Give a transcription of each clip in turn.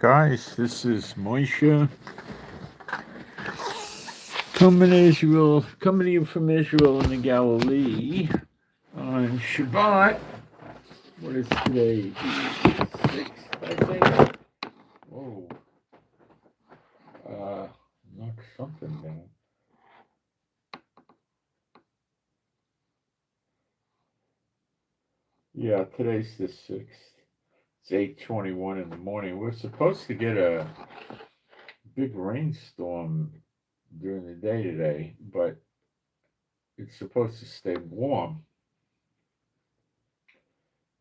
guys, this is Moshe coming to you from Israel in the Galilee on Shabbat. What is today? The 6th, I think. Whoa. Knock something down. Yeah, today's the 6th. It's 8:21 in the morning. We're supposed to get a big rainstorm during the day today, but it's supposed to stay warm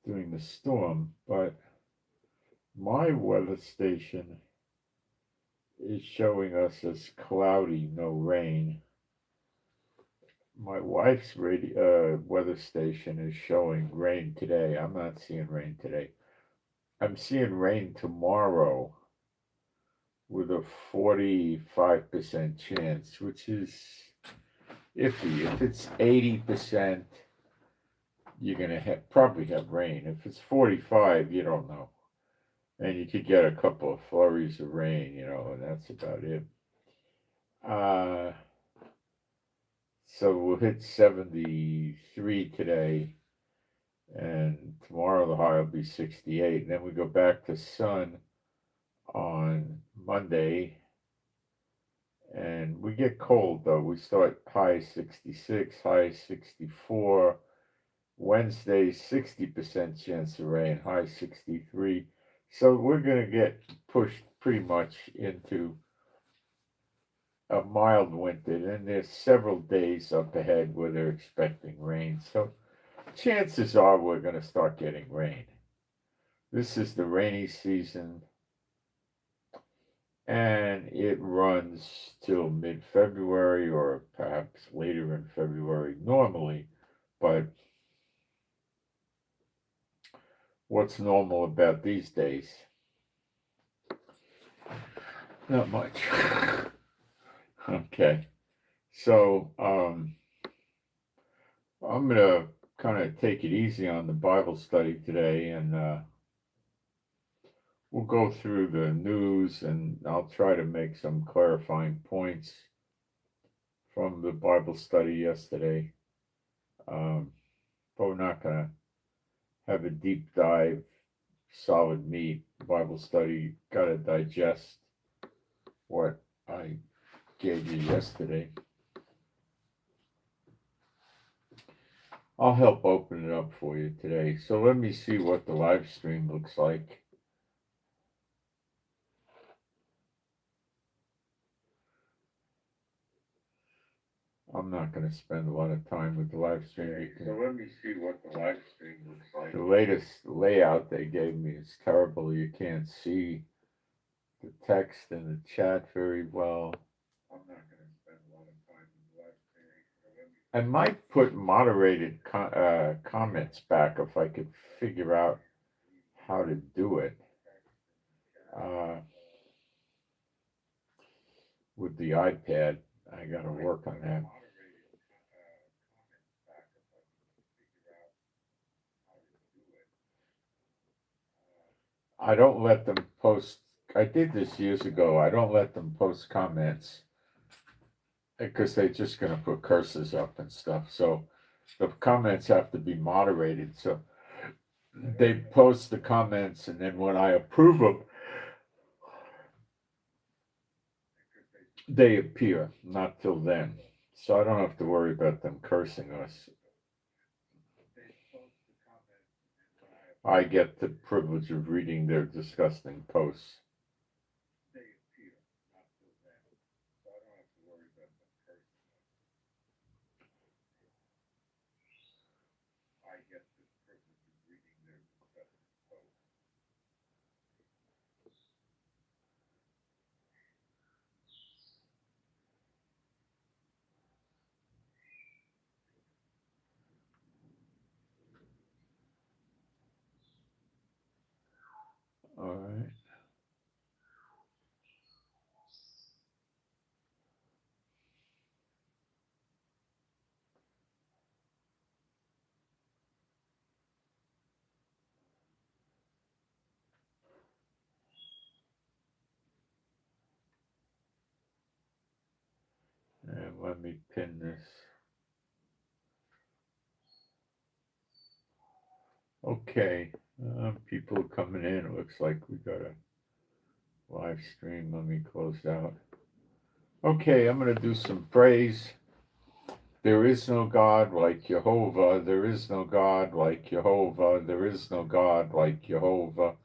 during the storm, but my weather station is showing us as cloudy, no rain. My wife's weather station is showing rain today. I'm not seeing rain today. I'm seeing rain tomorrow with a 45% chance, which is iffy. If it's 80%, you're going to probably have rain. If it's 45, you don't know. And you could get a couple of flurries of rain, and that's about it. So we'll hit 73 today, and tomorrow the high will be 68. And then we go back to sun on Monday, and we get cold though. We start high 66, high 64. Wednesday, 60% chance of rain, high 63. So we're going to get pushed pretty much into a mild winter, and there's several days up ahead where they're expecting rain. So chances are we're going to start getting rain. This is the rainy season, and it runs till mid-February or perhaps later in February normally, but what's normal about these days? Not much. Okay. So I'm going to kind of take it easy on the Bible study today, and we'll go through the news, and I'll try to make some clarifying points from the Bible study yesterday. But we're not going to have a deep dive, solid meat Bible study. Got to digest what I gave you yesterday. I'll help open it up for you today. So let me see what the live stream looks like. I'm not going to spend a lot of time with the live stream. Okay, so let me see what the live stream looks like. The latest layout they gave me is terrible. You can't see the text in the chat very well. I'm not going to spend a lot of time with the live stream. I might put moderated comments back if I could figure out how to do it. With the iPad, I got to work on that. I don't let them post. I did this years ago. I don't let them post comments because they're just going to put curses up and stuff. So the comments have to be moderated. So they post the comments, and then when I approve them, they appear. Not till then. So I don't have to worry about them cursing us. I get the privilege of reading their disgusting posts. All right. me pin this. Okay, people are coming in. It looks like we got a live stream. Let me close out. Okay, I'm going to do some praise. There is no God like Jehovah. There is no God like Jehovah. There is no God like Jehovah.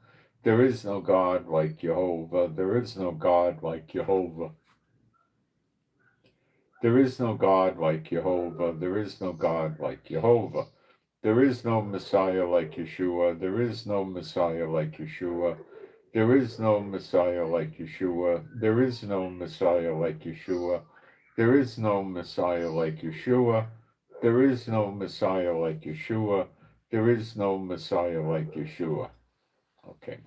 There is no God like Jehovah. There is no God like Jehovah. There is no God like Jehovah. There is no God like Jehovah. There is no Messiah like Yeshua. There is no Messiah like Yeshua. There is no Messiah like Yeshua. There is no Messiah like Yeshua. There is no Messiah like Yeshua. There is no Messiah like Yeshua. There is no Messiah like Yeshua. Okay.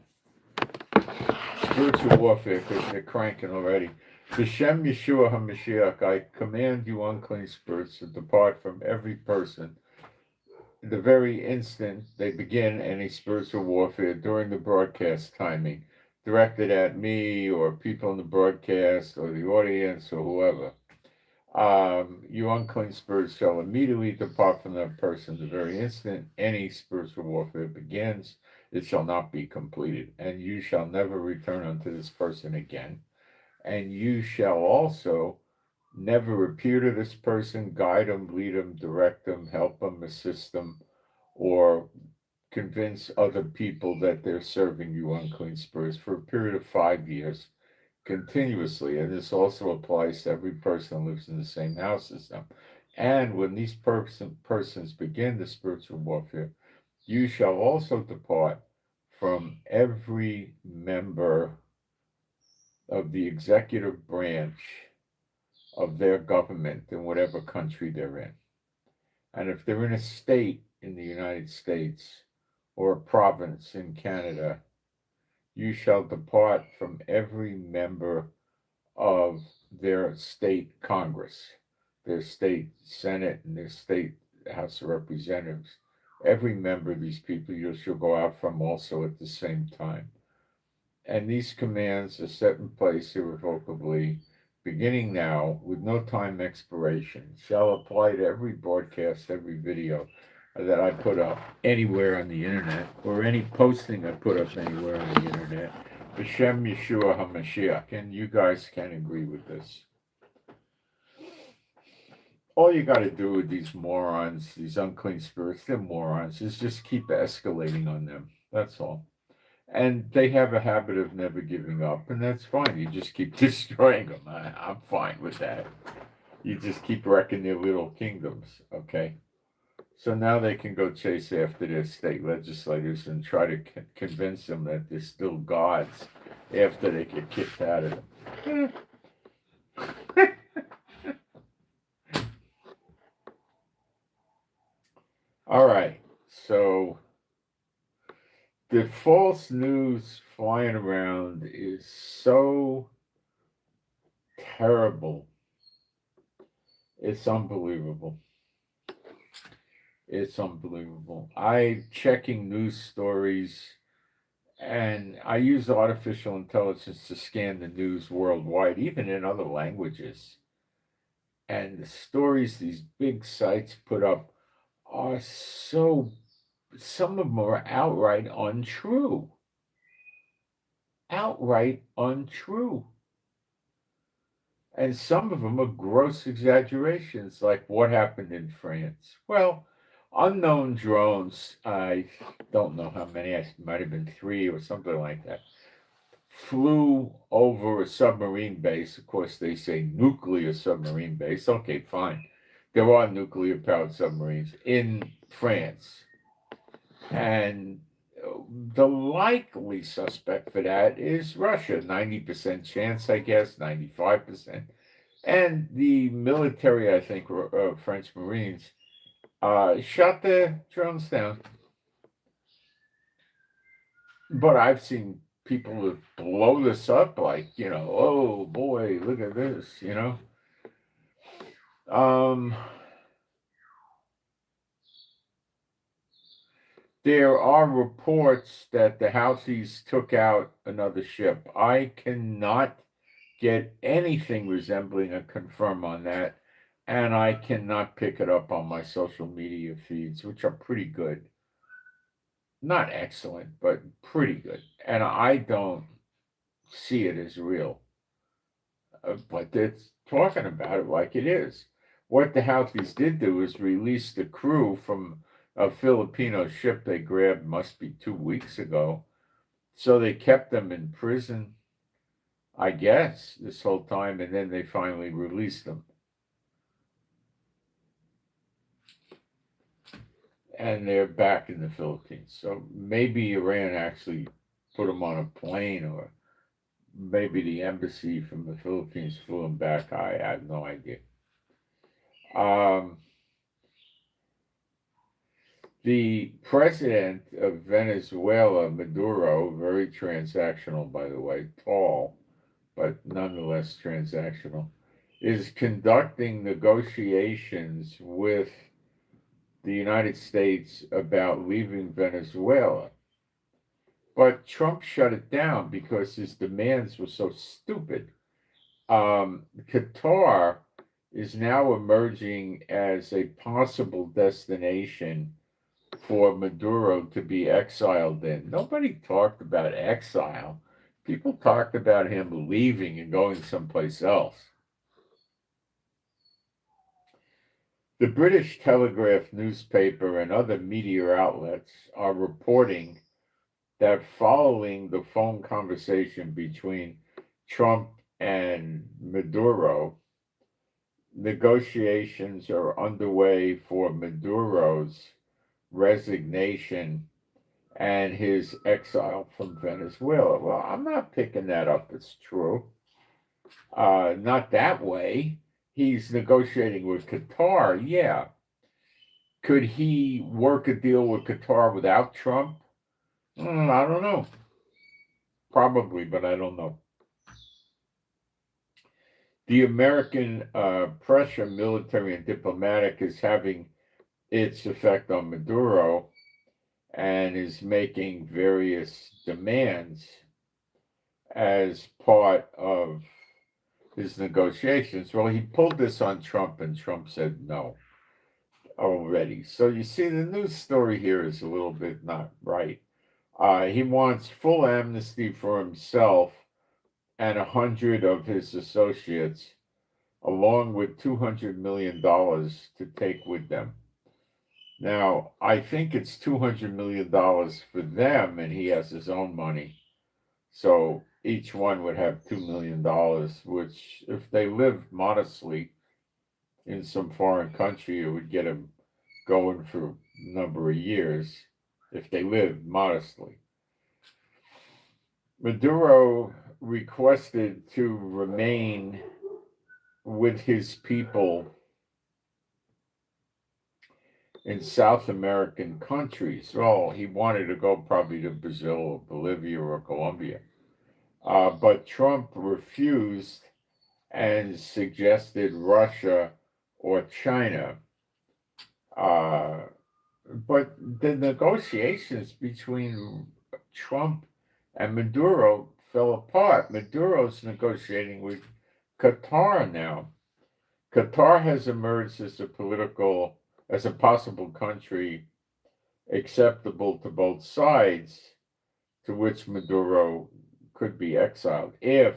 Spiritual warfare, because they're cranking already. B'Shem Yeshua HaMashiach, I command you unclean spirits to depart from every person. The very instant they begin any spiritual warfare during the broadcast timing, directed at me or people in the broadcast or the audience or whoever, you unclean spirits shall immediately depart from that person. The very instant any spiritual warfare begins, it shall not be completed, and you shall never return unto this person again. And you shall also never appear to this person, guide them, lead them, direct them, help them, assist them, or convince other people that they're serving you unclean spirits for a period of 5 years continuously. And this also applies to every person who lives in the same house as them. And when these persons begin the spiritual warfare, you shall also depart from every member of the executive branch of their government in whatever country they're in. And if they're in a state in the United States or a province in Canada, you shall depart from every member of their state Congress, their state Senate, and their state House of Representatives. Every member of these people you shall go out from also at the same time. And these commands are set in place irrevocably, beginning now with no time expiration, shall apply to every broadcast, every video that I put up anywhere on the internet, or any posting I put up anywhere on the internet. B'Shem Yeshua HaMashiach, and you guys can agree with this. All you got to do with these morons, these unclean spirits, they're morons, is just keep escalating on them. That's all. And they have a habit of never giving up, and that's fine. You just keep destroying them. I'm fine with that. You just keep wrecking their little kingdoms, okay? So now they can go chase after their state legislators and try to convince them that they're still gods after they get kicked out of them. All right, so the false news flying around is so terrible. It's unbelievable. It's unbelievable. I'm checking news stories, and I use artificial intelligence to scan the news worldwide, even in other languages. And the stories these big sites put up are so, some of them are outright untrue. Outright untrue. And some of them are gross exaggerations, like what happened in France. Well, unknown drones, I don't know how many, it might have been 3 or something like that, flew over a submarine base. Of course, they say nuclear submarine base. Okay, fine. There are nuclear powered submarines in France. And the likely suspect for that is Russia. 90% chance, I guess, 95%. And the military, I think, French Marines, shot the drones down. But I've seen people that blow this up like, oh boy, look at this, There are reports that the Houthis took out another ship. I cannot get anything resembling a confirm on that. and I cannot pick it up on my social media feeds, which are pretty good. Not excellent, but pretty good. And I don't see it as real. But it's talking about it like it is. What the Houthis did do is release the crew from a Filipino ship they grabbed, must be 2 weeks ago. So they kept them in prison, I guess, this whole time, and then they finally released them. And they're back in the Philippines. So maybe Iran actually put them on a plane, or maybe the embassy from the Philippines flew them back. I have no idea. The president of Venezuela, Maduro, very transactional, by the way, tall, but nonetheless transactional, is conducting negotiations with the United States about leaving Venezuela. But Trump shut it down because his demands were so stupid. Qatar is now emerging as a possible destination for Maduro to be exiled in. Nobody talked about exile. People talked about him leaving and going someplace else. The British Telegraph newspaper and other media outlets are reporting that following the phone conversation between Trump and Maduro, negotiations are underway for Maduro's resignation and his exile from Venezuela. Well, I'm not picking that up as true. Not that way. He's negotiating with Qatar, yeah. Could he work a deal with Qatar without Trump? I don't know. Probably, but I don't know. The American pressure, military and diplomatic, is having its effect on Maduro and is making various demands as part of his negotiations. Well, he pulled this on Trump, and Trump said no already. So you see, the news story here is a little bit not right. He wants full amnesty for himself and 100 of his associates, along with $200 million to take with them. Now, I think it's $200 million for them, and he has his own money. So each one would have $2 million, which, if they lived modestly in some foreign country, it would get them going for a number of years if they lived modestly. Maduro requested to remain with his people in South American countries. Well, he wanted to go probably to Brazil or Bolivia or Colombia. But Trump refused and suggested Russia or China. But the negotiations between Trump and Maduro fell apart. Maduro's negotiating with Qatar now. Qatar has emerged as a possible country acceptable to both sides, to which Maduro could be exiled if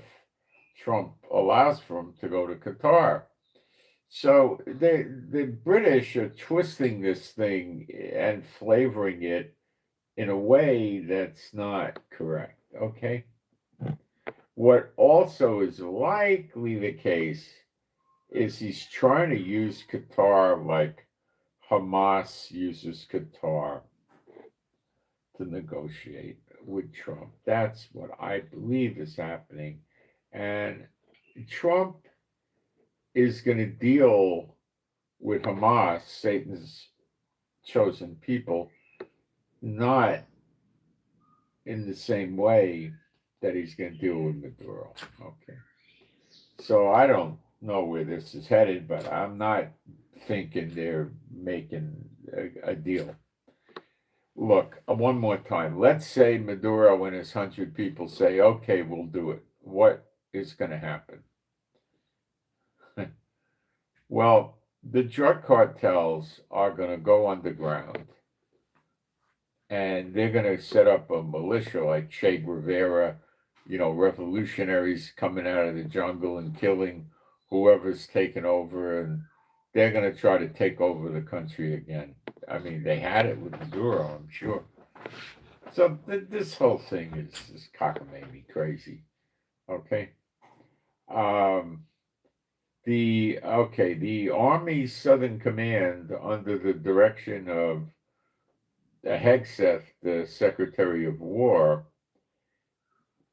Trump allows for him to go to Qatar. So the British are twisting this thing and flavoring it in a way that's not correct, okay? What also is likely the case is he's trying to use Qatar like Hamas uses Qatar to negotiate with Trump. That's what I believe is happening. And Trump is going to deal with Hamas, Satan's chosen people, not in the same way that he's going to deal with Maduro. Okay. So I don't know where this is headed, but I'm not thinking they're making a deal. Look, one more time. Let's say Maduro and his 100 people say, okay, we'll do it. What is going to happen? Well, the drug cartels are going to go underground, and they're going to set up a militia like Che Guevara, revolutionaries coming out of the jungle and killing whoever's taken over, and they're going to try to take over the country again. I mean, they had it with Maduro, I'm sure. So this whole thing is cockamamie crazy. Okay. Um, the Army Southern Command, under the direction of Hegseth, the Secretary of War,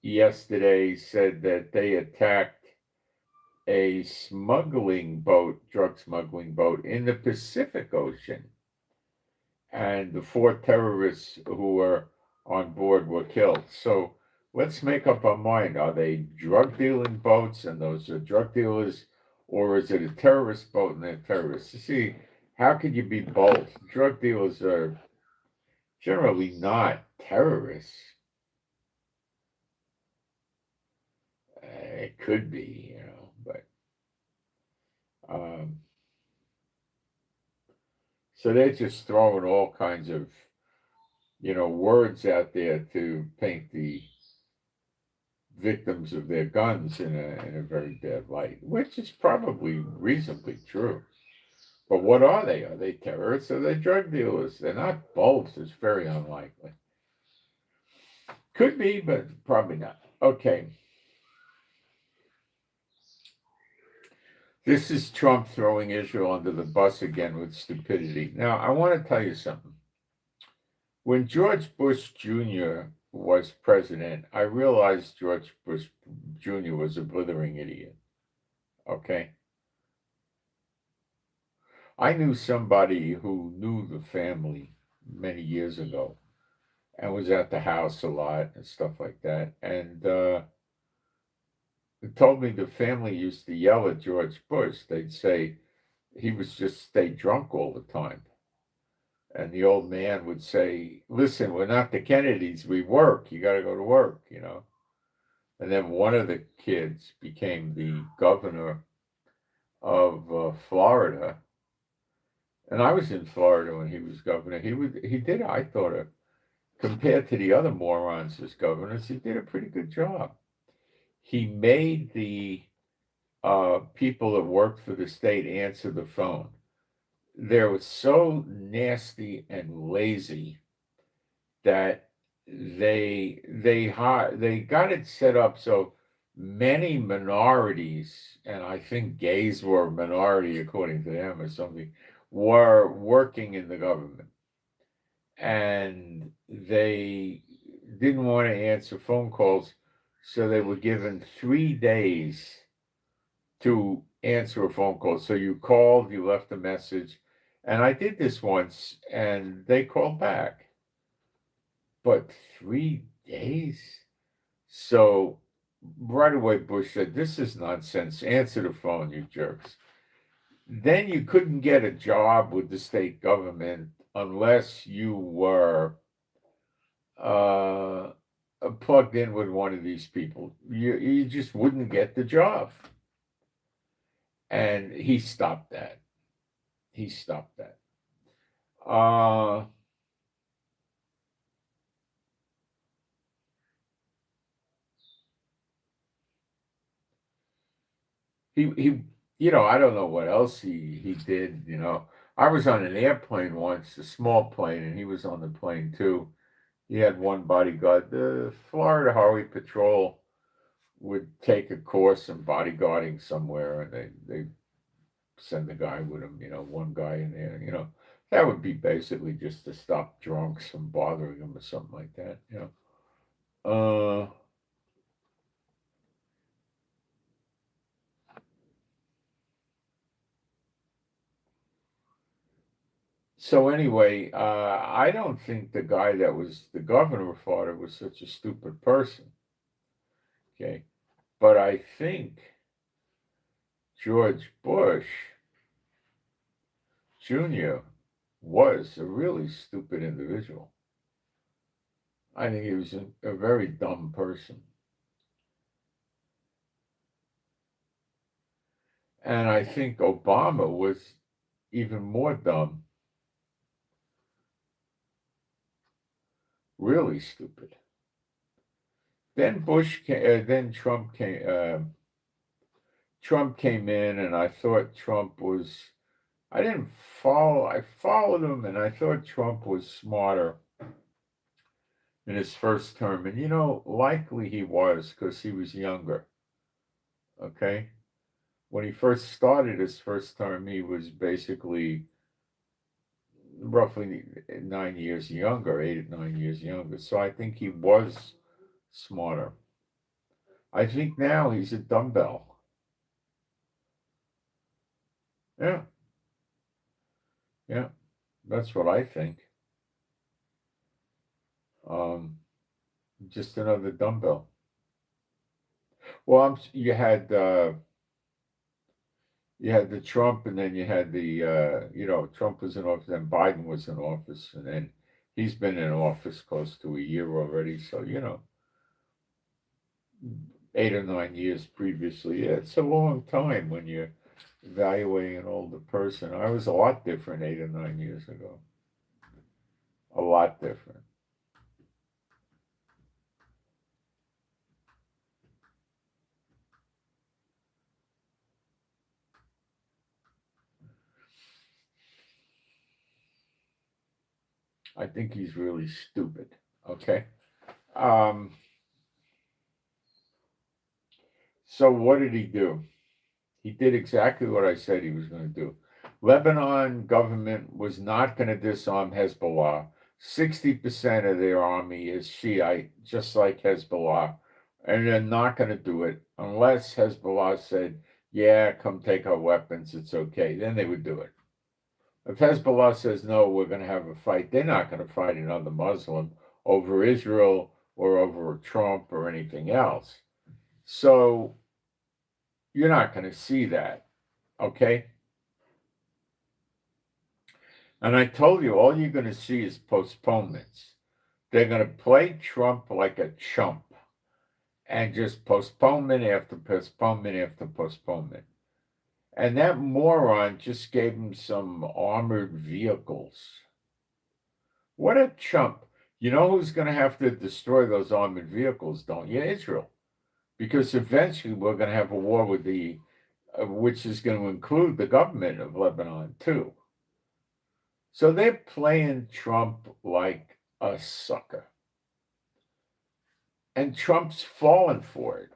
yesterday said that they attacked a drug smuggling boat in the Pacific Ocean, and the 4 terrorists who were on board were killed. So let's make up our mind. Are they drug dealing boats and those are drug dealers, or is it a terrorist boat and they're terrorists? You see, how could you be both? Drug dealers are generally not terrorists. It could be, but um, so they're just throwing all kinds of, words out there to paint the victims of their guns in a very bad light, which is probably reasonably true. But what are they? Are they terrorists? Are they drug dealers? They're not both. It's very unlikely. Could be, but probably not. Okay. This is Trump throwing Israel under the bus again with stupidity. Now, I want to tell you something. When George Bush Jr. was president, I realized George Bush Jr. was a blithering idiot. Okay? I knew somebody who knew the family many years ago and was at the house a lot and stuff like that. And it told me the family used to yell at George Bush. They'd say he was just stay drunk all the time. And the old man would say, listen, we're not the Kennedys. We work. You got to go to work, And then one of the kids became the governor of Florida. And I was in Florida when he was governor. He did, I thought, compared to the other morons as governors, he did a pretty good job. He made the people that worked for the state answer the phone. They were so nasty and lazy that they got it set up so many minorities, and I think gays were a minority according to them or something, were working in the government, and they didn't want to answer phone calls, so they were given 3 days to answer a phone call. So you called, you left a message, and I did this once, and they called back. But 3 days? So right away, Bush said, this is nonsense. Answer the phone, you jerks. Then you couldn't get a job with the state government unless you were plugged in with one of these people. You just wouldn't get the job. And he stopped that. He stopped that. He I don't know what else he did. I was on an airplane once, a small plane, and he was on the plane too. He had one bodyguard. The Florida Highway Patrol would take a course in bodyguarding somewhere, and they send a guy with him. One guy in there. That would be basically just to stop drunks from bothering him or something like that. So anyway, I don't think the guy that was the governor of Florida was such a stupid person. Okay, but I think George Bush Jr. was a really stupid individual. I think he was a very dumb person. And I think Obama was even more dumb. Really stupid. Then then Trump came in, and I thought Trump was. I didn't follow. I followed him, and I thought Trump was smarter in his first term. And likely he was because he was younger. Okay, when he first started his first term, he was basically roughly 9 years younger, 8 or 9 years younger. So I think he was smarter. I think now he's a dumbbell. Yeah, yeah, that's what I think. Um, just another dumbbell. Well, you had the Trump, and then you had the Trump was in office, then Biden was in office, and then he's been in office close to a year already. So 8 or 9 years previously. Yeah, it's a long time when you're evaluating an older person. I was a lot different 8 or 9 years ago. A lot different. I think he's really stupid. Okay. So what did he do? He did exactly what I said he was going to do. Lebanon government was not going to disarm Hezbollah. 60% of their army is Shiite, just like Hezbollah, and they're not going to do it unless Hezbollah said, yeah, come take our weapons, it's okay. Then they would do it. If Hezbollah says, no, we're going to have a fight, they're not going to fight another Muslim over Israel or over Trump or anything else. So you're not going to see that, okay? And I told you, all you're going to see is postponements. They're going to play Trump like a chump and just postponement after postponement after postponement. And that moron just gave him some armored vehicles. What a chump. You know who's going to have to destroy those armored vehicles, don't you? Israel. Because eventually we're going to have a war with which is going to include the government of Lebanon, too. So they're playing Trump like a sucker. And Trump's fallen for it.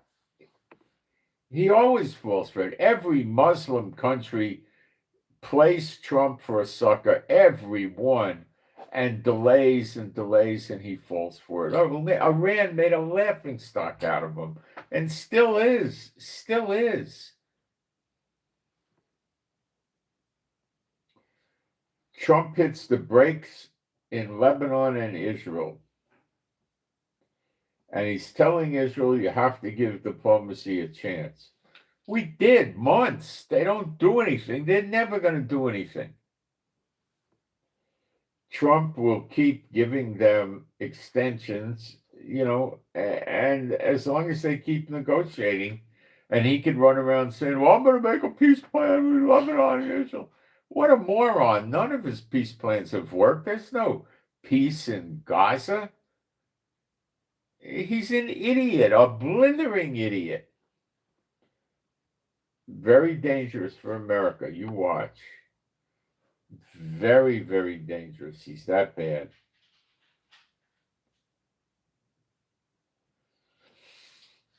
He always falls for it. Every Muslim country plays Trump for a sucker, every one, and delays and delays, and he falls for it. Iran made a laughingstock out of him, and still is. Trump hits the brakes in Lebanon and Israel. And he's telling Israel, you have to give diplomacy a chance. We did months. They don't do anything. They're never going to do anything. Trump will keep giving them extensions, and as long as they keep negotiating, and he can run around saying, well, I'm going to make a peace plan with Lebanon and Israel. What a moron. None of his peace plans have worked. There's no peace in Gaza. He's an idiot, a blithering idiot. Very dangerous for America. You watch. Very, very dangerous. He's that bad.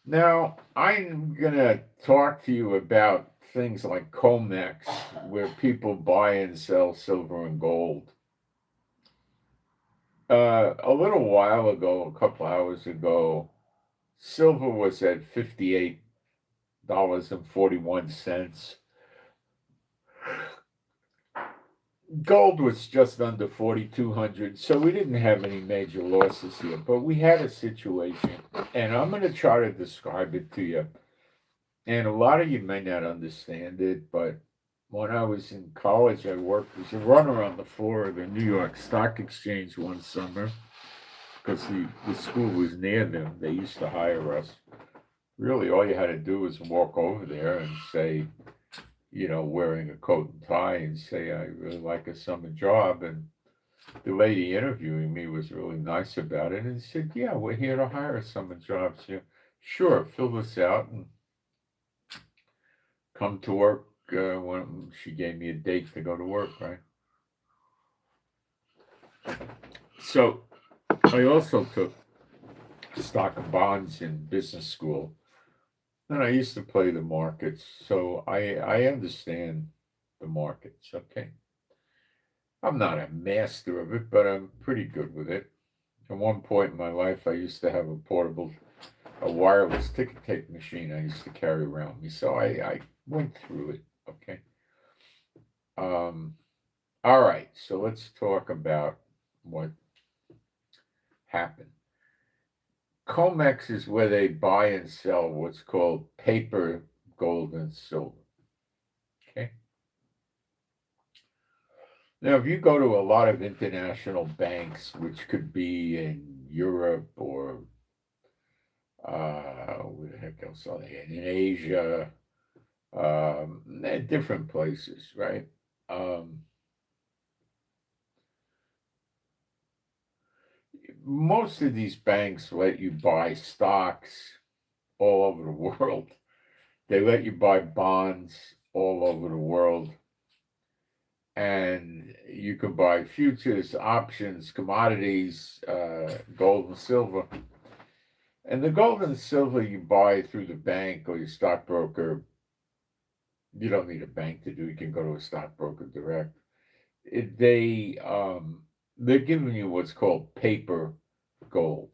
Now, I'm going to talk to you about things like COMEX, where people buy and sell silver and gold. A little while ago, a couple hours ago, silver was at $58.41. Gold was just under 4,200, so we didn't have any major losses here, but we had a situation, and I'm going to try to describe it to you. And a lot of you may not understand it, but when I was in college, I worked as a runner on the floor of the New York Stock Exchange one summer because the school was near them. They used to hire us. Really, all you had to do was walk over there and say, wearing a coat and tie and say, I really like a summer job. And the lady interviewing me was really nice about it and said, yeah, we're here to hire summer jobs. Yeah, sure, fill this out and come to work when she gave me a date to go to work, right? So I also took stock and bonds in business school, and I used to play the markets, so I understand the markets, okay? I'm not a master of it, but I'm pretty good with it. At one point in my life, I used to have a wireless ticket tape machine I used to carry around with me, so I went through it, okay? All right, so let's talk about what happened. COMEX is where they buy and sell what's called paper, gold, and silver. Okay. Now, if you go to a lot of international banks, which could be in Europe or where the heck else are they in Asia, different places, right? Most of these banks let you buy stocks all over the world. They let you buy bonds all over the world. And you can buy futures, options, commodities, gold and silver. And the gold and silver you buy through the bank or your stockbroker, you don't need a bank to do. You can go to a stockbroker direct. They're giving you what's called paper gold.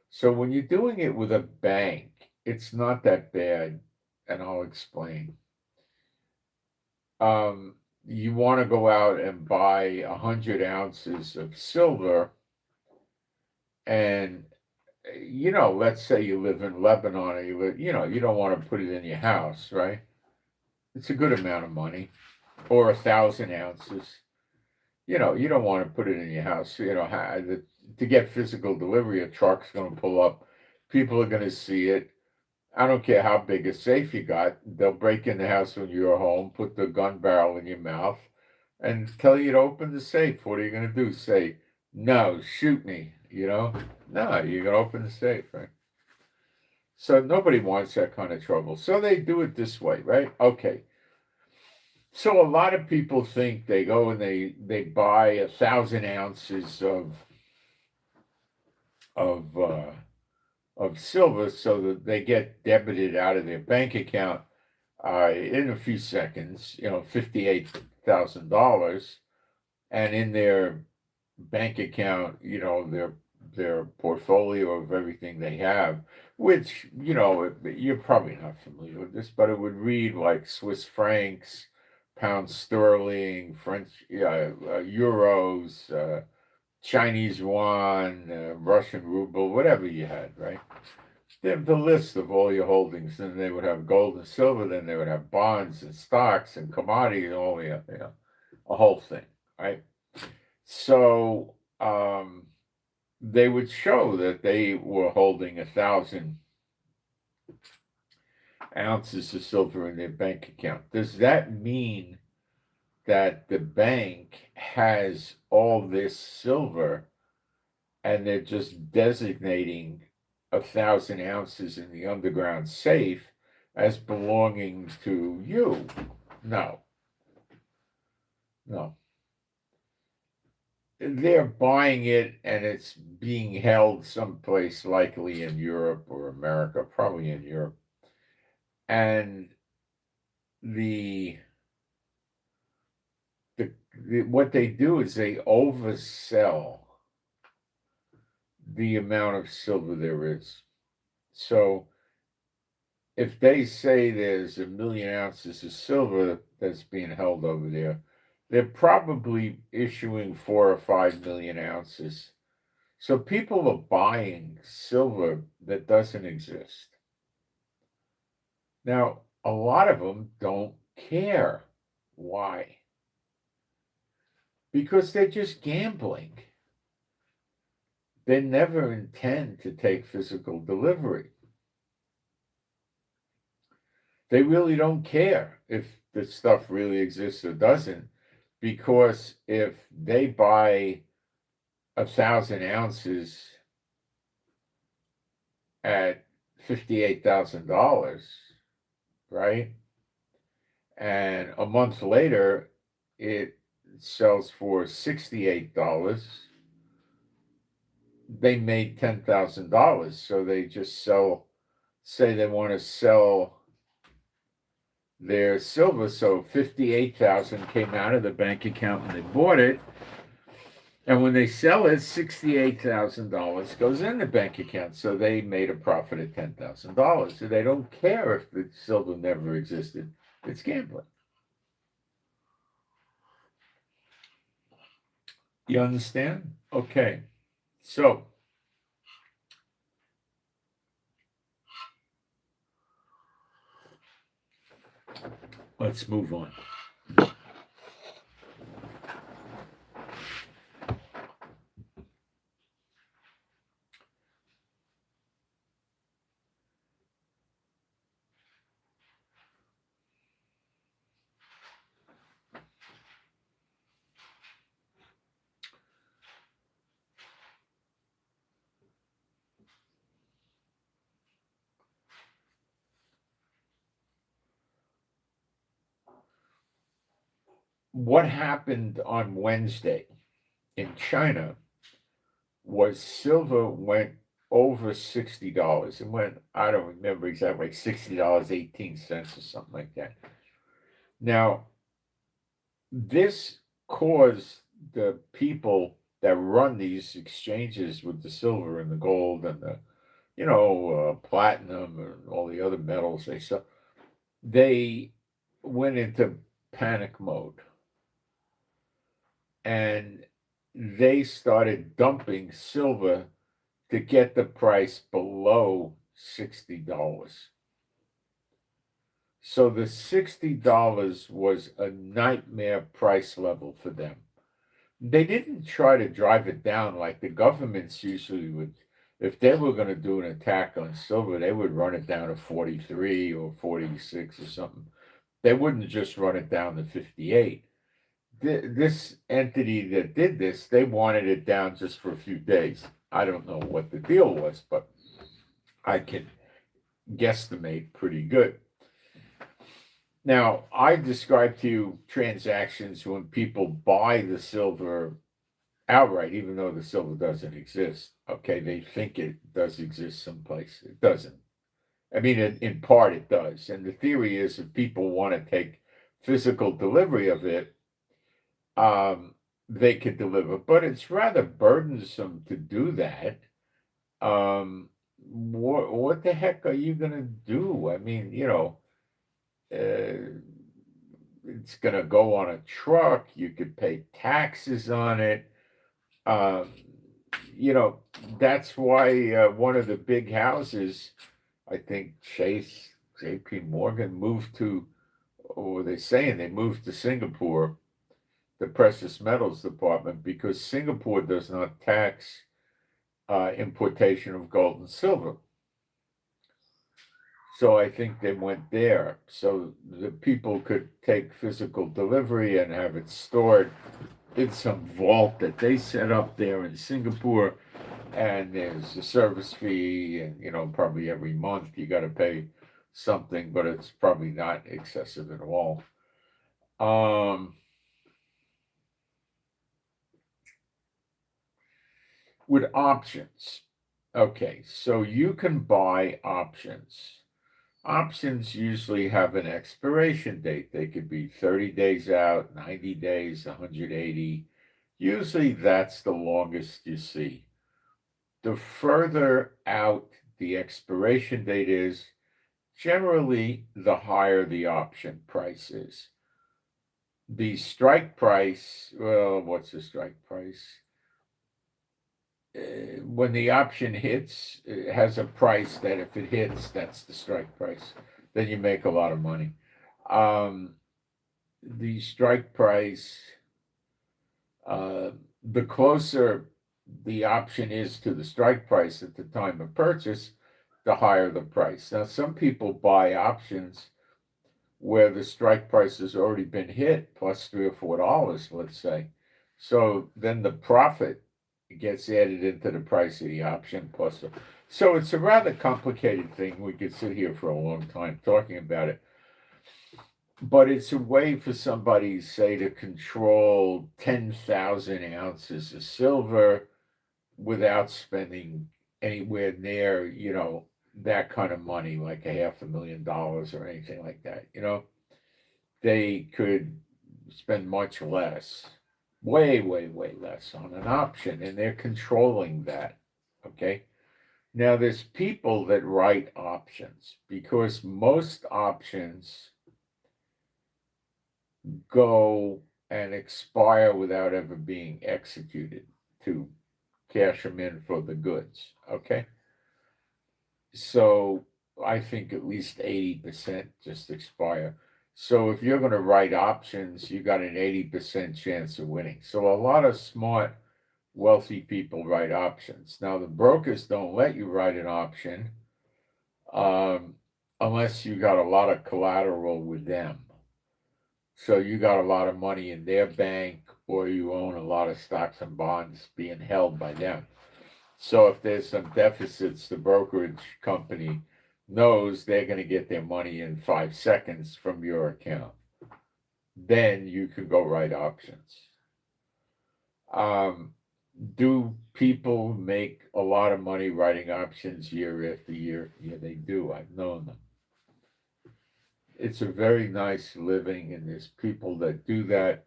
So when you're doing it with a bank, it's not that bad, and I'll explain. You want to go out and buy 100 ounces of silver, and let's say you live in Lebanon, or you don't want to put it in your house, right? It's a good amount of money, or 1,000 ounces. You don't want to put it in your house. To get physical delivery, a truck's going to pull up. People are going to see it. I don't care how big a safe you got. They'll break in the house when you're home, put the gun barrel in your mouth, and tell you to open the safe. What are you going to do? Say, no, shoot me, No, you're going to open the safe, right? So nobody wants that kind of trouble. So they do it this way, right? Okay. So a lot of people think they go and they buy 1,000 ounces of silver so that they get debited out of their bank account in a few seconds, $58,000, and in their bank account, their portfolio of everything they have, which, you're probably not familiar with this, but it would read like Swiss francs, pounds sterling, French, euros, Chinese yuan, Russian ruble, whatever you had, right? The list of all your holdings. Then they would have gold and silver. Then they would have bonds and stocks and commodities, all the a whole thing, right? So they would show that they were holding 1,000 ounces of silver in their bank account. Does that mean that the bank has all this silver and they're just designating 1,000 ounces in the underground safe as belonging to you? No. They're buying it and it's being held someplace, likely in Europe or America, probably in Europe. And what they do is they oversell the amount of silver there is. So if they say there's 1,000,000 ounces of silver that's being held over there, they're probably issuing 4 or 5 million ounces. So people are buying silver that doesn't exist. Now, a lot of them don't care. Why? Because they're just gambling. They never intend to take physical delivery. They really don't care if the stuff really exists or doesn't, because if they buy 1,000 ounces at $58,000, right? And a month later, it sells for $68. They made $10,000. So they just say they want to sell their silver. So 58,000 came out of the bank account when they bought it. And when they sell it, $68,000 goes in the bank account. So they made a profit of $10,000. So they don't care if the silver never existed. It's gambling. You understand? Okay. So let's move on. What happened on Wednesday in China was silver went over $60. It went, I don't remember exactly, like $60.18 or something like that. Now, this caused the people that run these exchanges with the silver and the gold and the, platinum and all the other metals they sell, they went into panic mode. And they started dumping silver to get the price below $60. So the $60 was a nightmare price level for them. They didn't try to drive it down like the governments usually would. If they were going to do an attack on silver, they would run it down to 43 or 46 or something. They wouldn't just run it down to 58. This entity that did this, they wanted it down just for a few days. I don't know what the deal was, but I can guesstimate pretty good. Now, I described to you transactions when people buy the silver outright, even though the silver doesn't exist. Okay, they think it does exist someplace. It doesn't. I mean, in part it does. And the theory is if people want to take physical delivery of it, they could deliver, but it's rather burdensome to do that. What the heck are you going to do? I mean, it's going to go on a truck. You could pay taxes on it. That's why one of the big houses, I think Chase, J.P. Morgan moved to, or they're saying they moved to Singapore, the precious metals department, because Singapore does not tax importation of gold and silver. So I think they went there so the people could take physical delivery and have it stored in some vault that they set up there in Singapore. And there's a service fee, and probably every month you got to pay something, but it's probably not excessive at all. With options. Okay, so you can buy options. Options usually have an expiration date. They could be 30 days out, 90 days, 180. Usually that's the longest you see. The further out the expiration date is, generally the higher the option price is. The strike price, well, what's the strike price? When the option hits, it has a price that if it hits, that's the strike price. Then you make a lot of money. The strike price, the closer the option is to the strike price at the time of purchase, the higher the price. Now, some people buy options where the strike price has already been hit, plus $3 or $4, let's say. So then the profit gets added into the price of the option plus. So it's a rather complicated thing. We could sit here for a long time talking about it. But it's a way for somebody, say, to control 10,000 ounces of silver without spending anywhere near, that kind of money, like $500,000 or anything like that. They could spend much less, way, way, way less on an option, and they're controlling that. Okay. Now, there's people that write options because most options go and expire without ever being executed to cash them in for the goods. Okay. So I think at least 80% just expire. So if you're going to write options, you got an 80% chance of winning. So a lot of smart, wealthy people write options. Now, the brokers don't let you write an option unless you got a lot of collateral with them. So you got a lot of money in their bank, or you own a lot of stocks and bonds being held by them. So if there's some deficits, the brokerage company knows they're going to get their money in 5 seconds from your account. Then you can go write options. Do people make a lot of money writing options year after year? Yeah, they do. I've known them. It's a very nice living, and there's people that do that.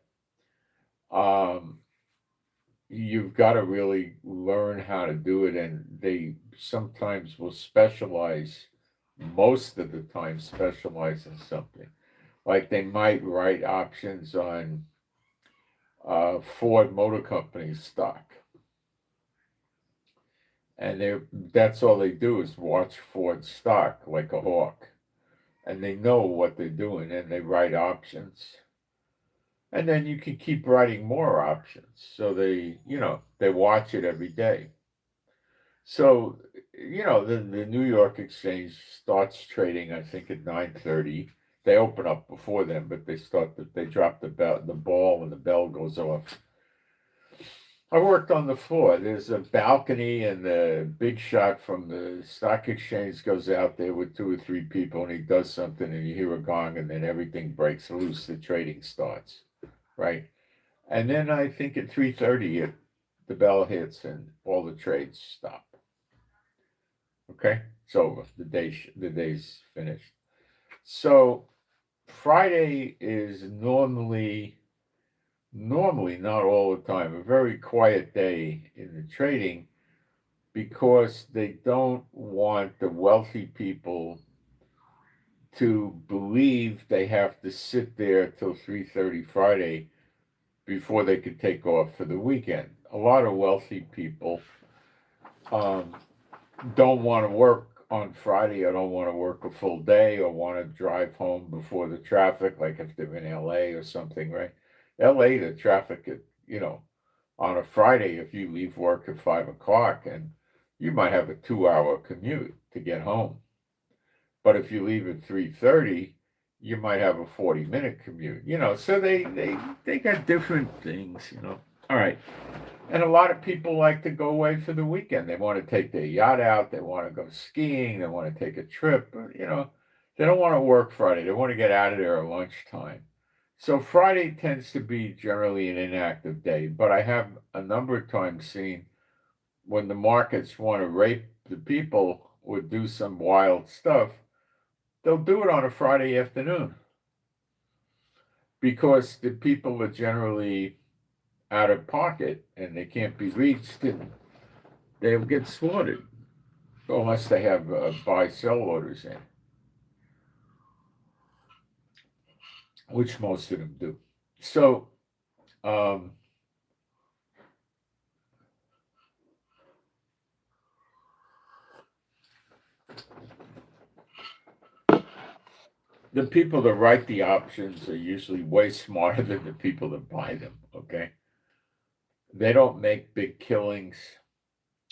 You've got to really learn how to do it, and they sometimes will specialize, most of the time specialize in something. Like they might write options on Ford Motor Company stock, and that's all they do is watch Ford stock like a hawk, and they know what they're doing, and they write options. And then you can keep writing more options. So they watch it every day. So, the New York Exchange starts trading, I think, at 9:30. They open up before then, but they drop the ball when the bell goes off. I worked on the floor. There's a balcony, and the big shot from the stock exchange goes out there with 2 or 3 people, and he does something, and you hear a gong, and then everything breaks loose. The trading starts, right? And then I think at 3:30, the bell hits, and all the trades stop. Okay, it's over. The day's finished. So Friday is normally, not all the time, a very quiet day in the trading because they don't want the wealthy people to believe they have to sit there till 3:30 Friday before they could take off for the weekend. A lot of wealthy people don't want to work on Friday, or don't want to work a full day, or want to drive home before the traffic, like if they're in LA or something, right? LA, the traffic, on a Friday, if you leave work at 5 o'clock, and you might have a 2-hour commute to get home. But if you leave at 3:30, you might have a 40-minute commute, so they got different things, All right. And a lot of people like to go away for the weekend. They want to take their yacht out. They want to go skiing. They want to take a trip. They don't want to work Friday. They want to get out of there at lunchtime. So Friday tends to be generally an inactive day. But I have a number of times seen when the markets want to rape the people or do some wild stuff, they'll do it on a Friday afternoon because the people are generally out of pocket and they can't be reached, and they'll get slaughtered unless they have buy-sell orders in, which most of them do. So the people that write the options are usually way smarter than the people that buy them, okay? They don't make big killings.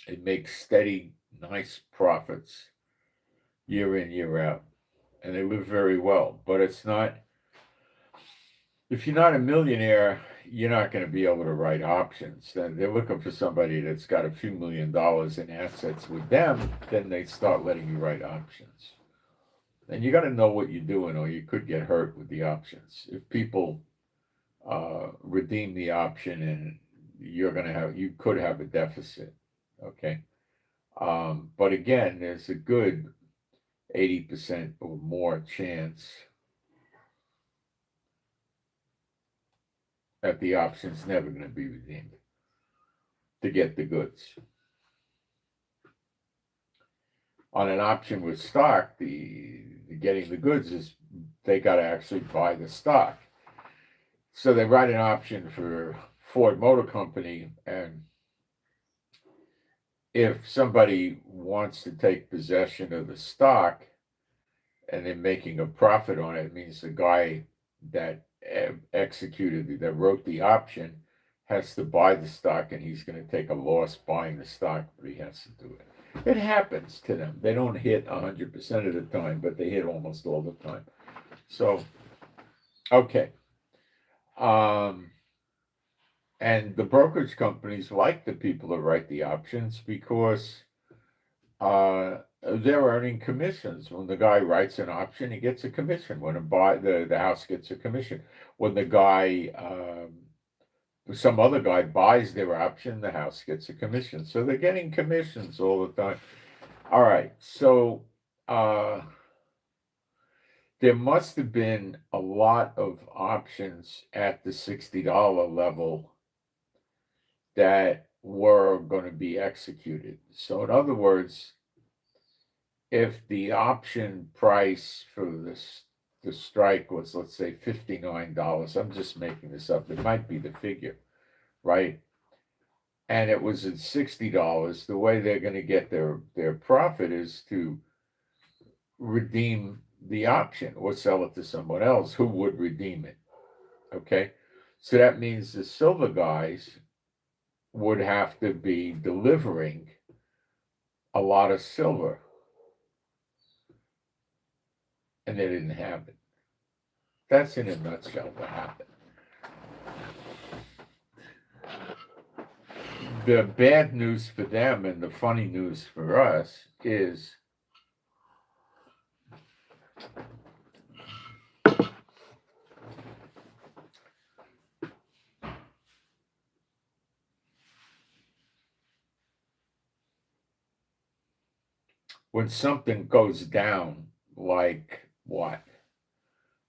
They make steady, nice profits year in, year out. and they live very well. But it's not, if you're not a millionaire, you're not going to be able to write options. Then they're looking for somebody that's got a few $1 million in assets with them. Then they start letting you write options. And you got to know what you're doing, or you could get hurt with the options. If people redeem the option, and you could have a deficit. Okay. But again, there's a good 80% or more chance that the option's never going to be redeemed to get the goods. On an option with stock, the getting the goods is they got to actually buy the stock. So they write an option for Ford Motor Company, and if somebody wants to take possession of the stock and they're making a profit on it, it means the guy that wrote the option has to buy the stock, and he's going to take a loss buying the stock, but he has to do it. It happens to them. They don't hit 100% of the time, but they hit almost all the time. So, okay. And the brokerage companies like the people that write the options because they're earning commissions. When the guy writes an option, he gets a commission. When the house gets a commission. When the guy, some other guy buys their option, the house gets a commission. So they're getting commissions all the time. All right, so there must have been a lot of options at the $60 level that were going to be executed. So in other words, if the option price for the strike was, let's say, $59, I'm just making this up, it might be the figure, right? And it was at $60, the way they're going to get their profit is to redeem the option or sell it to someone else who would redeem it. Okay? So that means the silver guys would have to be delivering a lot of silver. And they didn't have it. That's in a nutshell what happened. The bad news for them and the funny news for us is when something goes down, like what?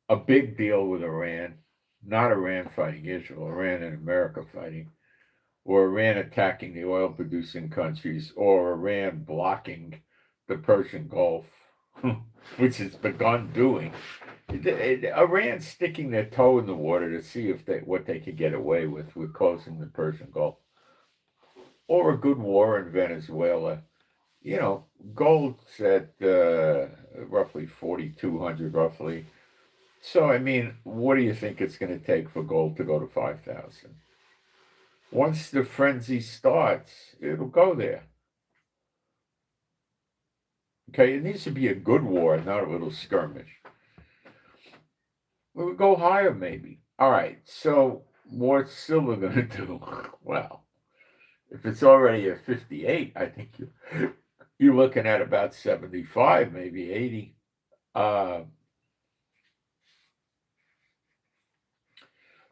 A big deal with Iran, not Iran fighting Israel, Iran and America fighting, or Iran attacking the oil-producing countries, or Iran blocking the Persian Gulf, which it's begun doing. Iran sticking their toe in the water to see what they could get away with closing the Persian Gulf, or a good war in Venezuela. You know, gold's at roughly 4,200, roughly. So, I mean, what do you think it's going to take for gold to go to 5,000? Once the frenzy starts, it'll go there. Okay, it needs to be a good war, not a little skirmish. We'll go higher, maybe. All right, so what's silver going to do? Well, if it's already at 58, I think you're looking at about 75, maybe 80.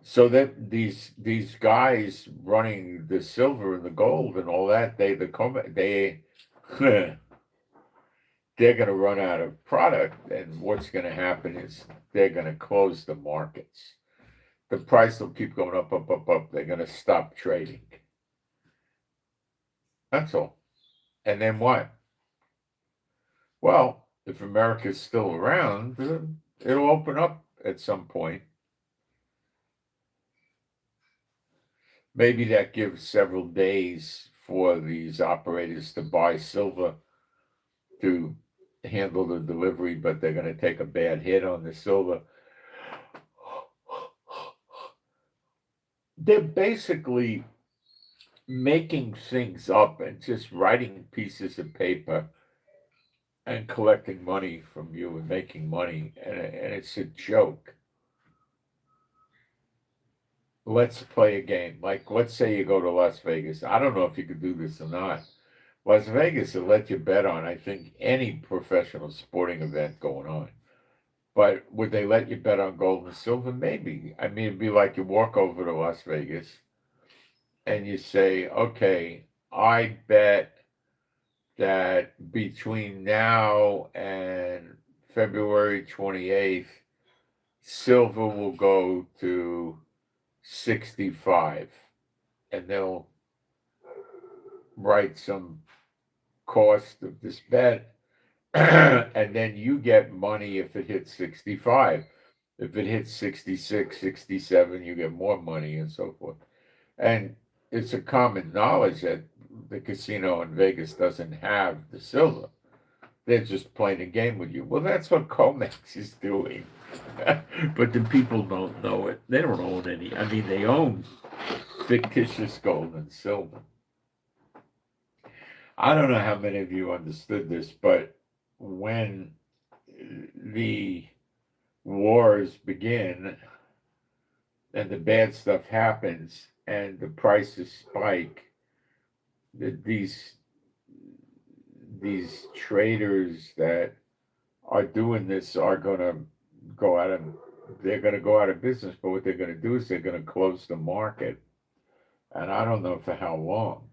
So that these guys running the silver and the gold and all that, they're going to run out of product, and what's going to happen is they're going to close the markets. The price will keep going up, up, up, up. They're going to stop trading. That's all. And then what? Well, if America's still around, it'll open up at some point. Maybe that gives several days for these operators to buy silver to handle the delivery, but they're going to take a bad hit on the silver. They're basically making things up and just writing pieces of paper and collecting money from you and making money, and it's a joke. Let's play a game. Like, let's say you go to Las Vegas. I don't know if you could do this or not. Las Vegas will let you bet on, I think, any professional sporting event going on. But would they let you bet on gold and silver? Maybe. I mean, it'd be like you walk over to Las Vegas and you say, okay, I bet that between now and February 28th, silver will go to 65. And they'll write some cost of this bet. And then you get money if it hits 65. If it hits 66, 67, you get more money and so forth. And it's a common knowledge that the casino in Vegas doesn't have the silver. They're just playing a game with you. Well, that's what COMEX is doing. But the people don't know it. They don't own any. I mean, they own fictitious gold and silver. I don't know how many of you understood this, but when the wars begin and the bad stuff happens and the prices spike, these traders that are doing this are going to go out of they're going to go out of business. But what they're going to do is they're going to close the market, and I don't know for how long.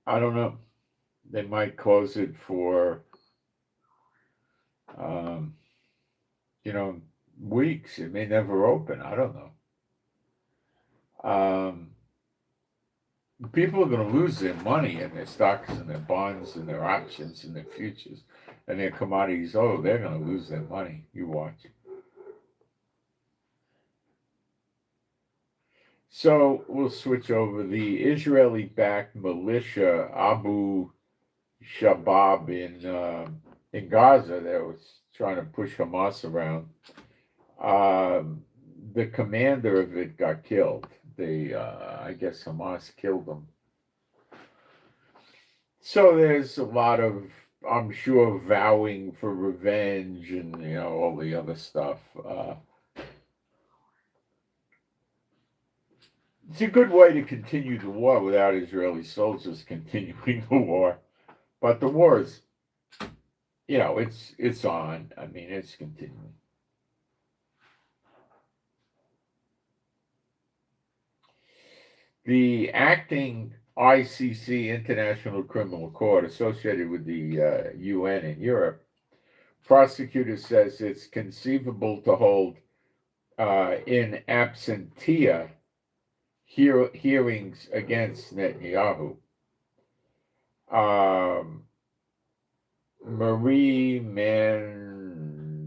I don't know. They might close it for weeks. It may never open. I don't know. People are going to lose their money and their stocks and their bonds and their options and their futures and their commodities. Oh, they're going to lose their money. You watch. So we'll switch over. The Israeli-backed militia Abu Shabab in Gaza that was trying to push Hamas around. The commander of it got killed. I guess Hamas killed him. So there's a lot of, I'm sure, vowing for revenge and all the other stuff. It's a good way to continue the war without Israeli soldiers continuing the war. But the war is, it's on. I mean, it's continuing. The acting ICC, International Criminal Court, associated with the UN in Europe, prosecutor says it's conceivable to hold in absentia hearings against Netanyahu. Marie Mandale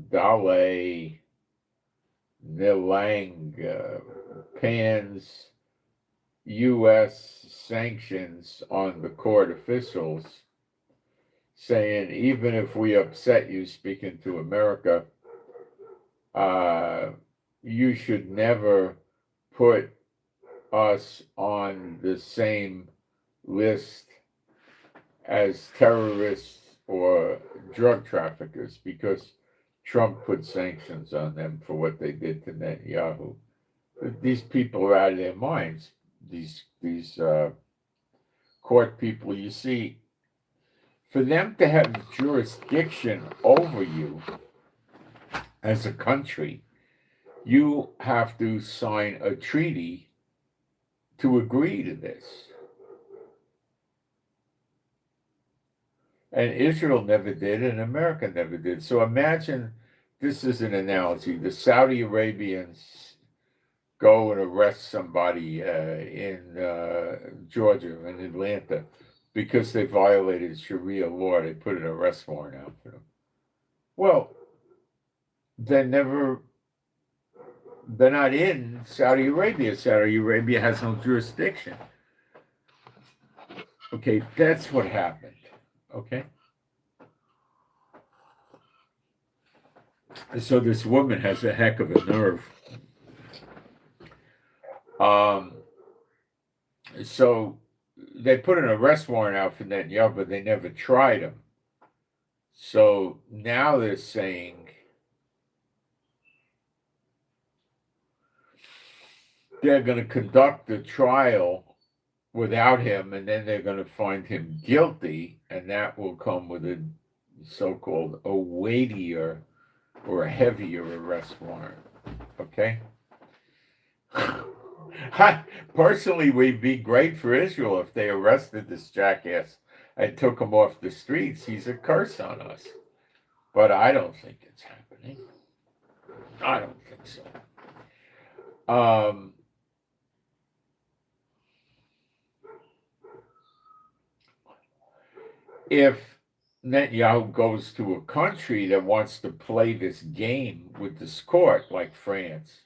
Nilang pans U.S. sanctions on the court officials, saying, even if we upset you, speaking to America, you should never put us on the same list as terrorists or drug traffickers, because Trump put sanctions on them for what they did to Netanyahu. These people are out of their minds. These court people, you see, for them to have jurisdiction over you as a country, you have to sign a treaty to agree to this. And Israel never did, and America never did. So imagine, this is an analogy, the Saudi Arabians go and arrest somebody in Georgia, in Atlanta, because they violated Sharia law. They put an arrest warrant out for them. Well, they're not in Saudi Arabia. Saudi Arabia has no jurisdiction. Okay, that's what happened. Okay? So this woman has a heck of a nerve. So they put an arrest warrant out for Netanyahu, but they never tried him. So now they're saying they're going to conduct the trial without him, and then they're going to find him guilty, and that will come with a so-called a weightier or a heavier arrest warrant. Okay? Personally, we'd be great for Israel if they arrested this jackass and took him off the streets. He's a curse on us. But I don't think it's happening. I don't think so. If Netanyahu goes to a country that wants to play this game with this court, like France,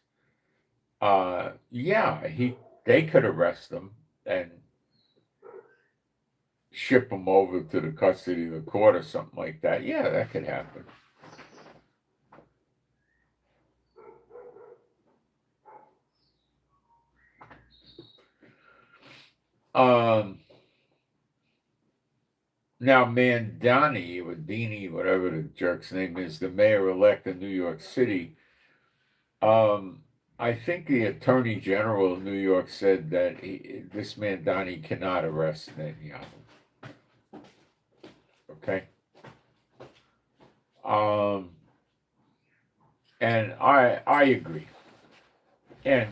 they could arrest him and ship him over to the custody of the court or something like that. Yeah, that could happen. Now Mandani, or Dini, whatever the jerk's name is, the mayor-elect of New York City, I think the Attorney General of New York said that this Mandani cannot arrest Netanyahu. Okay? And I agree. And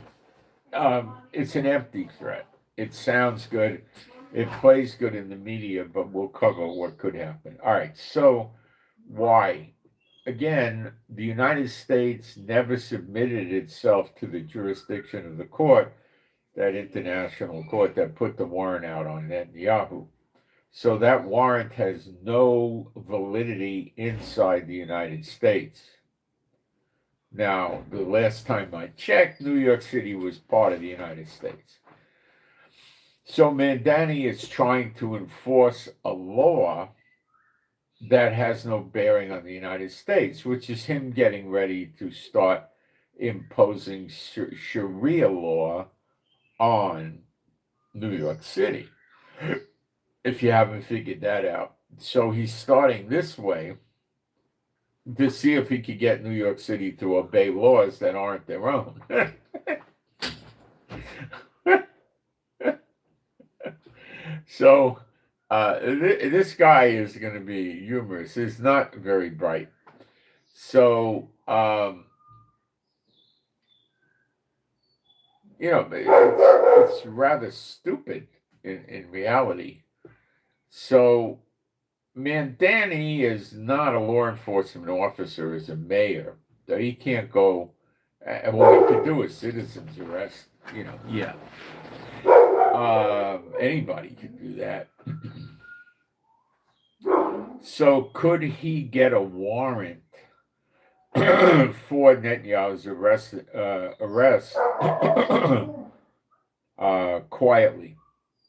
it's an empty threat. It sounds good. It plays good in the media, but we'll cover what could happen. All right, so why? Again, the United States never submitted itself to the jurisdiction of the court, that international court that put the warrant out on Netanyahu. So that warrant has no validity inside the United States. Now, the last time I checked, New York City was part of the United States. So Mandani is trying to enforce a law that has no bearing on the United States, which is him getting ready to start imposing Sharia law on New York City, if you haven't figured that out. So he's starting this way to see if he could get New York City to obey laws that aren't their own. So this guy is going to be humorous. He's not very bright. So, it's rather stupid in reality. So Mandani is not a law enforcement officer, is a mayor. So he can't go, and what he could do is citizens arrest, Yeah. Anybody can do that. So could he get a warrant for Netanyahu's arrest quietly?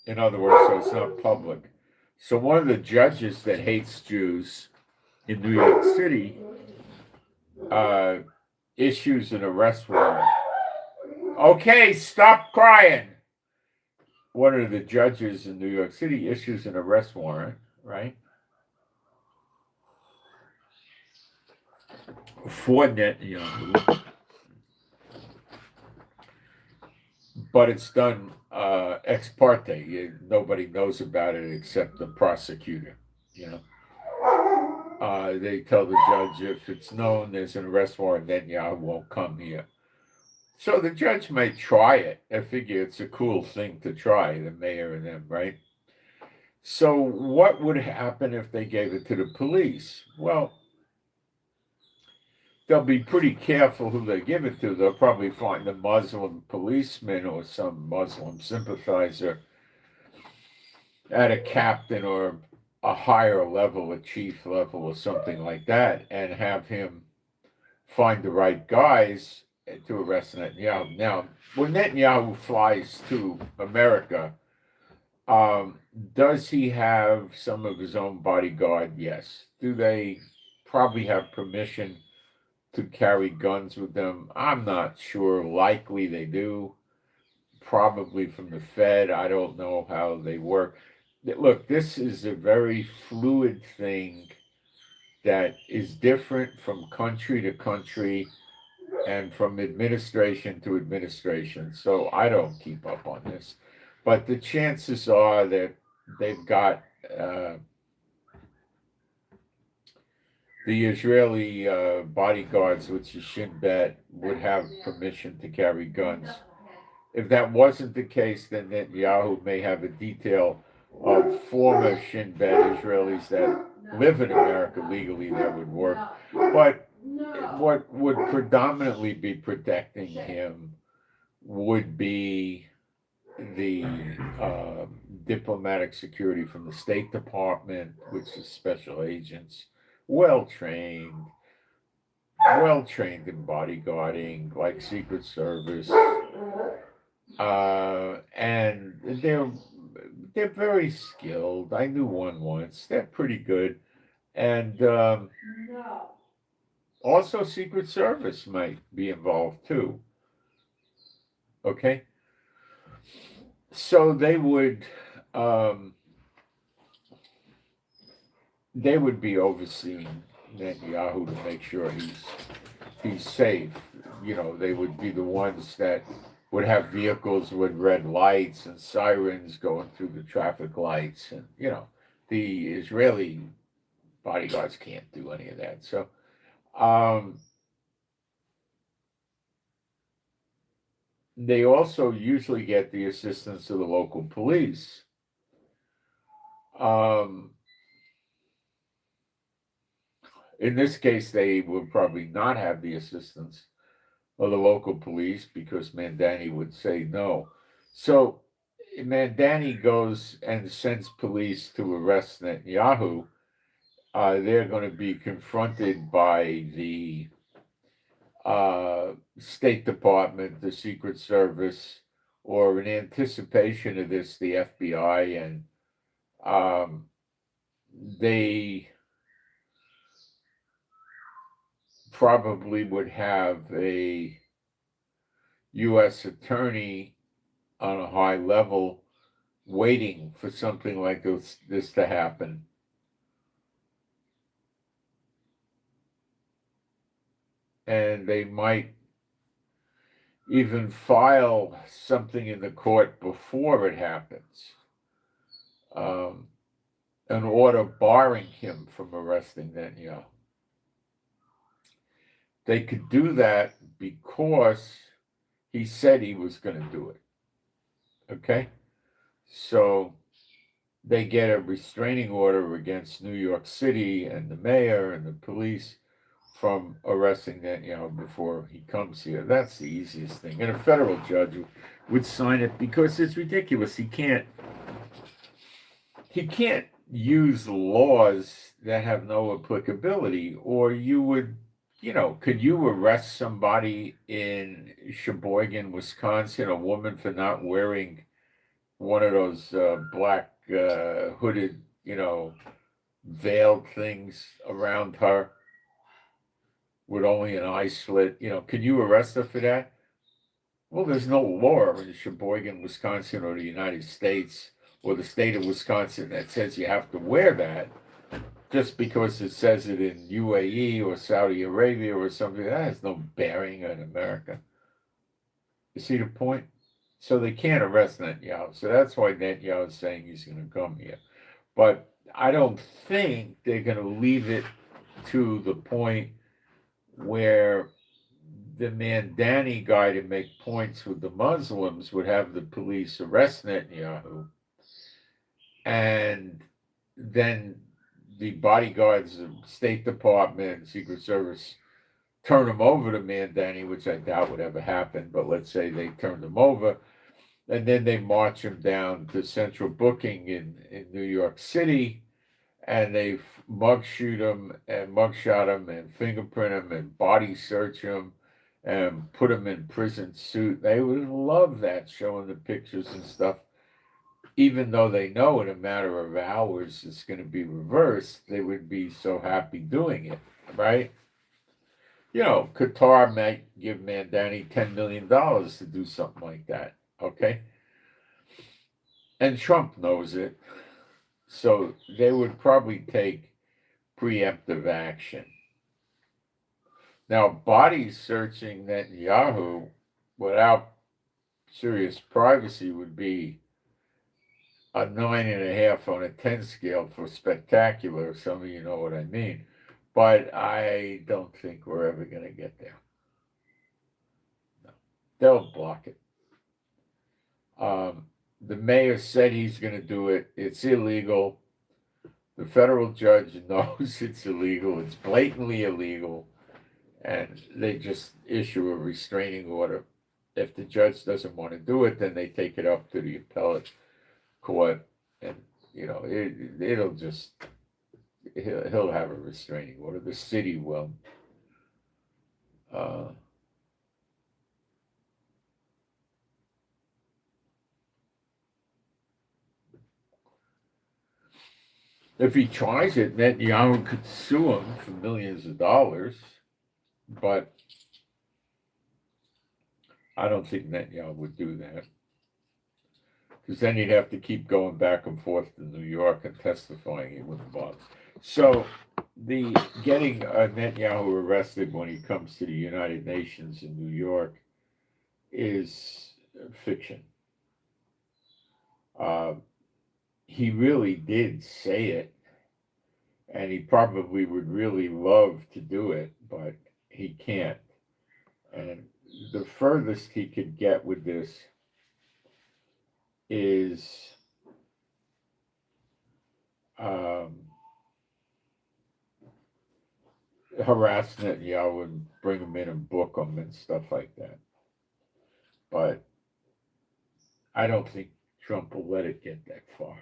In other words, so it's not public. So one of the judges that hates Jews in New York City issues an arrest warrant. Okay, stop crying. One of the judges in New York City issues an arrest warrant, right? For Netanyahu. But it's done ex parte. Nobody knows about it except the prosecutor, They tell the judge if it's known there's an arrest warrant, Netanyahu won't come here. So the judge may try it. I figure it's a cool thing to try, the mayor and them, right? So what would happen if they gave it to the police? Well, they'll be pretty careful who they give it to. They'll probably find a Muslim policeman or some Muslim sympathizer at a captain or a higher level, a chief level or something like that, and have him find the right guys to arrest Netanyahu. Now, when Netanyahu flies to America, does he have some of his own bodyguard? Yes. Do they probably have permission to carry guns with them? I'm not sure. Likely they do. probably from the Fed. I don't know how they work. Look, this is a very fluid thing that is different from country to country and from administration to administration. So I don't keep up on this. But the chances are that they've got the Israeli bodyguards, which you should bet would have permission to carry guns. If that wasn't the case, then Netanyahu may have a detail of former Shin Bet Israelis that live in America legally that would work. But what would predominantly be protecting him would be the diplomatic security from the State Department, which is special agents, well trained in bodyguarding, like Secret Service, and they're very skilled. I knew one once. They're pretty good, and also Secret Service might be involved too. Okay, so they would be overseeing Netanyahu to make sure he's safe. You know, they would be the ones that would have vehicles with red lights and sirens going through the traffic lights, and you know, the Israeli bodyguards can't do any of that. So they also usually get the assistance of the local police. In this case, they will probably not have the assistance of the local police because Mandani would say no. So Mandani goes and sends police to arrest Netanyahu. They're going to be confronted by the State Department, the Secret Service, or in anticipation of this, the FBI, and they probably would have a U.S. attorney on a high level waiting for something like this to happen. And they might even file something in the court before it happens, an order barring him from arresting Netanyahu. They could do that because he said he was going to do it. Okay? So they get a restraining order against New York City and the mayor and the police from arresting Netanyahu before he comes here. That's the easiest thing. And a federal judge would sign it because it's ridiculous. He can't use laws that have no applicability, or you would, you know, could you arrest somebody in Sheboygan, Wisconsin, a woman for not wearing one of those black hooded, you know, veiled things around her with only an eye slit? You know, can you arrest her for that? Well, there's no law in Sheboygan, Wisconsin, or the United States, or the state of Wisconsin that says you have to wear that. Just because it says it in UAE or Saudi Arabia or something, that has no bearing on America. You see the point? So they can't arrest Netanyahu. So that's why Netanyahu is saying he's going to come here. But I don't think they're going to leave it to the point where the Mandani guy to make points with the Muslims would have the police arrest Netanyahu, and then the bodyguards of State Department and Secret Service turn him over to Mandani, which I doubt would ever happen, but let's say they turned him over, and then they march him down to central booking in New York City, and they mugshot him and fingerprint him and body search him and put him in prison suit. They would love that, showing the pictures and stuff. Even though they know in a matter of hours it's going to be reversed, they would be so happy doing it, right? You know, Qatar might give Mandani $10 million to do something like that. Okay? And Trump knows it. So they would probably take preemptive action. Now, body searching Netanyahu without serious privacy would be a 9.5 on a 10 scale for spectacular. Some of you know what I mean. But I don't think we're ever going to get there. No. They'll block it. The mayor said he's going to do it. It's illegal. The federal judge knows it's illegal. It's blatantly illegal. And they just issue a restraining order. If the judge doesn't want to do it, then they take it up to the appellate court. And, it'll just, he'll have a restraining order. The city will. If he tries it, Netanyahu could sue him for millions of dollars, but I don't think Netanyahu would do that, because then he'd have to keep going back and forth to New York and testifying. He wouldn't bother. So the getting Netanyahu arrested when he comes to the United Nations in New York is fiction. He really did say it, and he probably would really love to do it, but he can't. And the furthest he could get with this is harass Netanyahu and bring him in and book him and stuff like that. But I don't think Trump will let it get that far.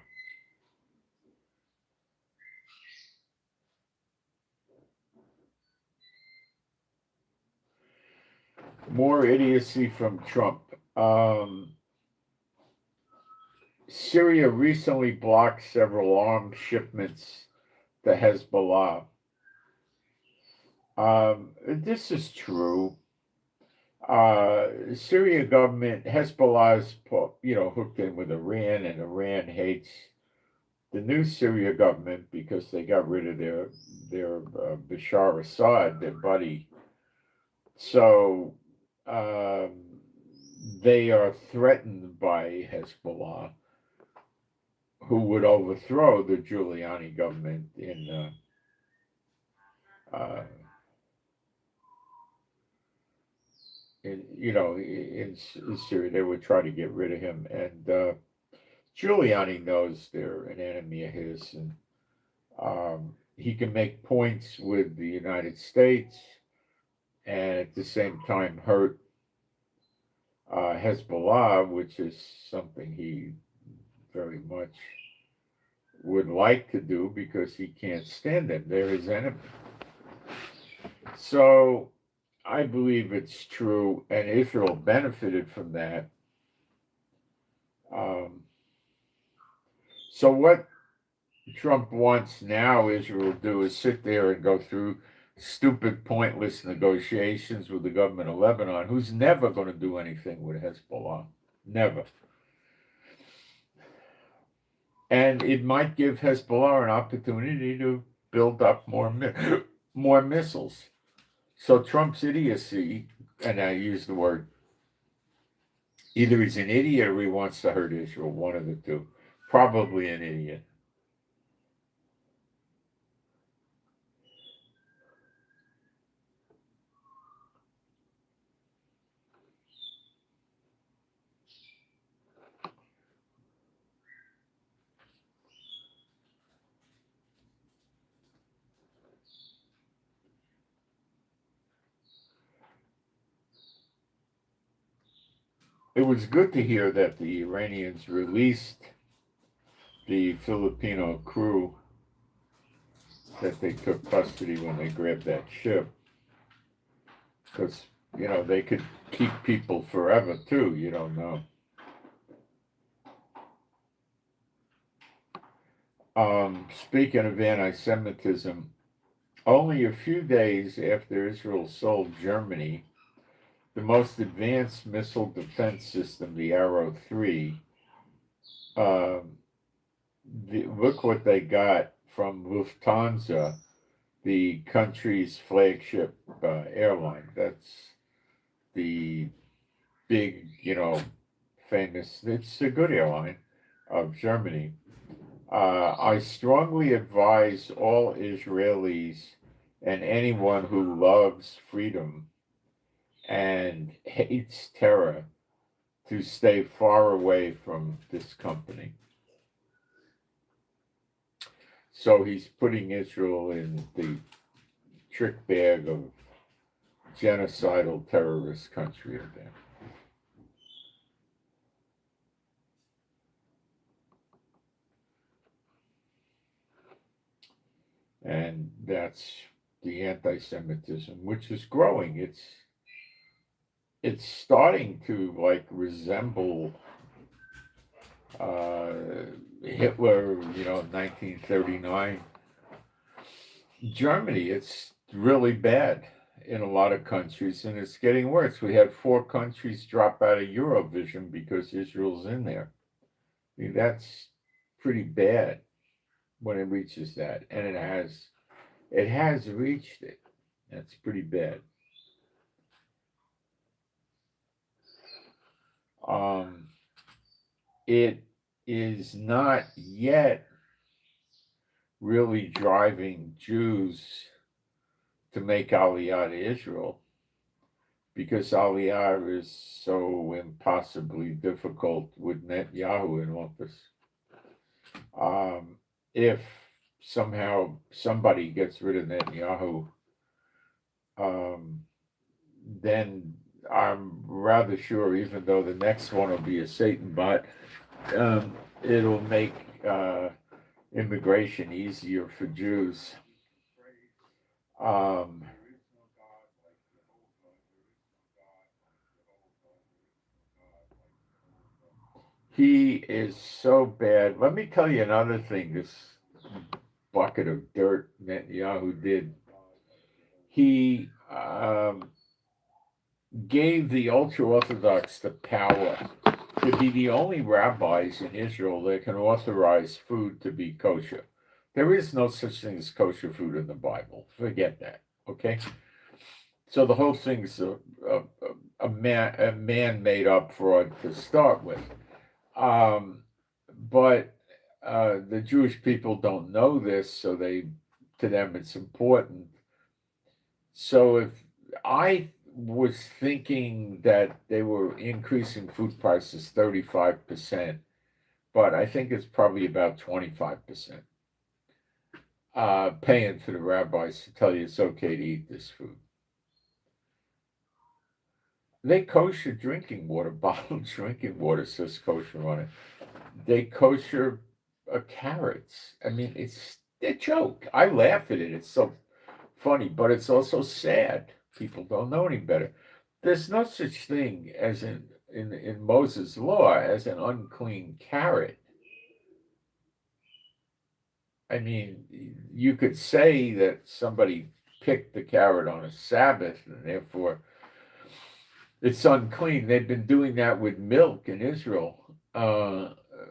More idiocy from Trump. Syria recently blocked several arms shipments to Hezbollah. This is true. Syria government, Hezbollah's, hooked in with Iran, and Iran hates the new Syria government because they got rid of their Bashar Assad, their buddy. So they are threatened by Hezbollah, who would overthrow the Giuliani government in Syria. They would try to get rid of him, and Giuliani knows they're an enemy of his, and he can make points with the United States and at the same time hurt Hezbollah, which is something he very much would like to do because he can't stand them. They're his enemy. So I believe it's true, and Israel benefited from that. So what Trump wants now Israel to do is sit there and go through stupid, pointless negotiations with the government of Lebanon, who's never going to do anything with Hezbollah. Never. And it might give Hezbollah an opportunity to build up more missiles. So Trump's idiocy, and I use the word, either he's an idiot or he wants to hurt Israel, one of the two. Probably an idiot. It was good to hear that the Iranians released the Filipino crew that they took custody when they grabbed that ship. Because, they could keep people forever, too. You don't know. Speaking of anti-Semitism, only a few days after Israel sold Germany the most advanced missile defense system, the Arrow 3, look what they got from Lufthansa, the country's flagship airline. That's the big, famous, it's a good airline of Germany. I strongly advise all Israelis and anyone who loves freedom and hates terror to stay far away from this company. So he's putting Israel in the trick bag of genocidal terrorist country again. And that's the anti-Semitism, which is growing. It's starting to resemble Hitler, 1939. Germany, it's really bad in a lot of countries, and it's getting worse. We had 4 countries drop out of Eurovision because Israel's in there. I mean, that's pretty bad when it reaches that, and it has reached it. That's pretty bad. It is not yet really driving Jews to make Aliyah to Israel, because Aliyah is so impossibly difficult with Netanyahu in office. If somehow somebody gets rid of Netanyahu, then I'm rather sure, even though the next one will be a Satan bot, it'll make immigration easier for Jews. He is so bad. Let me tell you another thing this bucket of dirt Netanyahu did. He gave the ultra-Orthodox the power to be the only rabbis in Israel that can authorize food to be kosher. There is no such thing as kosher food in the Bible. Forget that, okay? So the whole thing's a man-made up fraud to start with. But the Jewish people don't know this, so to them it's important. So if I was thinking that they were increasing food prices 35%, but I think it's probably about 25%. Paying for the rabbis to tell you it's okay to eat this food. They kosher drinking water, bottled drinking water says kosher on it. They kosher carrots. I mean, it's a joke. I laugh at it. It's so funny, but it's also sad. People don't know any better. There's no such thing as in Moses' law as an unclean carrot. I mean, you could say that somebody picked the carrot on a Sabbath and therefore it's unclean. They've been doing that with milk in Israel.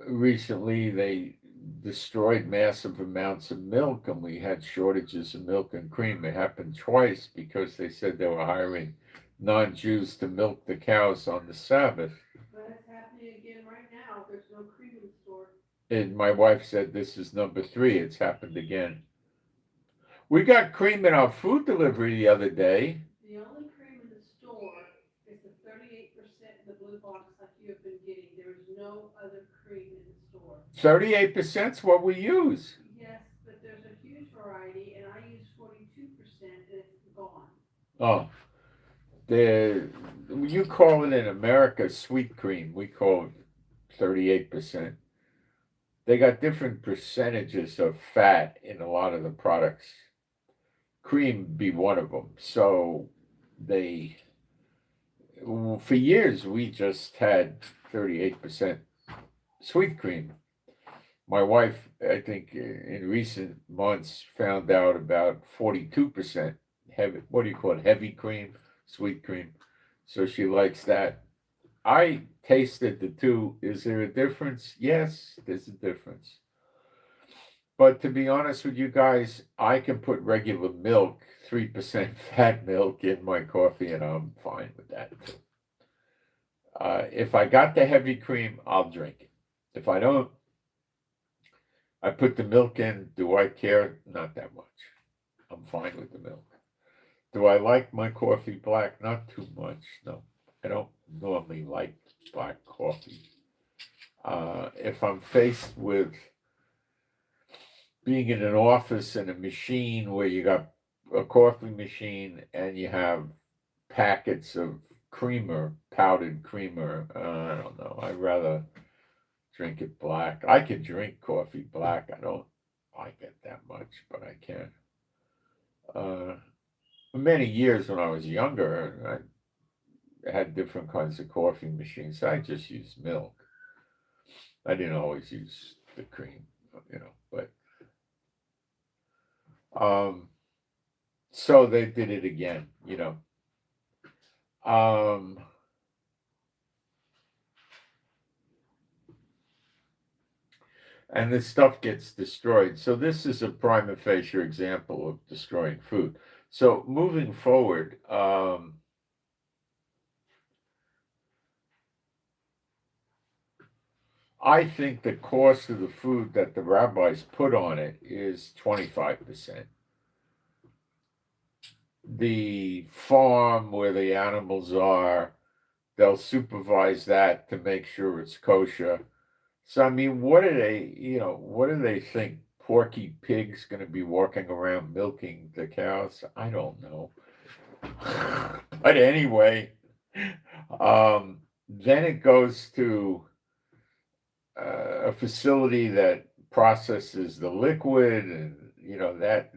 Recently, they destroyed massive amounts of milk, and we had shortages of milk and cream. It happened twice because they said they were hiring non-Jews to milk the cows on the Sabbath. But it's happening again right now. There's no cream in the store. And my wife said this is number 3. It's happened again. We got cream in our food delivery the other day. The only cream in the store is the 38% in the blue box like you have been getting. There is no other cream in the store. 38% is what we use. Yes, but there's a huge variety, and I use 42%, and it's gone. Oh, you call it in America sweet cream. We call it 38%. They got different percentages of fat in a lot of the products. Cream be one of them. So for years, we just had 38% sweet cream. My wife, I think, in recent months found out about 42% heavy. What do you call it? Heavy cream, sweet cream. So she likes that. I tasted the two. Is there a difference? Yes, there's a difference. But to be honest with you guys, I can put regular milk, 3% fat milk, in my coffee, and I'm fine with that too. If I got the heavy cream, I'll drink it. If I don't, I put the milk in. Do I care? Not that much. I'm fine with the milk. Do I like my coffee black? Not too much. No, I don't normally like black coffee. If I'm faced with being in an office and a machine where you got a coffee machine and you have packets of creamer, powdered creamer, I don't know. I'd rather drink it black. I can drink coffee black. I don't like it that much, but I can. For many years when I was younger, I had different kinds of coffee machines. I just used milk. I didn't always use the cream, but so they did it again, and this stuff gets destroyed. So this is a prima facie example of destroying food. So moving forward, I think the cost of the food that the rabbis put on it is 25%. The farm where the animals are, they'll supervise that to make sure it's kosher. So, I mean, what do they think? Porky Pig's going to be walking around milking the cows? I don't know. But anyway, then it goes to a facility that processes the liquid, and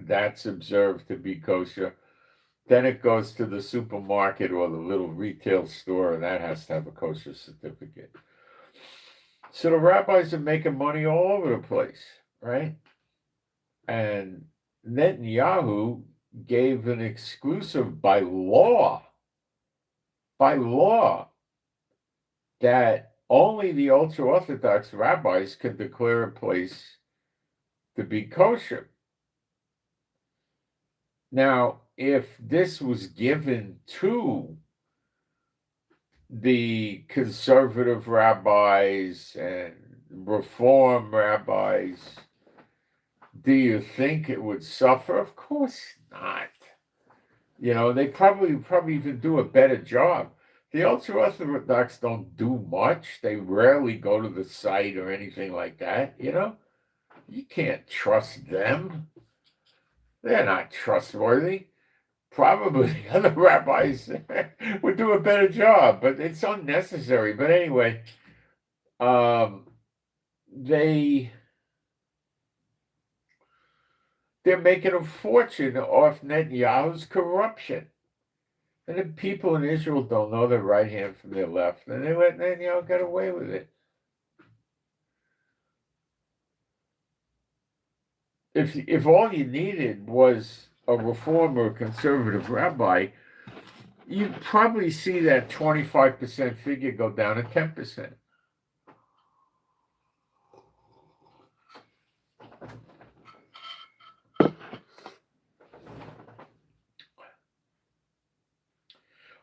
that's observed to be kosher. Then it goes to the supermarket or the little retail store, and that has to have a kosher certificate. So the rabbis are making money all over the place, right? And Netanyahu gave an exclusive by law, that only the ultra-Orthodox rabbis can declare a place to be kosher. Now, if this was given to the conservative rabbis and reform rabbis, do you think it would suffer? Of course not. They probably even do a better job. The ultra-Orthodox don't do much. They rarely go to the site or anything like that, You can't trust them. They're not trustworthy. Probably the other rabbis would do a better job, but it's unnecessary. But anyway, they're making a fortune off Netanyahu's corruption. And the people in Israel don't know their right hand from their left, and they let Netanyahu get away with it. If all you needed was a reform or a conservative rabbi, you'd probably see that 25% figure go down to 10%.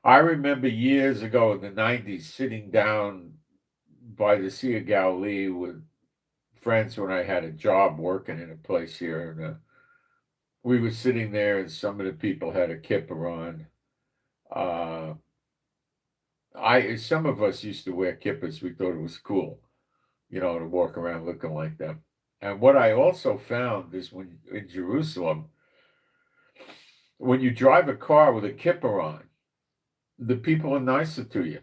I remember years ago in the 90s sitting down by the Sea of Galilee with friends when I had a job working in a place here, and we were sitting there, and some of the people had a kippah on. Some of us used to wear kippahs. We thought it was cool, to walk around looking like them. And what I also found is when in Jerusalem, when you drive a car with a kippah on, the people are nicer to you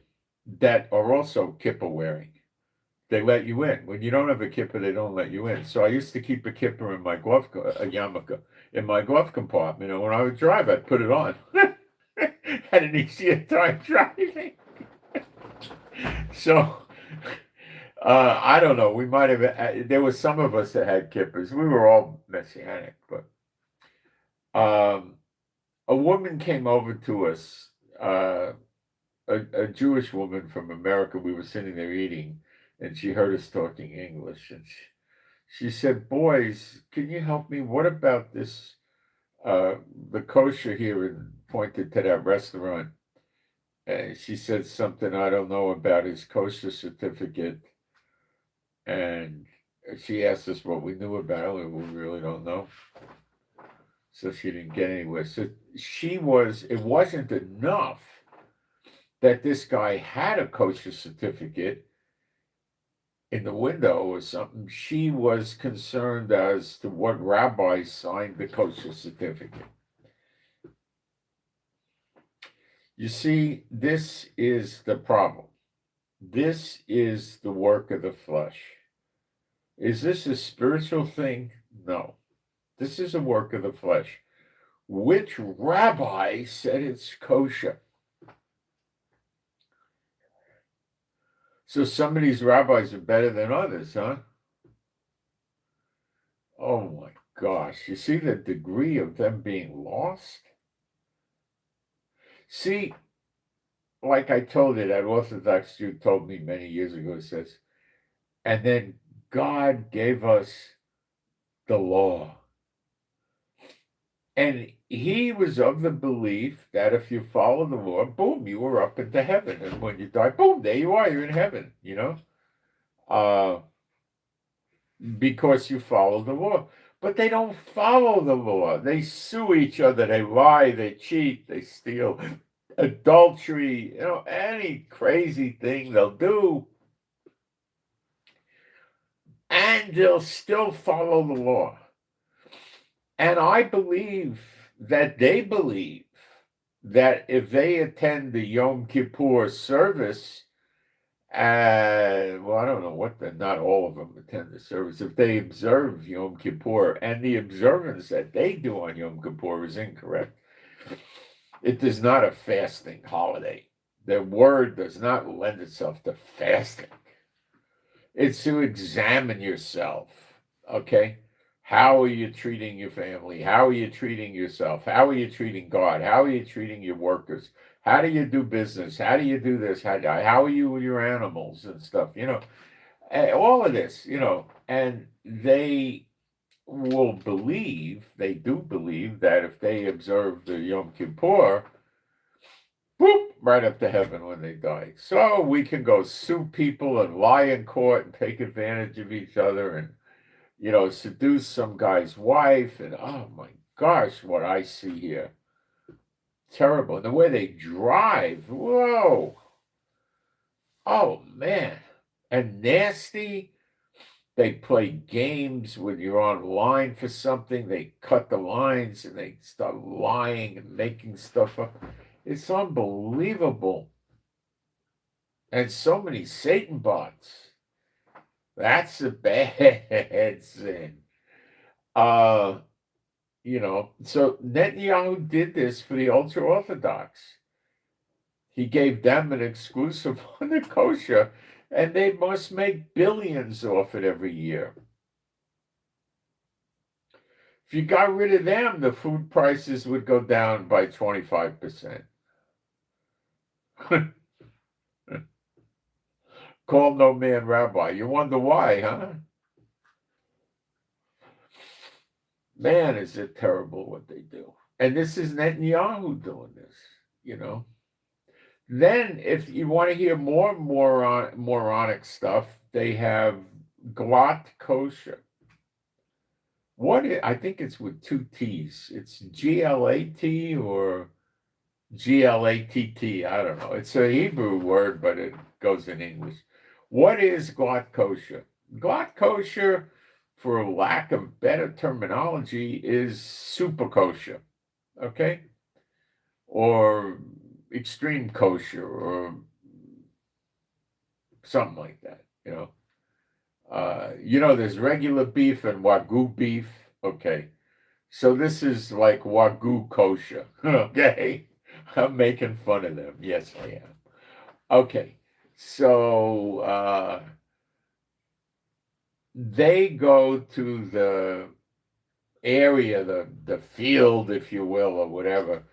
that are also kippah wearing. They let you in. When you don't have a kippah, they don't let you in. So I used to keep a kippah in my yarmulke, in my glove compartment. And when I would drive, I'd put it on. Had an easier time driving. So, I don't know. We might have. There were some of us that had kippahs. We were all Messianic, but a woman came over to us a a Jewish woman from America. We were sitting there eating, and she heard us talking English, and she said, "Boys, can you help me? What about this, the kosher here?" And pointed to that restaurant. And she said something, "I don't know about his kosher certificate." And she asked us what we knew about it. We really don't know. So she didn't get anywhere. So it wasn't enough that this guy had a kosher certificate in the window or something. She was concerned as to what rabbi signed the kosher certificate. You see, this is the problem. This is the work of the flesh. Is this a spiritual thing? No. This is a work of the flesh. Which rabbi said it's kosher? So some of these rabbis are better than others, huh? Oh my gosh. You see the degree of them being lost? See, like I told you, that Orthodox Jew told me many years ago, says, and then God gave us the law. And he was of the belief that if you follow the law, boom, you were up into heaven. And when you die, boom, there you are, you're in heaven, because you follow the law. But they don't follow the law. They sue each other, they lie, they cheat, they steal, adultery, any crazy thing they'll do. And they'll still follow the law. And I believe that they believe that if they attend the Yom Kippur service, well, I don't know not all of them attend the service. If they observe Yom Kippur, and the observance that they do on Yom Kippur is incorrect, it is not a fasting holiday. The word does not lend itself to fasting. It's to examine yourself, okay? How are you treating your family? How are you treating yourself? How are you treating God? How are you treating your workers? How do you do business? How do you do this? How are you with your animals and stuff? All of this, and they will believe, they do believe that if they observe the Yom Kippur, whoop, right up to heaven when they die. So we can go sue people and lie in court and take advantage of each other and seduce some guy's wife, and oh my gosh, what I see here. Terrible. And the way they drive, whoa. Oh man. And nasty. They play games when you're online for something. They cut the lines and they start lying and making stuff up. It's unbelievable. And so many Satan bots. That's a bad sin. So Netanyahu did this for the ultra-Orthodox. He gave them an exclusive on the kosher, and they must make billions off it every year. If you got rid of them, the food prices would go down by 25%. Call no man rabbi. You wonder why, huh? Man, is it terrible what they do. And this is Netanyahu doing this, Then, if you want to hear more moronic stuff, they have Glatt Kosher. I think it's with two T's. It's GLAT or GLATT. I don't know. It's a Hebrew word, but it goes in English. What is Glatt Kosher? Glatt Kosher, for lack of better terminology, is super kosher. Okay? Or extreme kosher or something like that, there's regular beef and Wagyu beef. Okay. So this is like Wagyu kosher. Okay. I'm making fun of them. Yes, I am. Okay. So they go to the area, the field, if you will, or whatever,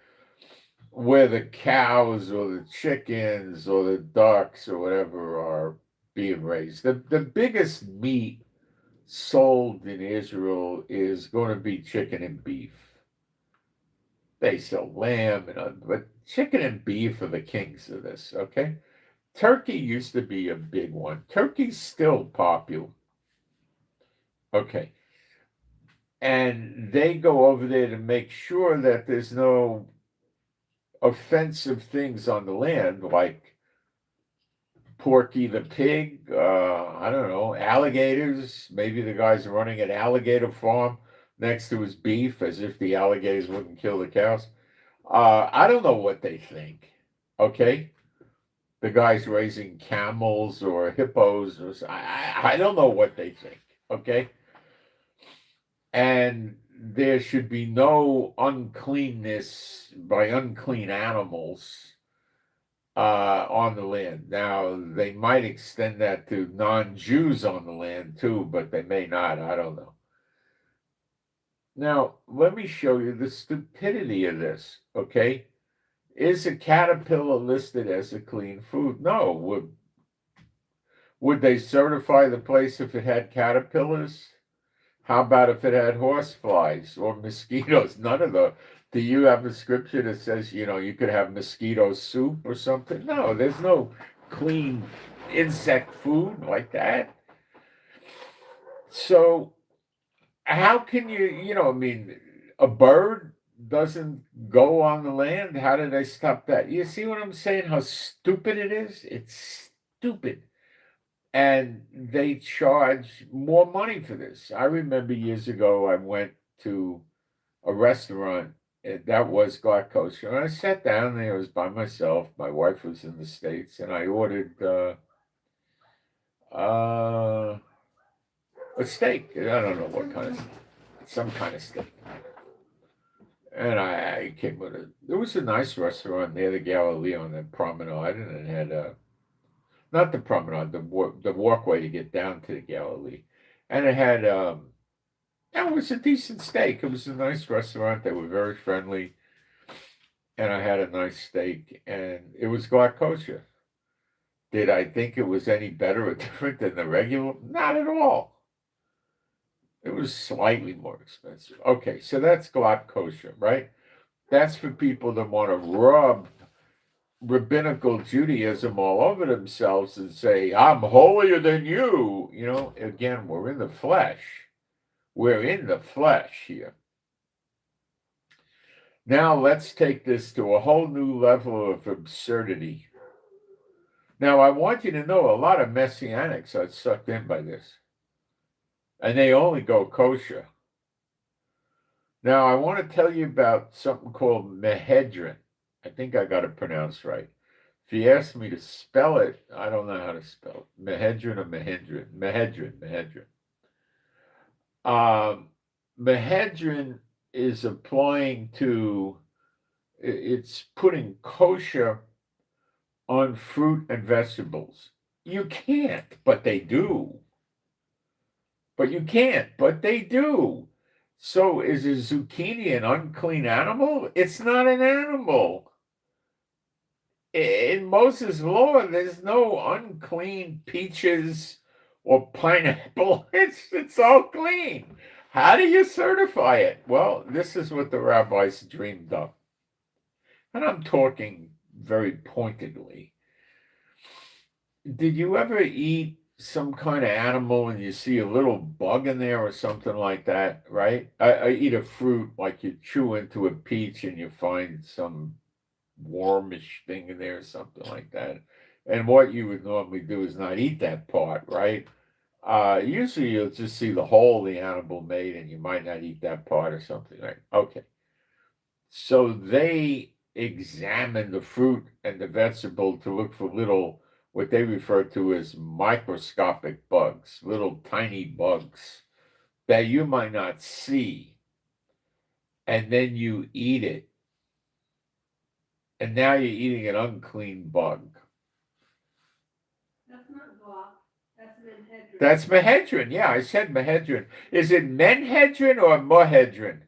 where the cows or the chickens or the ducks or whatever are being raised. The biggest meat sold in Israel is going to be chicken and beef. They sell lamb, but chicken and beef are the kings of this, okay? Turkey used to be a big one. Turkey's still popular. Okay. And they go over there to make sure that there's no offensive things on the land, like Porky the pig, I don't know, alligators. Maybe the guy's running an alligator farm next to his beef as if the alligators wouldn't kill the cows. I don't know what they think, okay? The guy's raising camels or hippos. I don't know what they think, okay? And there should be no uncleanness by unclean animals on the land. Now, they might extend that to non-Jews on the land too, but they may not. I don't know. Now, let me show you the stupidity of this, okay? Is a caterpillar listed as a clean food? No. Would they certify the place if it had caterpillars? How about if it had horseflies or mosquitoes? None of the. Do you have a scripture that says, you could have mosquito soup or something? No, there's no clean insect food like that. So how can a bird doesn't go on the land? How do they stop that? You see what I'm saying? How stupid it is? It's stupid. And they charge more money for this. I remember years ago, I went to a restaurant that was God kosher, and I sat down there. I was by myself. My wife was in the States, and I ordered a steak. I don't know what kind of, some kind of steak. And I came with it. There was a nice restaurant near the Galilee on the promenade, and it had not the promenade, the walkway to get down to the Galilee, and it had it was a decent steak. It was a nice restaurant. They were very friendly, and I had a nice steak, and it was God kosher. Did I think it was any better or different than the regular? Not at all. It was slightly more expensive. Okay, so that's God kosher, right? That's for people that want to rub rabbinical Judaism all over themselves and say, I'm holier than you. Again, we're in the flesh. We're in the flesh here. Now let's take this to a whole new level of absurdity. Now, I want you to know a lot of messianics are sucked in by this. And they only go kosher. Now, I want to tell you about something called Mehedrin. I think I got it pronounced right. If you ask me to spell it, I don't know how to spell it. Mehedrin or Mehedrin? Mehedrin. Mehedrin is applying to, it's putting kosher on fruit and vegetables. You can't, but they do. But you can't, but they do. So is a zucchini an unclean animal? It's not an animal. In Moses' law, there's no unclean peaches or pineapple. It's all clean. How do you certify it? Well, this is what the rabbis dreamed up. And I'm talking very pointedly. Did you ever eat some kind of animal and you see a little bug in there or something like that, right? I eat a fruit, like you chew into a peach and you find some wormish thing in there or something like that. And what you would normally do is not eat that part, right? Usually you'll just see the hole the animal made and you might not eat that part or something, right? Okay. So they examine the fruit and the vegetable to look for little, what they refer to as microscopic bugs, little tiny bugs that you might not see. And then you eat it. And now you're eating an unclean bug. That's not guac. That's menhedrin. That's Mehedrin. Yeah, I said Mehedrin. Is it Menhedrin or Mohedrin?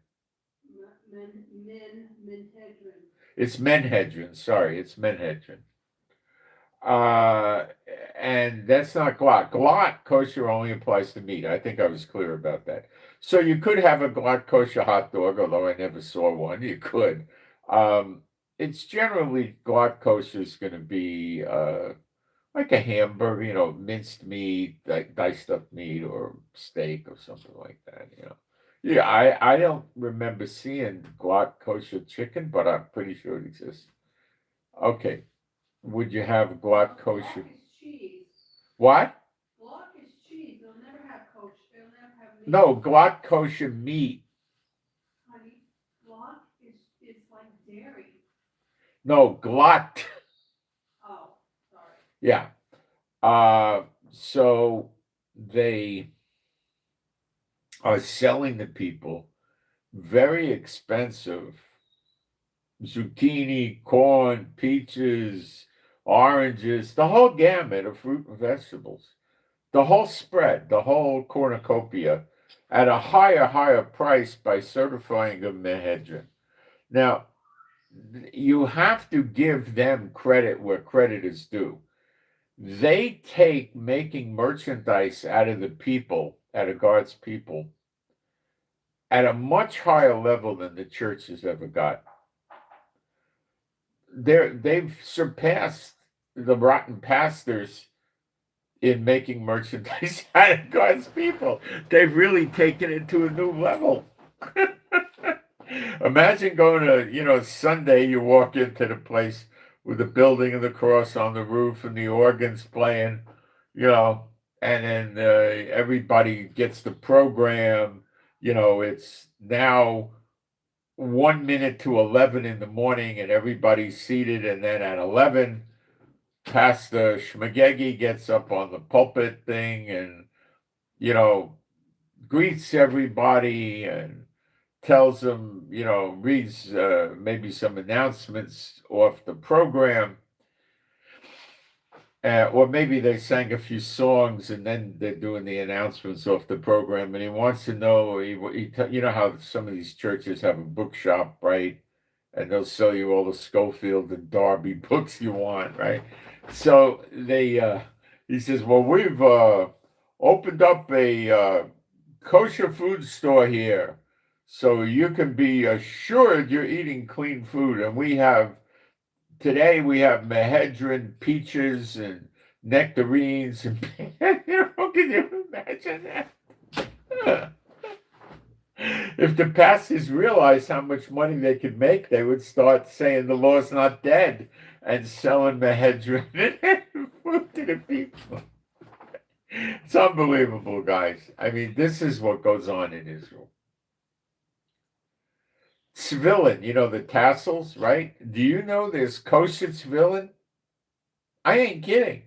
Menhedrin. It's Menhedrin. Sorry, it's Menhedrin. Uh, and that's not glot. Glot kosher only applies to meat. I think I was clear about that. So you could have a glot kosher hot dog, although I never saw one. You could. It's generally glot kosher is going to be like a hamburger, minced meat, like diced up meat, or steak, or something like that. Yeah, I don't remember seeing glot kosher chicken, but I'm pretty sure it exists. Okay. Would you have glot kosher? Block is cheese. What? Block is cheese. They'll never have kosher. They'll never have meat. No, glot kosher meat. Honey, block is like dairy. No, glot. Oh, sorry. Yeah. So they are selling the people very expensive zucchini, corn, peaches, oranges, the whole gamut of fruit and vegetables, the whole spread, the whole cornucopia, at a higher price by certifying them Mehedrin. Now, you have to give them credit where credit is due. They take making merchandise out of the people, out of God's people, at a much higher level than the church has ever got. They've surpassed the rotten pastors in making merchandise out of God's people. They've really taken it to a new level. Imagine going to, Sunday, you walk into the place with the building of the cross on the roof and the organs playing, and then everybody gets the program. It's now 1 minute to 11 in the morning, and everybody's seated, and then at 11, Pastor Shmagegi gets up on the pulpit thing and, greets everybody and tells them, reads maybe some announcements off the program. Or maybe they sang a few songs and then they're doing the announcements off the program. And he wants to know, you know how some of these churches have a bookshop, right? And they'll sell you all the Schofield and Darby books you want, right? So he says, well, we've opened up a kosher food store here, so you can be assured you're eating clean food. And today we have Mehedrin peaches and nectarines. And can you imagine that? If the pastors realized how much money they could make, they would start saying the law's not dead and selling Mehedrin food to the people. It's unbelievable, guys. I mean, this is what goes on in Israel. Tefillin, the tassels, right? Do you know there's kosher tefillin? I ain't kidding.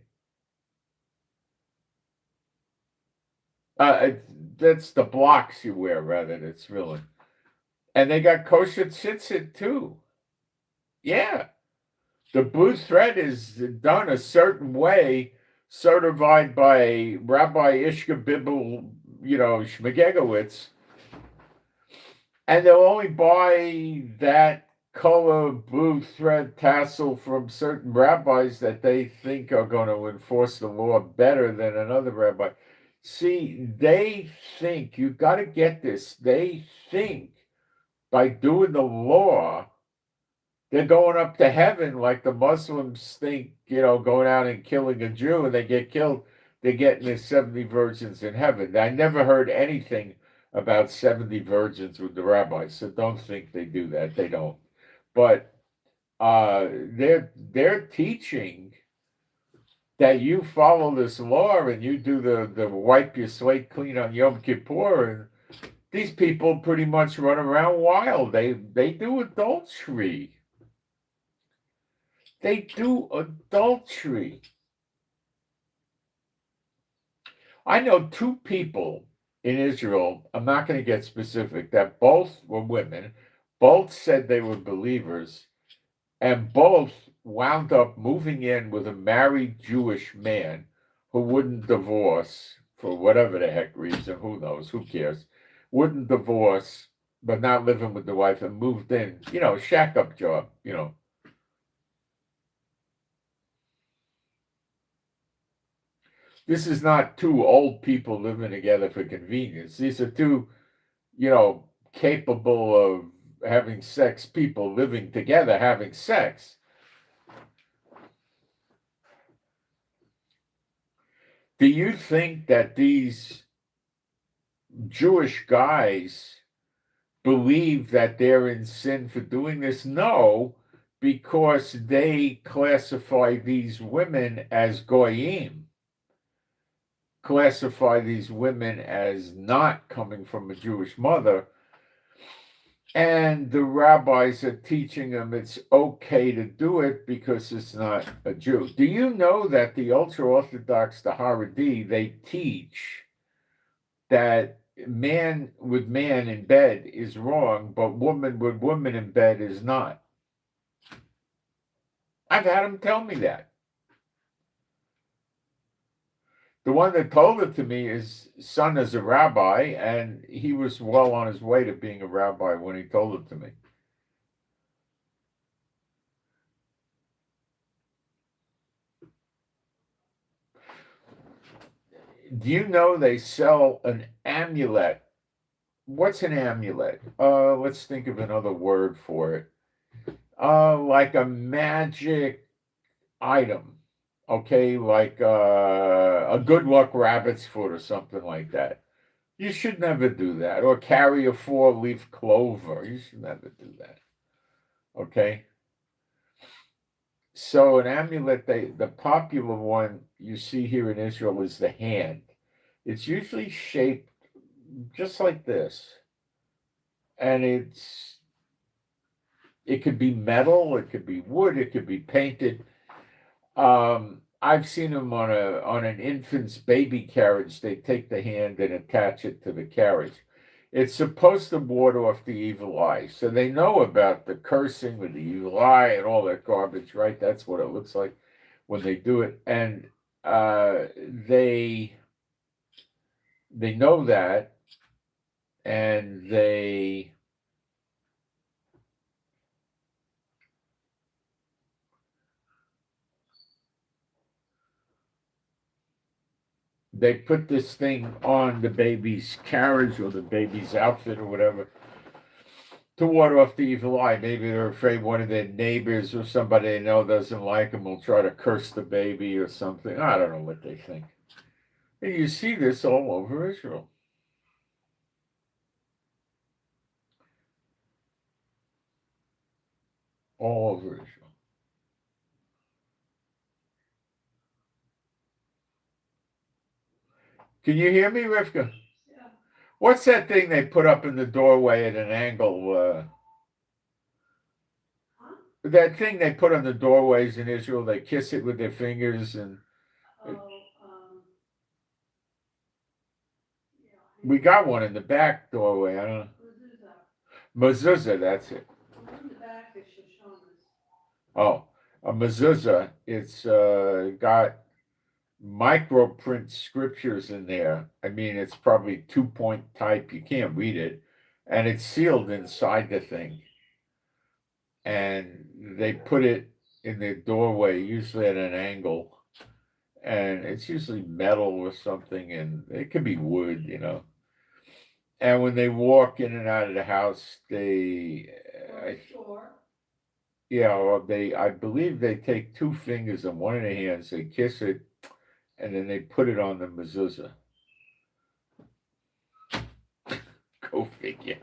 That's the blocks you wear rather than tefillin. And they got kosher tzitzit too. Yeah. The blue thread is done a certain way, certified by Rabbi Ishka Bibel, Shmegegowitz. And they'll only buy that color blue thread tassel from certain rabbis that they think are going to enforce the law better than another rabbi. See, they think, you got to get this, they think by doing the law, they're going up to heaven like the Muslims think, going out and killing a Jew and they get killed, they're getting the 70 virgins in heaven. I never heard anything about 70 virgins with the rabbis, so don't think they do that. They don't. But they're teaching that you follow this law and you do the wipe your slate clean on Yom Kippur, and these people pretty much run around wild. They do adultery. They do adultery. I know two people in Israel, I'm not going to get specific, that both were women, both said they were believers, and both wound up moving in with a married Jewish man who wouldn't divorce for whatever the heck reason, who knows, who cares, wouldn't divorce but not living with the wife, and moved in, shack up job, This is not two old people living together for convenience. These are two, capable of having sex people living together having sex. Do you think that these Jewish guys believe that they're in sin for doing this? No, because they classify these women as goyim, classify these women as not coming from a Jewish mother, and the rabbis are teaching them it's okay to do it because it's not a Jew. Do you know that the ultra-Orthodox, the Haredi, they teach that man with man in bed is wrong, but woman with woman in bed is not? I've had them tell me that. The one that told it to me, his son is a rabbi, and he was well on his way to being a rabbi when he told it to me. Do you know they sell an amulet? What's an amulet? Let's think of another word for it. Like a magic item, okay? Like a good luck rabbit's foot or something like that. You should never do that. Or carry a 4-leaf clover. You should never do that, okay? So an amulet, the popular one you see here in Israel is the hand. It's usually shaped just like this, and it could be metal, it could be wood, it could be painted. I've seen them on an infant's baby carriage. They take the hand and attach it to the carriage. It's supposed to ward off the evil eye. So they know about the cursing with the evil eye and all that garbage, right? That's what it looks like when they do it. And they know that, and they put this thing on the baby's carriage or the baby's outfit or whatever to ward off the evil eye. Maybe they're afraid one of their neighbors or somebody they know doesn't like them will try to curse the baby or something. I don't know what they think. And you see this all over Israel. All over Israel. Can you hear me, Rivka? Yeah. What's that thing they put up in the doorway at an angle? Huh? That thing they put on the doorways in Israel, they kiss it with their fingers, and Yeah. we got one in the back doorway. I don't know. Mezuzah, that's it. In the back is Shoshana's. Oh, a mezuzah. It's got microprint scriptures in there. I mean, it's probably 2-point type. You can't read it, and it's sealed inside the thing. And they put it in the doorway, usually at an angle, and it's usually metal or something, and it could be wood, And when they walk in and out of the house, I believe they take 2 fingers and one in their hands, they kiss it, and then they put it on the mezuzah. Go figure.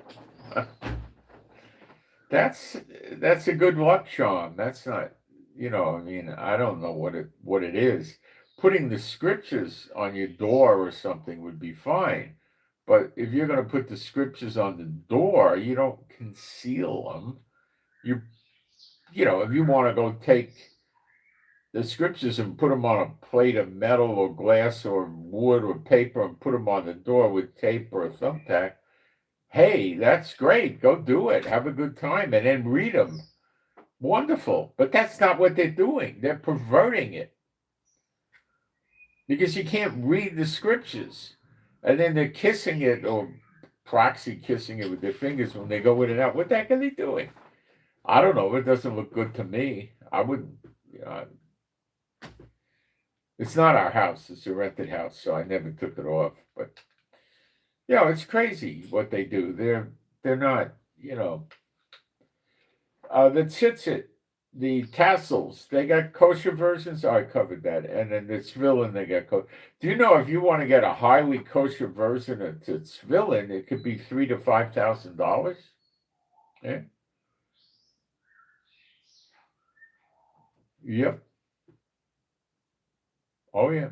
That's a good luck charm. That's not, I don't know what it is. Putting the scriptures on your door or something would be fine. But if you're going to put the scriptures on the door, you don't conceal them. If you want to go take the scriptures and put them on a plate of metal or glass or wood or paper and put them on the door with tape or a thumbtack, hey, that's great. Go do it. Have a good time and then read them. Wonderful. But that's not what they're doing. They're perverting it. Because you can't read the scriptures. And then they're kissing it or proxy kissing it with their fingers when they go in and out. What the heck are they doing? I don't know. It doesn't look good to me. I wouldn't. It's not our house. It's a rented house, so I never took it off. But it's crazy what they do. They're not. The tzitzit, the tassels, they got kosher versions. Oh, I covered that. And then the tzvillin, they got kosher. Do you know if you want to get a highly kosher version of tzvillin, it could be $3,000 to $5,000? Yeah. Yep. Oh yeah.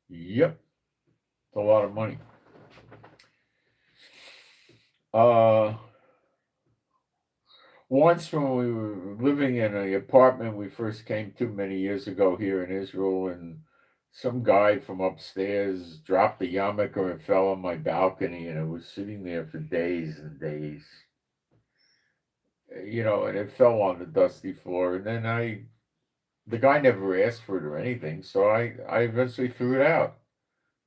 Yep. It's a lot of money. Once when we were living in an apartment we first came to many years ago here in Israel, and some guy from upstairs dropped a yarmulke and fell on my balcony, and it was sitting there for days and days. And it fell on the dusty floor, and then the guy never asked for it or anything, so I eventually threw it out.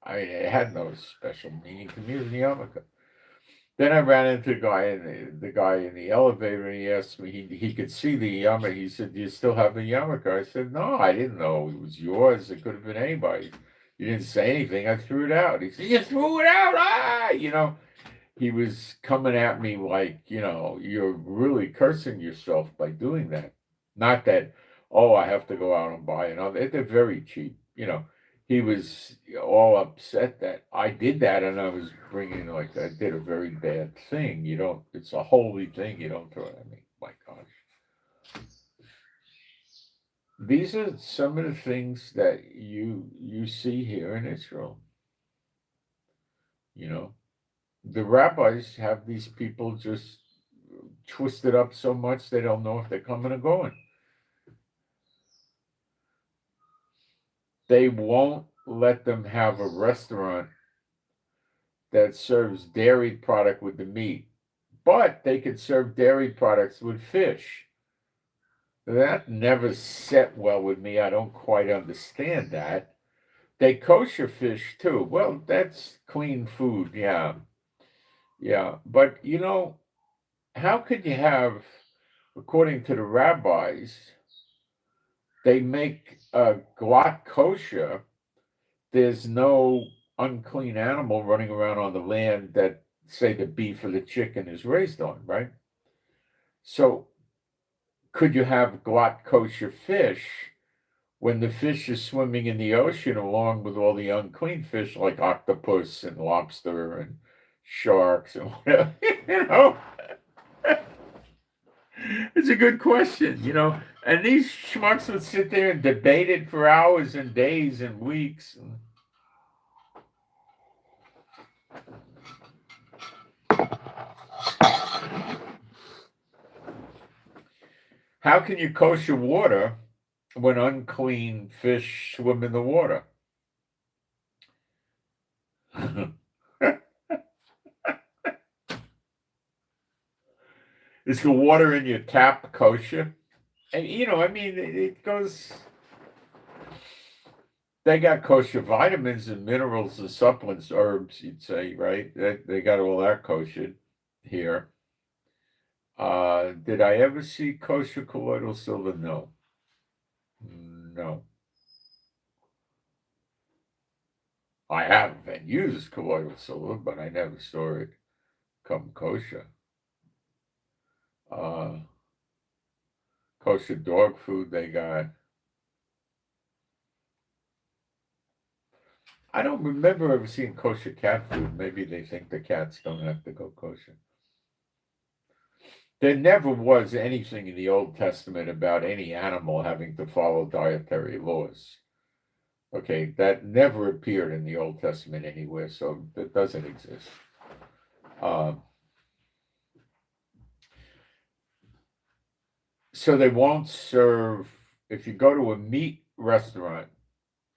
I mean, it had no special meaning to me. It was a yarmulke. Then I ran into the guy in the elevator, and he asked me, he could see the yarmulke. He said, "Do you still have the yarmulke?" I said, "No, I didn't know it was yours. It could have been anybody. You didn't say anything. I threw it out." He said, "You threw it out?" He was coming at me like, you're really cursing yourself by doing that. Not that, I have to go out and buy another. They're very cheap. He was all upset that I did that, and I was bringing, like, I did a very bad thing. It's a holy thing. You don't throw it at me. My gosh. These are some of the things that you see here in Israel. The rabbis have these people just twisted up so much they don't know if they're coming or going. They won't let them have a restaurant that serves dairy product with the meat, but they could serve dairy products with fish. That never set well with me. I don't quite understand that. They kosher fish too. Well, that's clean food, yeah. Yeah, but how could you have, according to the rabbis, they make a glatt kosher. There's no unclean animal running around on the land that, say, the beef or the chicken is raised on, right? So could you have glatt kosher fish when the fish is swimming in the ocean along with all the unclean fish like octopus and lobster and sharks and whatever? It's a good question, and these schmucks would sit there and debate it for hours and days and weeks. How can you kosher water when unclean fish swim in the water? Is the water in your tap kosher? And it goes. They got kosher vitamins and minerals and supplements, herbs, you'd say, right? They got all that kosher here. Did I ever see kosher colloidal silver? No. No. I have and used colloidal silver, but I never saw it come kosher. Kosher dog food they got. I don't remember ever seeing kosher cat food. Maybe they think the cats don't have to go kosher. There never was anything in the Old Testament about any animal having to follow dietary laws. Okay, that never appeared in the Old Testament anywhere, so that doesn't exist. So they won't serve, if you go to a meat restaurant,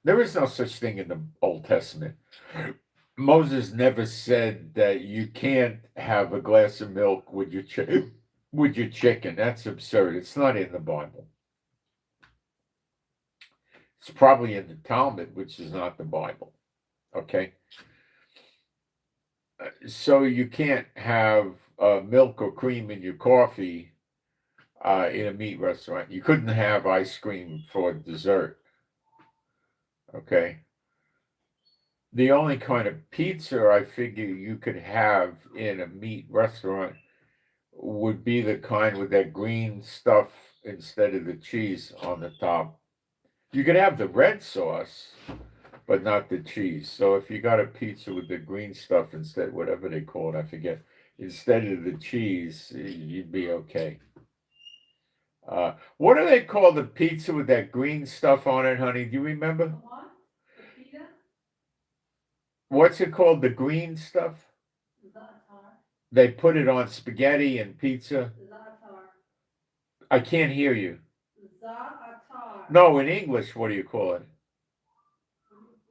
there is no such thing in the Old Testament. Moses never said that you can't have a glass of milk with your chicken. That's absurd. It's not in the Bible. It's probably in the Talmud, which is not the Bible. Okay? So you can't have milk or cream in your coffee in a meat restaurant. You couldn't have ice cream for dessert. Okay? The only kind of pizza I figure you could have in a meat restaurant would be the kind with that green stuff instead of the cheese on the top. You could have the red sauce, but not the cheese. So if you got a pizza with the green stuff instead, whatever they call it, I forget, instead of the cheese, you'd be okay. What do they call the pizza with that green stuff on it, honey? Do you remember? What? The pita? What's it called? The green stuff? Za'atar. They put it on spaghetti and pizza. Za'atar. I can't hear you. Za'atar. No, in English, what do you call it?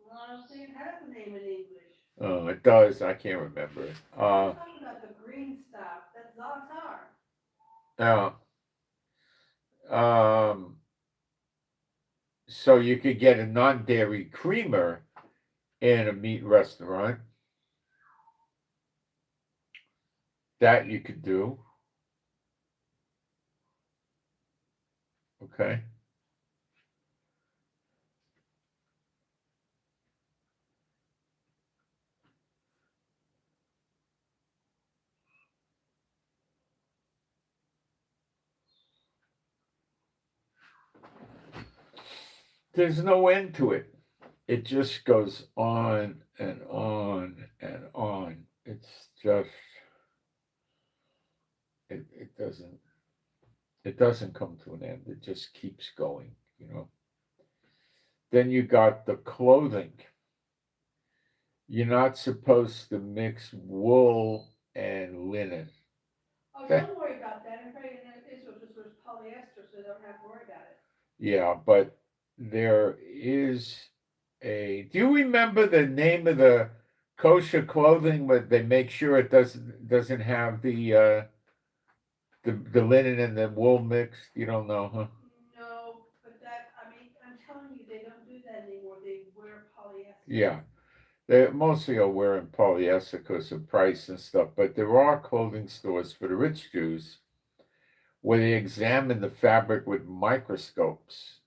Well, I don't think it has a name in English. Oh, it does. I can't remember it. I'm talking about the green stuff. That's za'atar. Yeah. So you could get a non-dairy creamer in a meat restaurant. That you could do. Okay. There's no end to it. It just goes on and on and on. It's just it doesn't come to an end. It just keeps going, you know. Then you got the clothing. You're not supposed to mix wool and linen. Oh, don't worry about that. Everybody in Israel just wears polyester, so they don't have to worry about it. Yeah, but there is a. Do you remember the name of the kosher clothing? But they make sure it doesn't have the linen and the wool mixed. You don't know, huh? No, but I mean, I'm telling you, they don't do that anymore. They wear polyester. Yeah, they mostly are wearing polyester because of price and stuff. But there are clothing stores for the rich Jews where they examine the fabric with microscopes,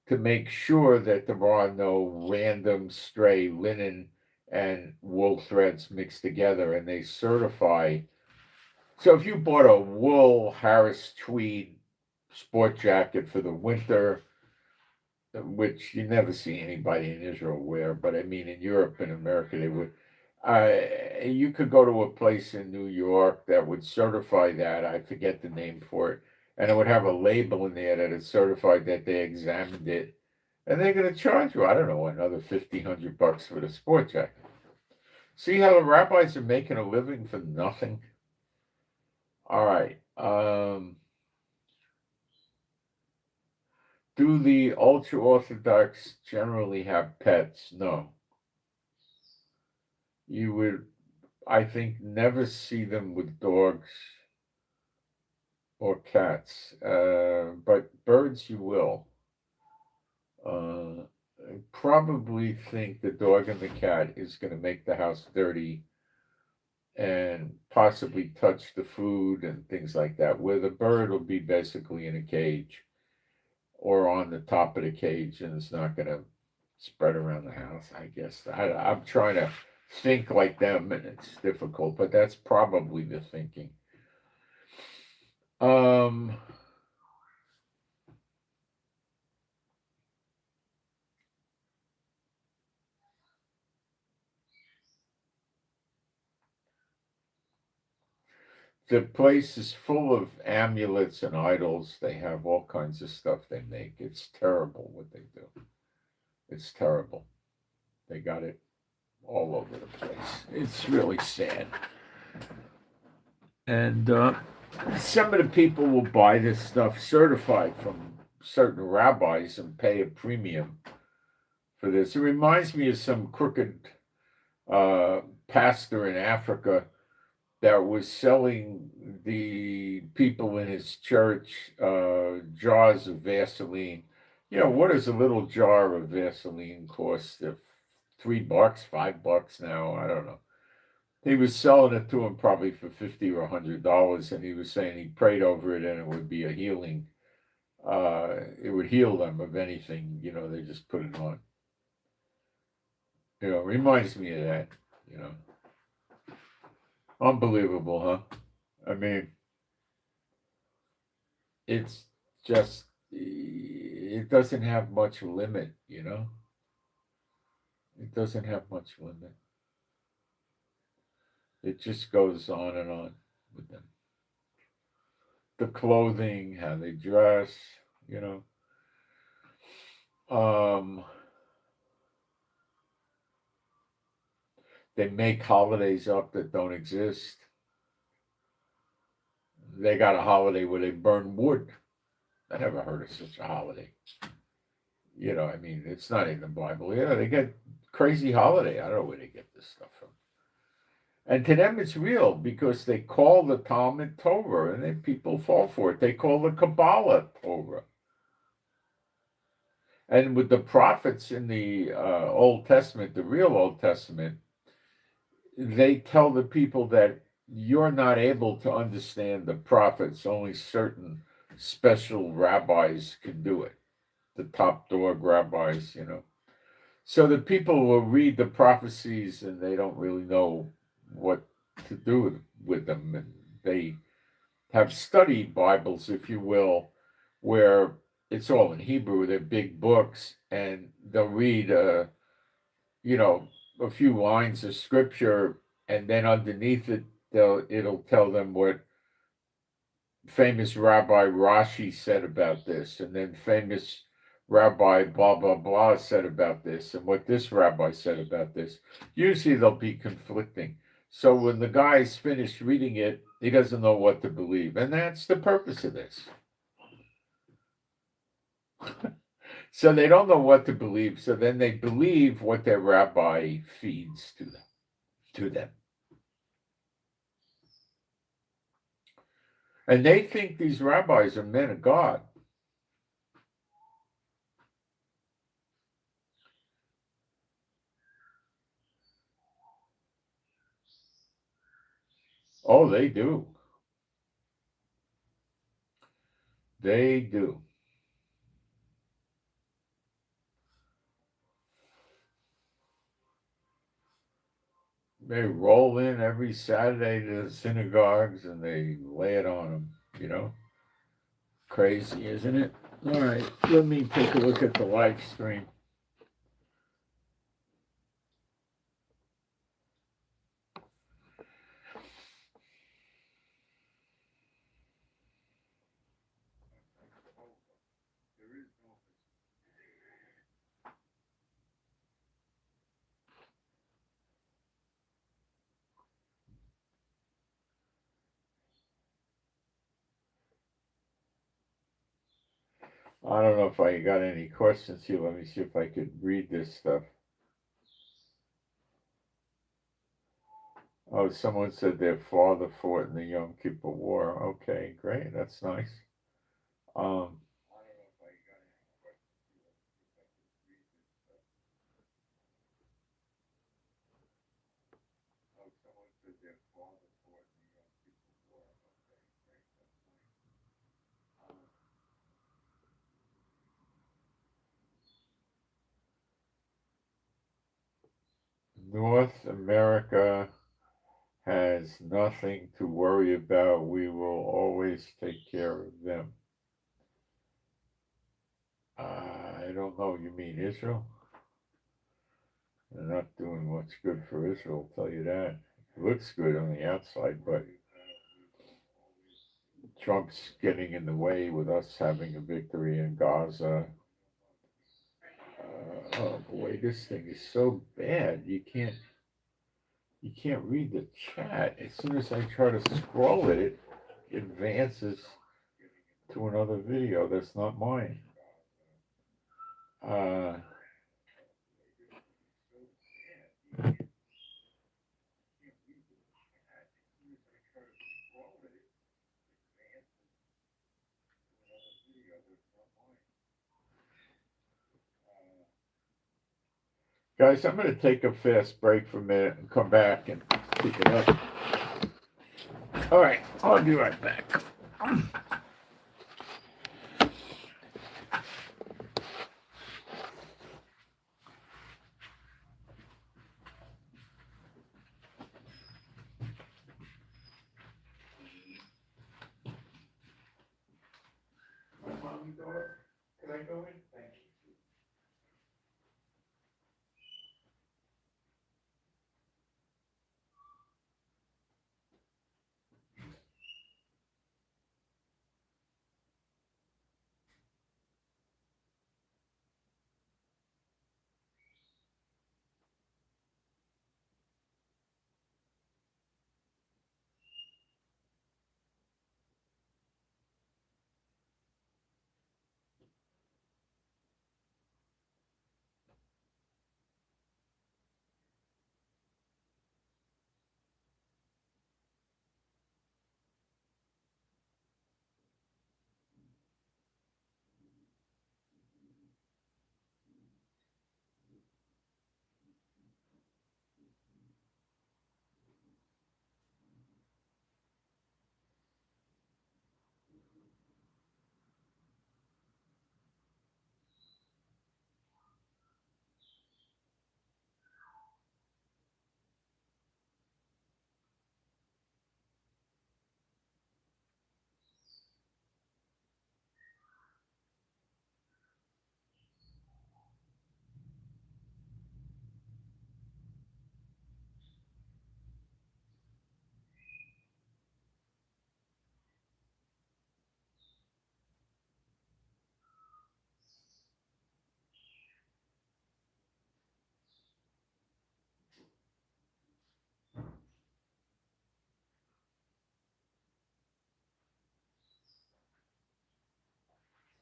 to make sure that there are no random stray linen and wool threads mixed together, and they certify. So if you bought a wool Harris tweed sport jacket for the winter, which you never see anybody in Israel wear, but I mean in Europe and America they would. You could go to a place in New York that would certify that. I forget the name for it, and it would have a label in there that it certified that they examined it, and they're going to charge you, I don't know, another $1,500 for the sport jacket. See how the rabbis are making a living for nothing? All right. Do the ultra Orthodox generally have pets? No. You would, I think, never see them with dogs or cats, but birds you will. I probably think the dog and the cat is going to make the house dirty and possibly touch the food and things like that, where the bird will be basically in a cage or on the top of the cage and it's not going to spread around the house, I guess. I'm trying to think like them and it's difficult, but that's probably the thinking. The place is full of amulets and idols. They have all kinds of stuff they make. It's terrible what they do. It's terrible. They got it all over the place. It's really sad. And some of the people will buy this stuff certified from certain rabbis and pay a premium for this. It reminds me of some crooked pastor in Africa that was selling the people in his church jars of Vaseline. You know, what does a little jar of Vaseline cost? $3, $5 now? I don't know. He was selling it to him probably for $50 or $100, and he was saying he prayed over it and it would be a healing. It would heal them of anything, you know, they just put it on. You know, reminds me of that, you know. Unbelievable, huh? I mean, it's just, it doesn't have much limit, you know? It doesn't have much limit. It just goes on and on with them. The clothing, how they dress, you know. They make holidays up that don't exist. They got a holiday where they burn wood. I never heard of such a holiday. You know, I mean, it's not in the Bible. Yeah, they get crazy holiday. I don't know where they get this stuff from. And to them, it's real because they call the Talmud Torah, and then people fall for it. They call the Kabbalah Torah. And with the prophets in the Old Testament, the real Old Testament, they tell the people that you're not able to understand the prophets. Only certain special rabbis can do it. The top dog rabbis, you know. So the people will read the prophecies and they don't really know what to do with them. And they have studied Bibles, if you will, where it's all in Hebrew. They're big books, and they'll read, you know, a few lines of scripture, and then underneath it, it'll tell them what famous Rabbi Rashi said about this, and then famous Rabbi blah blah blah said about this, and what this rabbi said about this. Usually they'll be conflicting. So when the guy's finished reading it, he doesn't know what to believe, and that's the purpose of this. So they don't know what to believe, so then they believe what their rabbi feeds to them. And they think these rabbis are men of God. Oh, they do. They do. They roll in every Saturday to the synagogues and they lay it on them, you know? Crazy, isn't it? All right, let me take a look at the live stream. I don't know if I got any questions here. Let me see if I could read this stuff. Oh, someone said their father fought in the Yom Kippur War. Okay, great. That's nice. Um, North America has nothing to worry about. We will always take care of them. I don't know. You mean Israel? They're not doing much good for Israel, I'll tell you that. It looks good on the outside, but Trump's getting in the way with us having a victory in Gaza. Oh boy, this thing is so bad. You can't read the chat. As soon as I try to scroll it, it advances to another video that's not mine. Guys, I'm going to take a fast break for a minute and come back and pick it up. All right, I'll be right back. Can I go in? Thank you.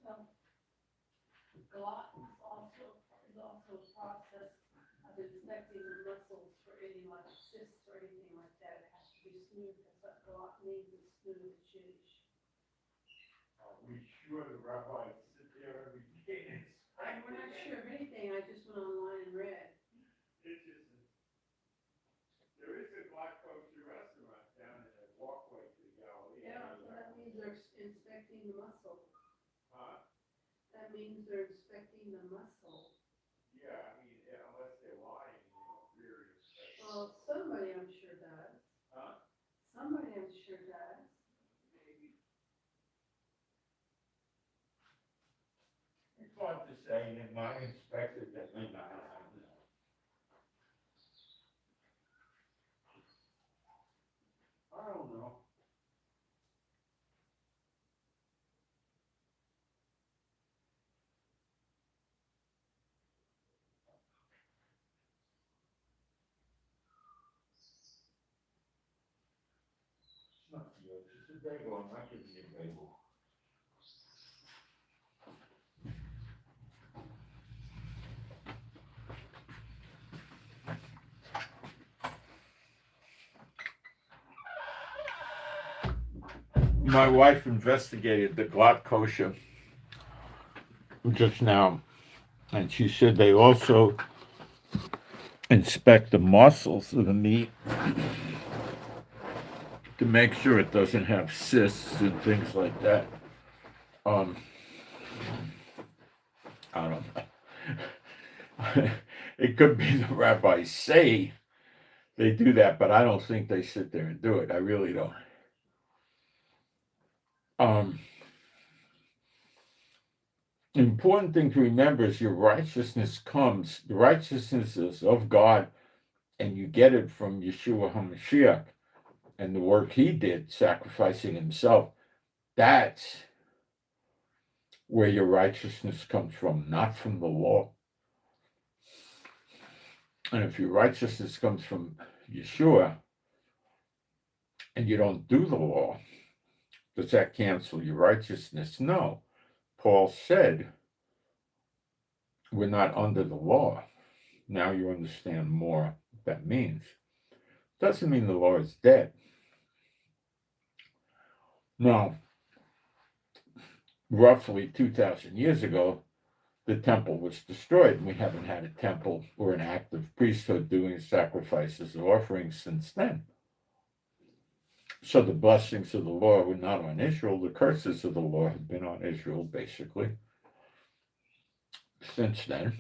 So, glutton is also a process of inspecting the muscles for any like cysts or anything like that. It has to be smooth, because what glutton means is smooth and shittish. Are we sure the rabbis sit there every day? We're not sure of anything, I just went online and read. It's just, there is a black kosher restaurant down in the walkway to the Galilee. Yeah, so that means they're inspecting the muscle. Huh? That means they're inspecting the muscle. Yeah, I mean, unless they're lying, they don't really expect. Well, somebody I'm sure does. Huh? Somebody I'm sure does. Maybe. It's hard to say, and my inspector that may not have that. I don't know. It's not yours, it's a bagel, I'm not giving you a bagel. My wife investigated the glatt kosher just now, and she said they also inspect the muscles of the meat to make sure it doesn't have cysts and things like that. I don't know. It could be the rabbis say they do that, but I don't think they sit there and do it. I really don't. The important thing to remember is your righteousness comes, the righteousness is of God, and you get it from Yeshua HaMashiach and the work he did, sacrificing himself. That's where your righteousness comes from, not from the law. And if your righteousness comes from Yeshua and you don't do the law, does that cancel your righteousness? No. Paul said, we're not under the law. Now you understand more what that means. Doesn't mean the law is dead. No. Roughly 2,000 years ago, the temple was destroyed. We haven't had a temple or an active priesthood doing sacrifices and offerings since then. So the blessings of the law were not on Israel. The curses of the law have been on Israel, basically, since then.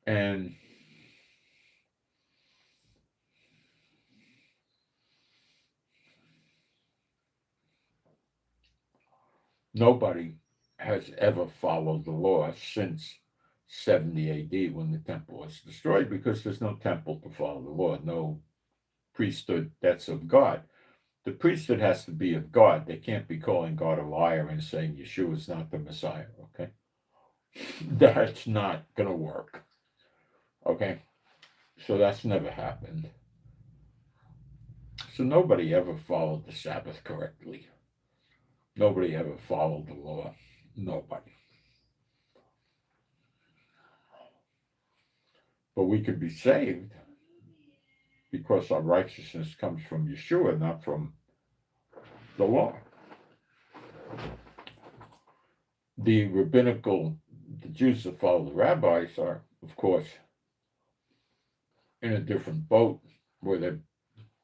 And nobody has ever followed the law since 70 AD when the temple was destroyed, because there's no temple to follow the law, no priesthood that's of God. The priesthood has to be of God. They can't be calling God a liar and saying Yeshua is not the Messiah, okay? That's not going to work, okay? So that's never happened. So nobody ever followed the Sabbath correctly. Nobody ever followed the law. Nobody. But we could be saved because our righteousness comes from Yeshua, not from the law. The Jews that follow the rabbis are, of course, in a different boat, where they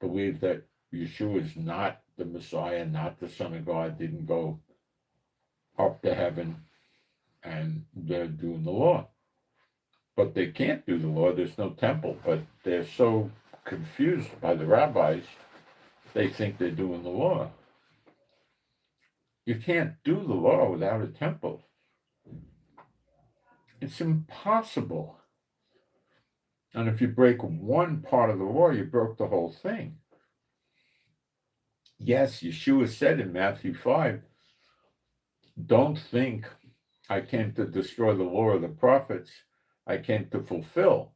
believe that Yeshua is not the Messiah, not the Son of God, didn't go up to heaven, and they're doing the law. But they can't do the law. There's no temple. But they're so confused by the rabbis, they think they're doing the law. You can't do the law without a temple. It's impossible. And if you break one part of the law, you broke the whole thing. Yes, Yeshua said in Matthew 5, don't think I came to destroy the law of the prophets. I came to fulfill.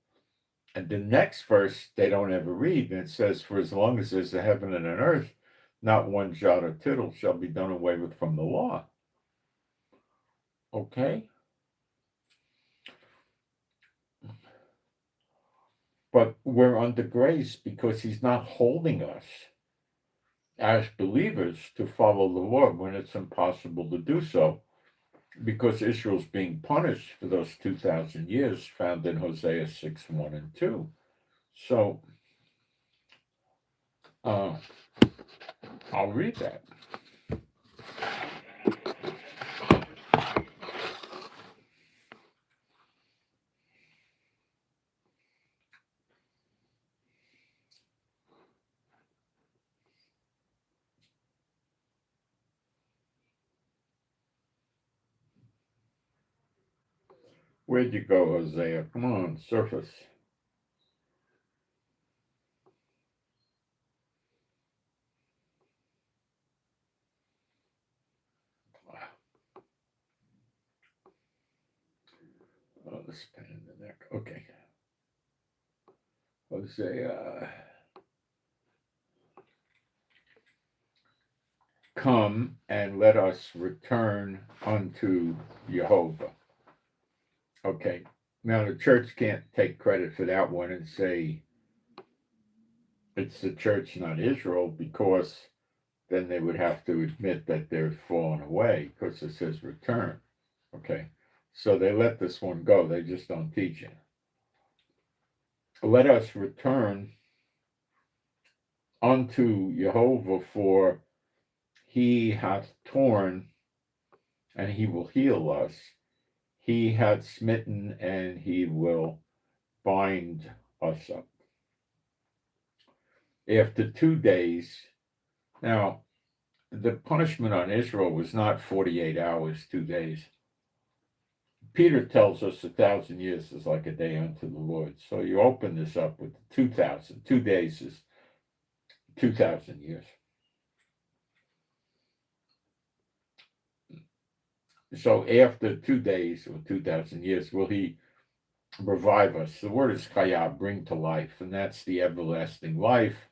And the next verse they don't ever read, and it says, for as long as there's a heaven and an earth, not one jot or tittle shall be done away with from the law. Okay? But we're under grace because he's not holding us as believers to follow the law when it's impossible to do so, because Israel's being punished for those 2,000 years found in Hosea 6:1 and 2. So I'll read that. Where'd you go, Hosea? Come on, surface. Oh, this pain in the neck. Okay. Hosea. Come and let us return unto Jehovah. Okay. Now, the church can't take credit for that one and say it's the church, not Israel, because then they would have to admit that they're fallen away, because it says return. Okay. So they let this one go. They just don't teach it. Let us return unto Jehovah, for he hath torn and he will heal us. He hath smitten and he will bind us up. After 2 days, now the punishment on Israel was not 48 hours, 2 days. Peter tells us 1,000 years is like a day unto the Lord. So you open this up with 2,000. 2 days is 2,000 years. So after 2 days or 2,000 years, will he revive us? The word is chaya, bring to life, and that's the everlasting life.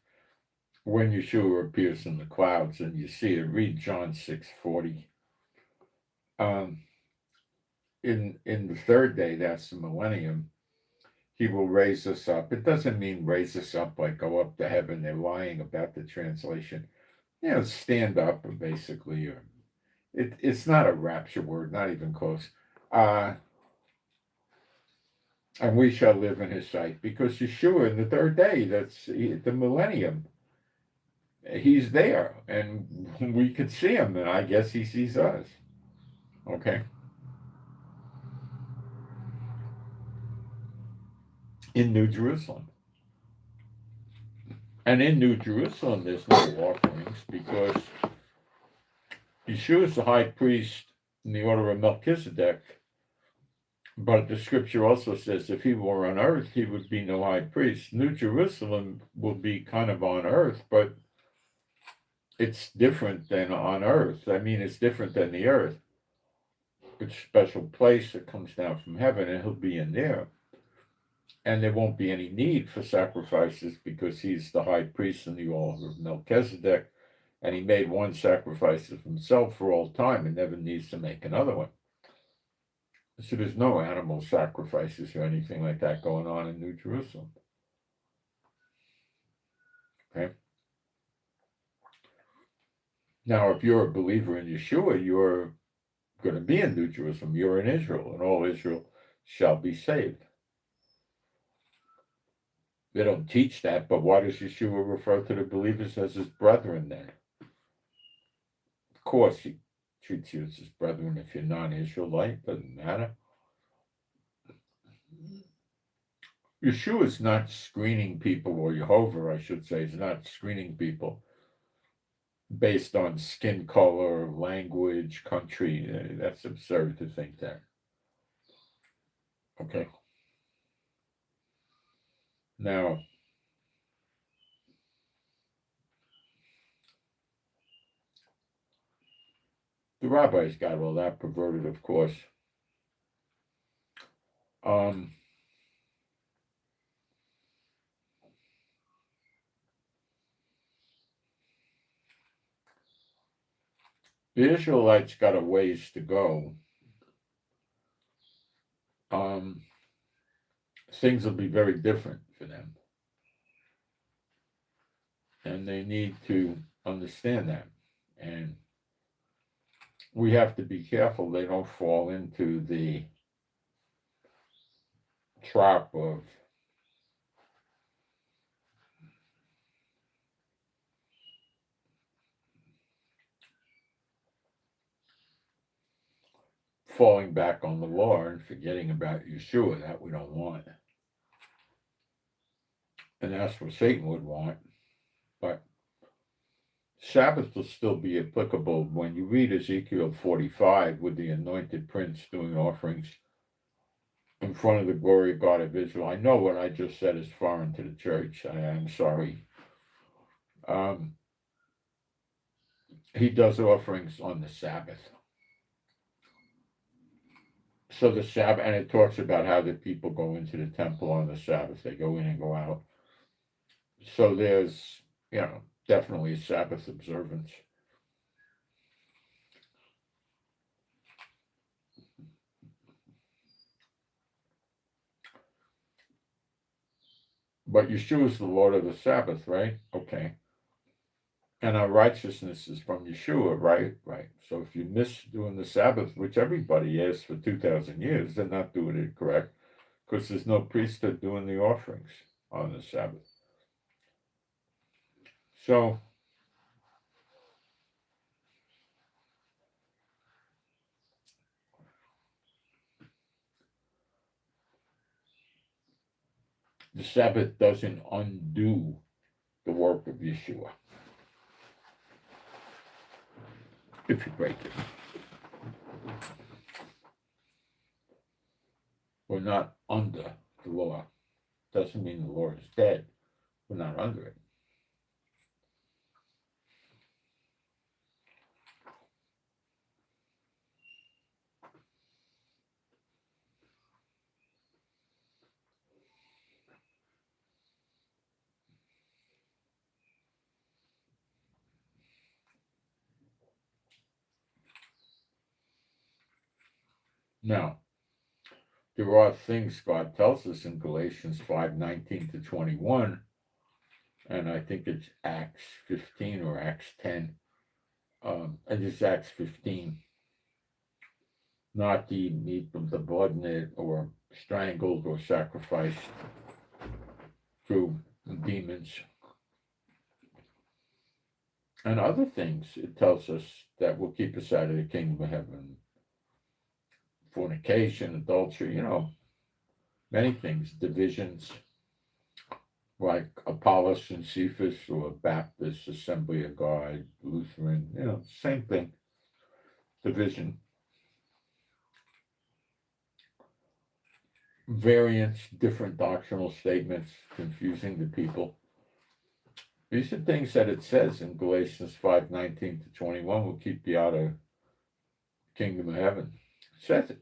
When Yeshua appears in the clouds, and you see it, read John 6:40. In the third day, that's the millennium, he will raise us up. It doesn't mean raise us up like go up to heaven. They're lying about the translation. Stand up, basically, or It's not a rapture word, not even close. And we shall live in his sight, because Yeshua in the third day, that's the millennium, he's there, and we could see him, and I guess he sees us. Okay. In New Jerusalem. And in New Jerusalem, there's no offerings, because Yeshua is the high priest in the order of Melchizedek. But the scripture also says if he were on earth, he would be no high priest. New Jerusalem will be kind of on earth, but it's different than on earth. I mean, it's different than the earth. It's a special place that comes down from heaven, and he'll be in there. And there won't be any need for sacrifices, because he's the high priest in the order of Melchizedek, and he made one sacrifice of himself for all time and never needs to make another one. So there's no animal sacrifices or anything like that going on in New Jerusalem. Okay. Now, if you're a believer in Yeshua, you're going to be in New Jerusalem. You're in Israel, and all Israel shall be saved. They don't teach that, but why does Yeshua refer to the believers as his brethren then? Of course, he treats you as his brethren if you're non-Israelite. Doesn't matter. Yeshua is not screening people, or Jehovah, I should say, is not screening people based on skin color, language, country. That's absurd to think that. Okay. Now, the rabbis got all that perverted, of course. The Israelites got a ways to go. Things will be very different for them. And they need to understand that. And we have to be careful they don't fall into the trap of falling back on the law and forgetting about Yeshua. That we don't want. And that's what Satan would want. But Sabbath will still be applicable. When you read Ezekiel 45 with the anointed prince doing offerings in front of the glory of God of Israel. I know what I just said is foreign to the church. I'm sorry. He does offerings on the Sabbath. So the Sabbath, and it talks about how the people go into the temple on the Sabbath. They go in and go out. So there's, definitely a Sabbath observance. But Yeshua is the Lord of the Sabbath, right? Okay. And our righteousness is from Yeshua, right? Right. So if you miss doing the Sabbath, which everybody has for 2,000 years, they're not doing it correct, because there's no priesthood doing the offerings on the Sabbath. So the Sabbath doesn't undo the work of Yeshua if you break it. We're not under the law. Doesn't mean the law is dead. We're not under it. Now, there are things God tells us in Galatians 5:19-21, and I think it's Acts 15 or Acts 10. and it's Acts 15. Not the meat of the blood in it, or strangled or sacrificed through demons. And other things it tells us that will keep us out of the kingdom of heaven. Fornication, adultery, many things, divisions, like Apollos and Cephas, or Baptist, Assembly of God, Lutheran, same thing, division. Variants, different doctrinal statements, confusing the people. These are things that it says in Galatians 5:19-21 will keep you out of the kingdom of heaven. It says it.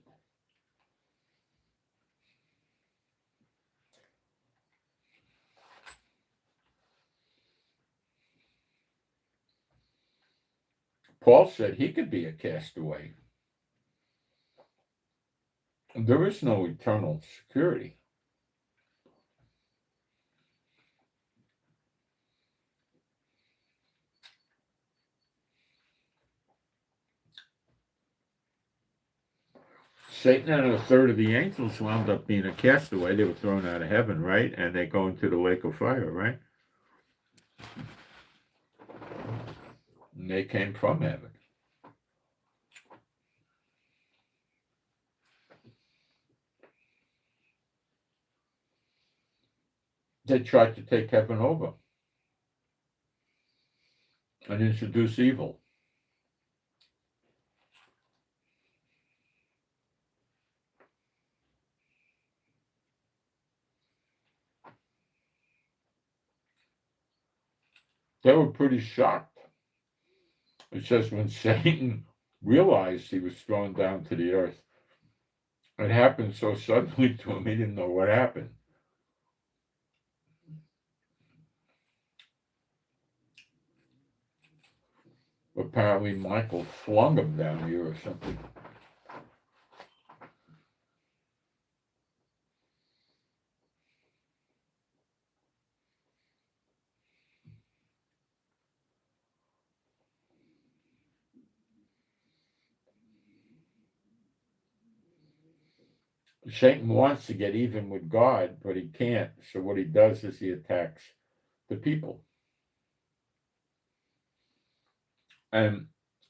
Paul said he could be a castaway. There is no eternal security. Satan and a third of the angels wound up being a castaway. They were thrown out of heaven, right? And they go into the lake of fire, right? And they came from heaven. They tried to take heaven over and introduce evil. They were pretty shocked. It says when Satan realized he was thrown down to the earth, it happened so suddenly to him, he didn't know what happened. Apparently, Michael flung him down here or something. Satan wants to get even with God, but he can't. So what he does is he attacks the people. And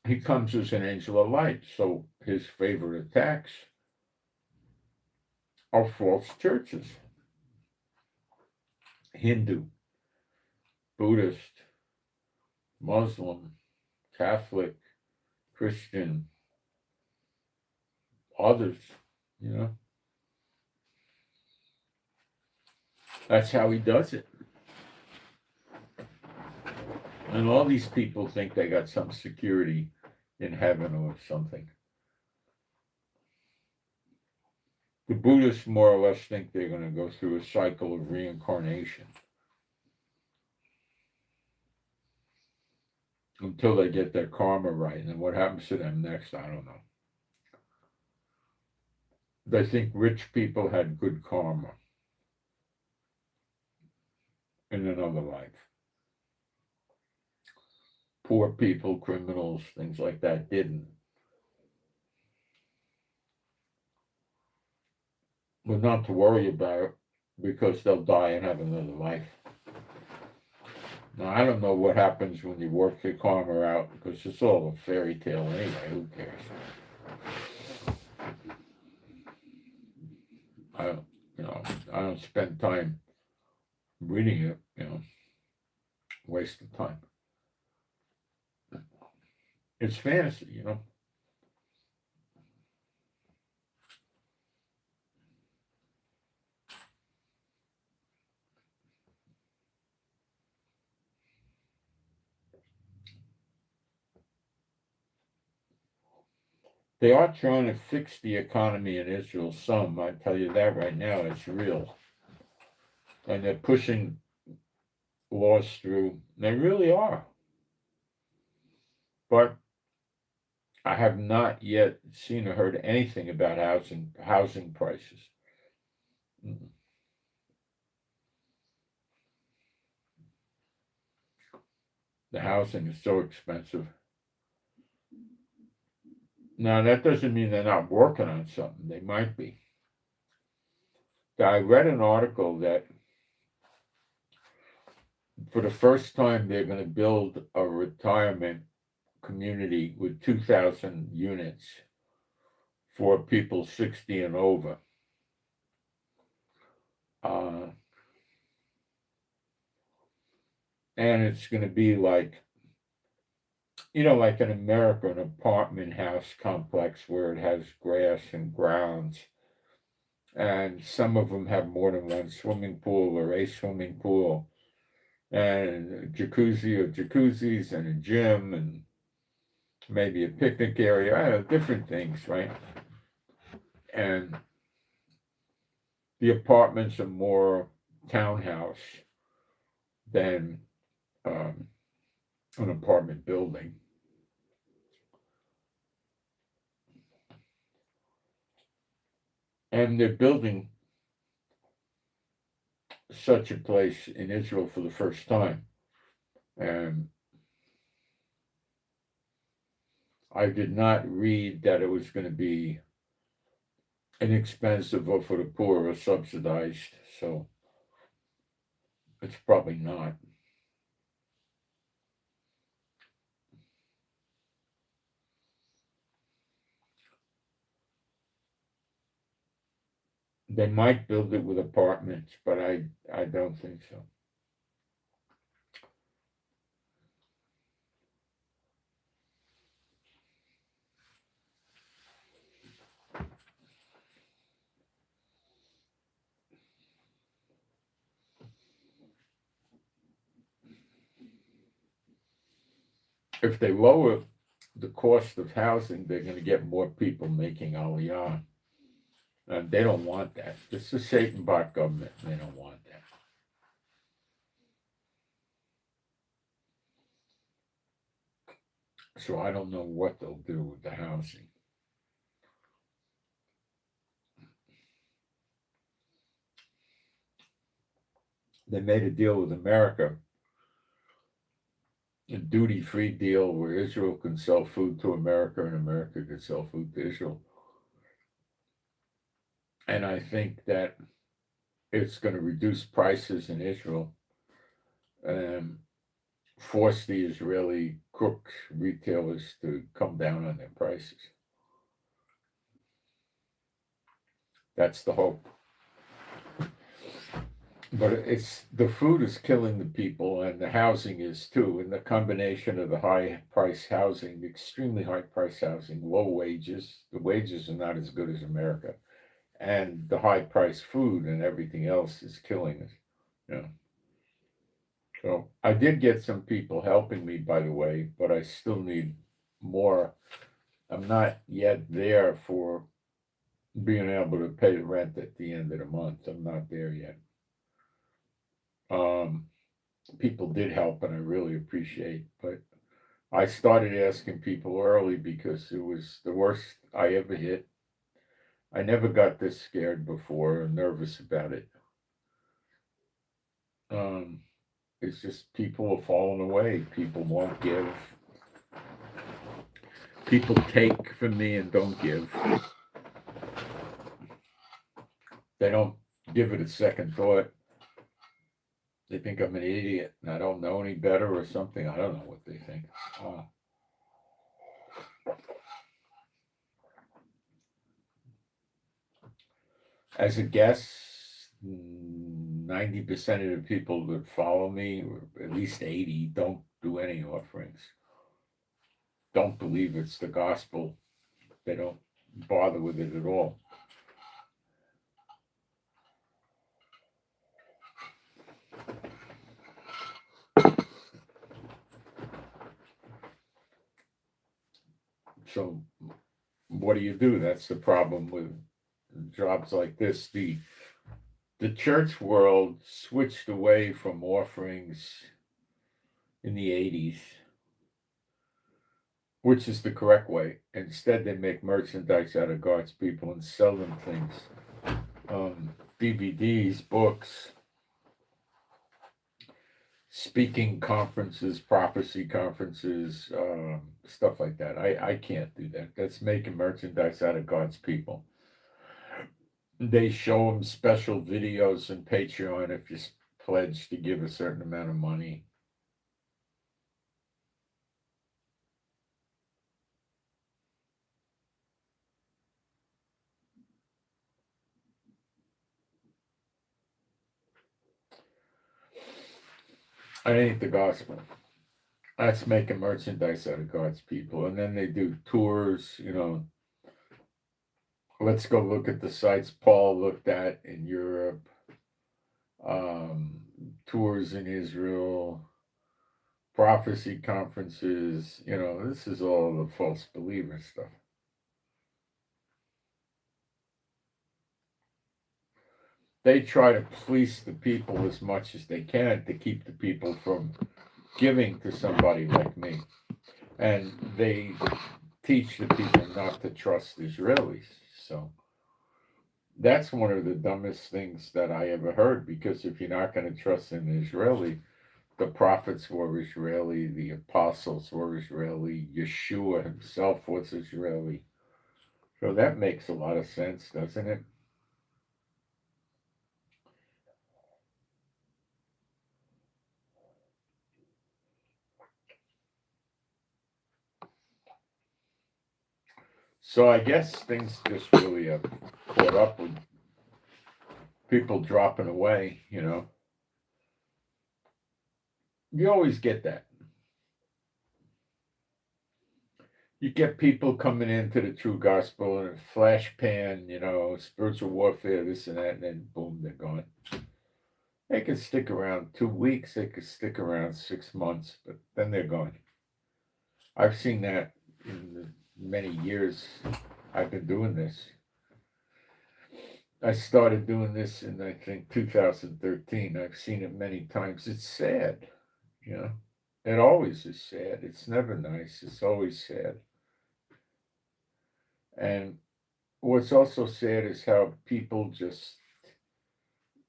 he comes as an angel of light. So his favorite attacks are false churches. Hindu, Buddhist, Muslim, Catholic, Christian, others, That's how he does it. And all these people think they got some security in heaven or something. The Buddhists more or less think they're going to go through a cycle of reincarnation until they get their karma right. And what happens to them next, I don't know. They think rich people had good karma in another life. Poor people, criminals, things like that didn't. But not to worry about, because they'll die and have another life. Now, I don't know what happens when you work your karma out, because it's all a fairy tale anyway. Who cares? I don't spend time reading it, waste of time. It's fantasy, They are trying to fix the economy in Israel some, I tell you that right now, it's real. And they're pushing laws through. They really are. But I have not yet seen or heard anything about housing prices. The housing is so expensive. Now, that doesn't mean they're not working on something. They might be. I read an article that for the first time they're going to build a retirement community with 2,000 units for people 60 and over. And it's going to be like, like in America, an apartment house complex where it has grass and grounds. And some of them have more than one swimming pool or a swimming pool, and a jacuzzi or jacuzzis, and a gym, and maybe a picnic area. I don't know, different things, right? And the apartments are more townhouse than an apartment building. And they're building such a place in Israel for the first time. And I did not read that it was going to be inexpensive or for the poor or subsidized. So it's probably not. They might build it with apartments, but I don't think so. If they lower the cost of housing, they're going to get more people making aliyah. And they don't want that. This is Satan bot government. They don't want that. So I don't know what they'll do with the housing. They made a deal with America, a duty-free deal where Israel can sell food to America and America can sell food to Israel. And I think that it's going to reduce prices in Israel and force the Israeli cook retailers to come down on their prices. That's the hope. But it's the food is killing the people, and the housing is too. And the combination of the high price housing, extremely high price housing, low wages. The wages are not as good as America, and the high price food and everything else is killing us. Yeah. So I did get some people helping me, by the way, but I still need more. I'm not yet there for being able to pay the rent at the end of the month. I'm not there yet. People did help, and I really appreciate. But I started asking people early because it was the worst I ever hit. I never got this scared before or nervous about it. It's just people are falling away. People won't give. People take from me and don't give. They don't give it a second thought. They think I'm an idiot and I don't know any better or something. I don't know what they think. As a guest, 90% of the people that follow me, or at least 80, don't do any offerings. Don't believe it's the gospel. They don't bother with it at all. So what do? That's the problem with jobs like this. The church world switched away from offerings in the 80s, which is the correct way. Instead, they make merchandise out of God's people and sell them things. DVDs, books. speaking conferences, prophecy conferences, stuff like that. I can't do that. That's making merchandise out of God's people. They show them special videos in Patreon if you pledge to give a certain amount of money. It ain't the gospel. That's making merchandise out of God's people. And then they do tours, let's go look at the sites Paul looked at in Europe, tours in Israel, prophecy conferences. This is all the false believer stuff. They try to fleece the people as much as they can to keep the people from giving to somebody like me. And they teach the people not to trust Israelis. So that's one of the dumbest things that I ever heard, because if you're not going to trust an Israeli, the prophets were Israeli, the apostles were Israeli, Yeshua himself was Israeli. So that makes a lot of sense, doesn't it? So I guess things just really have caught up with people dropping away, You always get that. You get people coming into the true gospel in a flash pan, spiritual warfare, this and that, and then boom, they're gone. They can stick around 2 weeks, they could stick around 6 months, but then they're gone. I've seen that in the many years I've been doing this. I started doing this in, I think, 2013. I've seen it many times. It's sad, It always is sad. It's never nice. It's always sad. And what's also sad is how people just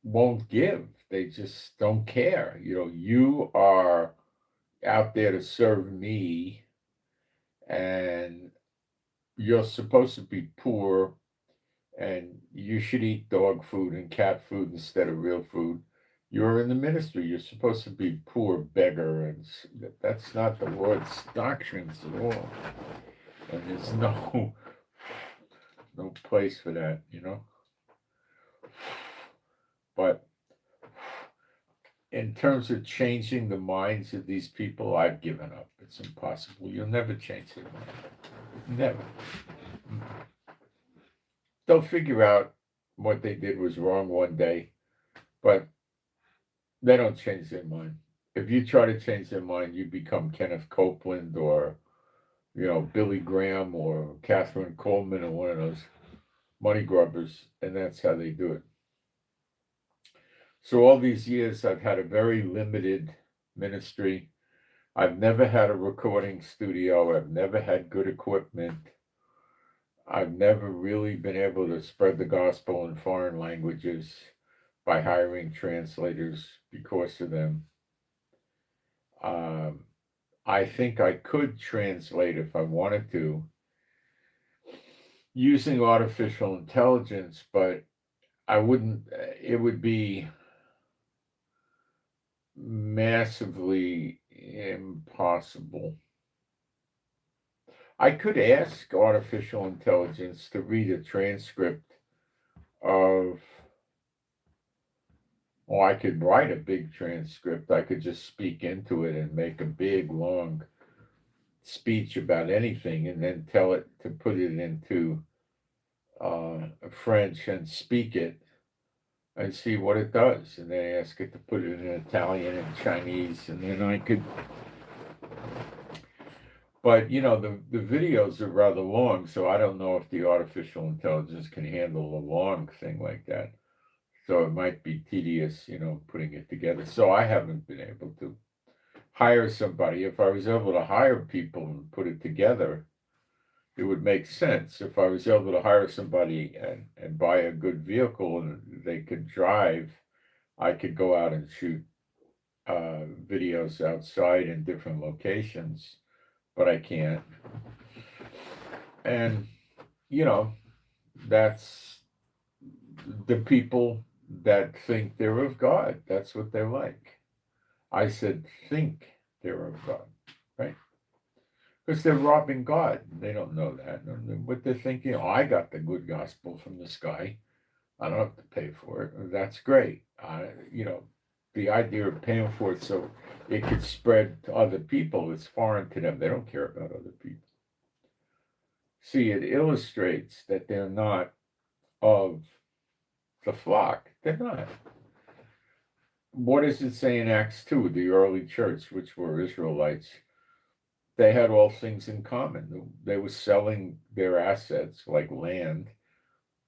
won't give. They just don't care. You are out there to serve me, and you're supposed to be poor, and you should eat dog food and cat food instead of real food. You're in the ministry. You're supposed to be poor, beggar, and that's not the Lord's doctrines at all. And there's no place for that, But in terms of changing the minds of these people, I've given up. It's impossible. You'll never change their mind. Never. They'll figure out what they did was wrong one day, but they don't change their mind. If you try to change their mind, you become Kenneth Copeland or, Billy Graham or Catherine Coleman or one of those money grubbers, and that's how they do it. So all these years, I've had a very limited ministry. I've never had a recording studio. I've never had good equipment. I've never really been able to spread the gospel in foreign languages by hiring translators because of them. I think I could translate if I wanted to using artificial intelligence, but I wouldn't, it would be massively impossible. I could ask artificial intelligence to read a transcript of, well, I could write a big transcript. I could just speak into it and make a big, long speech about anything and then tell it to put it into French and speak it and see what it does. And then ask it to put it in Italian and Chinese, and then I could. But, the videos are rather long, so I don't know if the artificial intelligence can handle a long thing like that. So it might be tedious, putting it together. So I haven't been able to hire somebody. If I was able to hire people and put it together, it would make sense. If I was able to hire somebody and buy a good vehicle and they could drive, I could go out and shoot videos outside in different locations, but I can't. And, you know, that's the people that think they're of God. That's what they're like. I said, think they're of God, right? Because they're robbing God. They don't know that. What they're thinking, oh, I got the good gospel from the sky. I don't have to pay for it. That's great. You know, the idea of paying for it so it could spread to other people is foreign to them. They don't care about other people. See, it illustrates that they're not of the flock. They're not. What does it say in Acts 2? The early church, which were Israelites, they had all things in common. They were selling their assets, like land,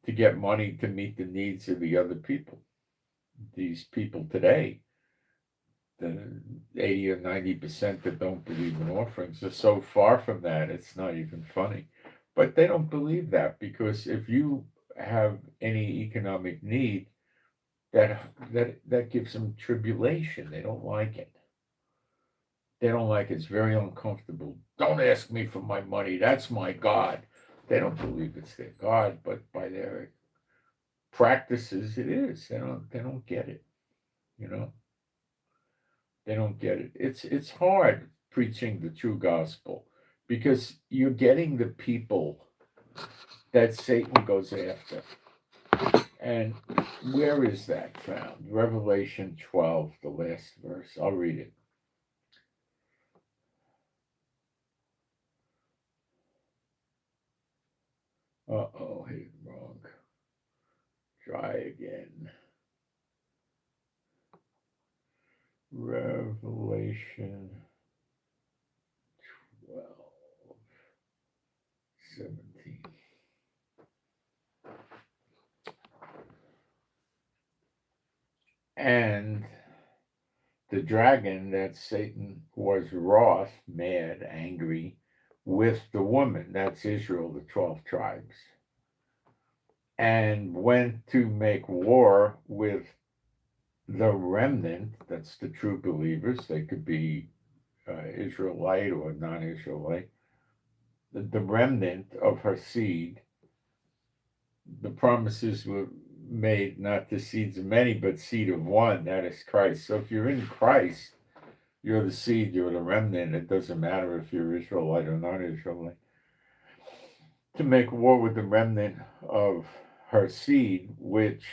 to get money to meet the needs of the other people. These people today, the 80 or 90% that don't believe in offerings, are so far from that, it's not even funny. But they don't believe that, because if you have any economic need, that gives them tribulation. They don't like it. They don't like it. It's very uncomfortable. Don't ask me for my money. That's my God. They don't believe it's their God, but by their practices, it is. They don't get it. You know, they don't get it. It's hard preaching the true gospel, because you're getting the people that Satan goes after. And where is that found? Revelation 12, the last verse. I'll read it. Uh-oh, hit it wrong. Try again. Revelation 12, 17. And the dragon, that Satan, was wroth, mad, angry with the woman, that's Israel, the 12 tribes, and went to make war with the remnant, that's the true believers. They could be Israelite or non-Israelite. The remnant of her seed. The promises were made not to seeds of many, but seed of one, that is Christ. So if you're in Christ, you're the seed, you're the remnant. It doesn't matter if you're Israelite or not Israelite. To make war with the remnant of her seed, which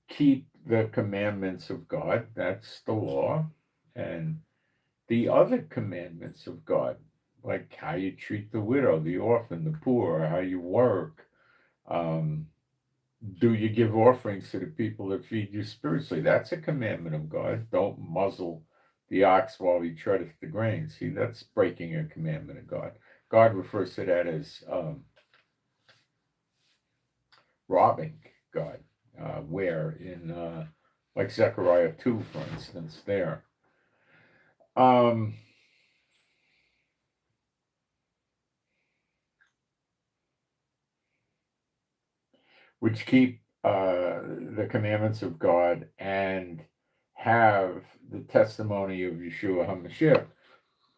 keep the commandments of God, that's the law, and the other commandments of God, like how you treat the widow, the orphan, the poor, how you work. Do you give offerings to the people that feed you spiritually? That's a commandment of God. Don't muzzle the ox while he treadeth the grain. See, that's breaking a commandment of God. God refers to that as robbing God, where in like Zechariah 2, for instance, there. Which keep the commandments of God and have the testimony of Yeshua HaMashiach,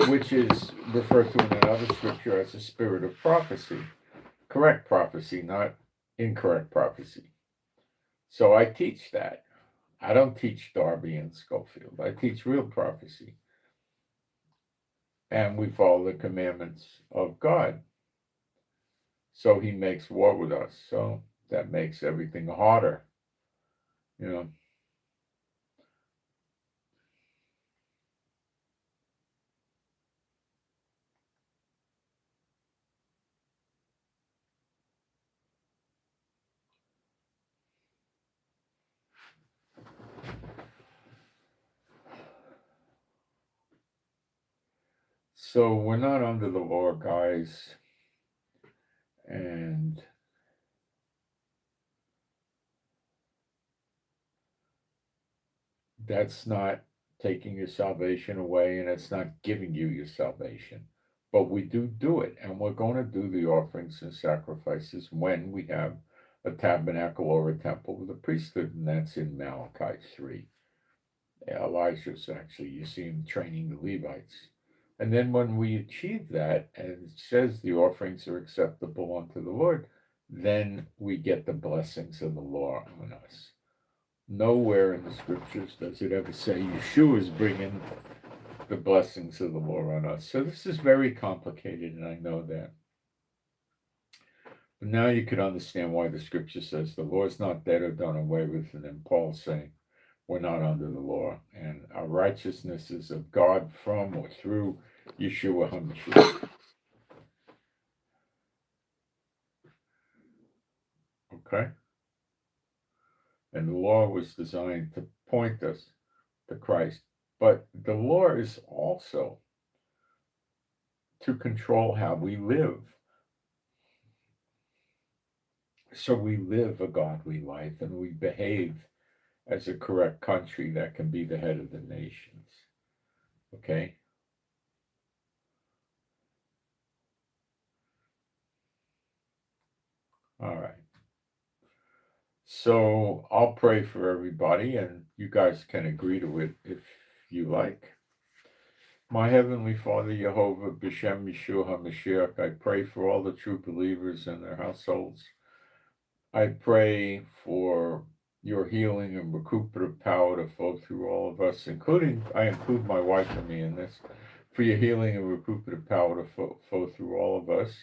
which is referred to in another scripture as a spirit of prophecy. Correct prophecy, not incorrect prophecy. So I teach that. I don't teach Darby and Schofield. I teach real prophecy. And we follow the commandments of God. So he makes war with us. So that makes everything harder. You know. So we're not under the law, guys, and that's not taking your salvation away, and it's not giving you your salvation. But we do it, and we're going to do the offerings and sacrifices when we have a tabernacle or a temple with a priesthood, and that's in Malachi 3. Elijah's actually, you see him training the Levites. And then when we achieve that, and it says the offerings are acceptable unto the Lord, then we get the blessings of the law on us. Nowhere in the scriptures does it ever say Yeshua is bringing the blessings of the law on us. So this is very complicated, and I know that. But now you can understand why the scripture says the law is not dead or done away with, and then Paul's saying we're not under the law, and our righteousness is of God from or through Yeshua HaMashiach. Okay? And the law was designed to point us to Christ. But the law is also to control how we live. So we live a godly life and we behave as a correct country that can be the head of the nations. Okay? All right. So I'll pray for everybody, and you guys can agree to it if you like. My Heavenly Father, Jehovah, B'Shem Yeshua HaMashiach, I pray for all the true believers and their households. I pray for your healing and recuperative power to flow through all of us, I include my wife and me in this, for your healing and recuperative power to flow through all of us,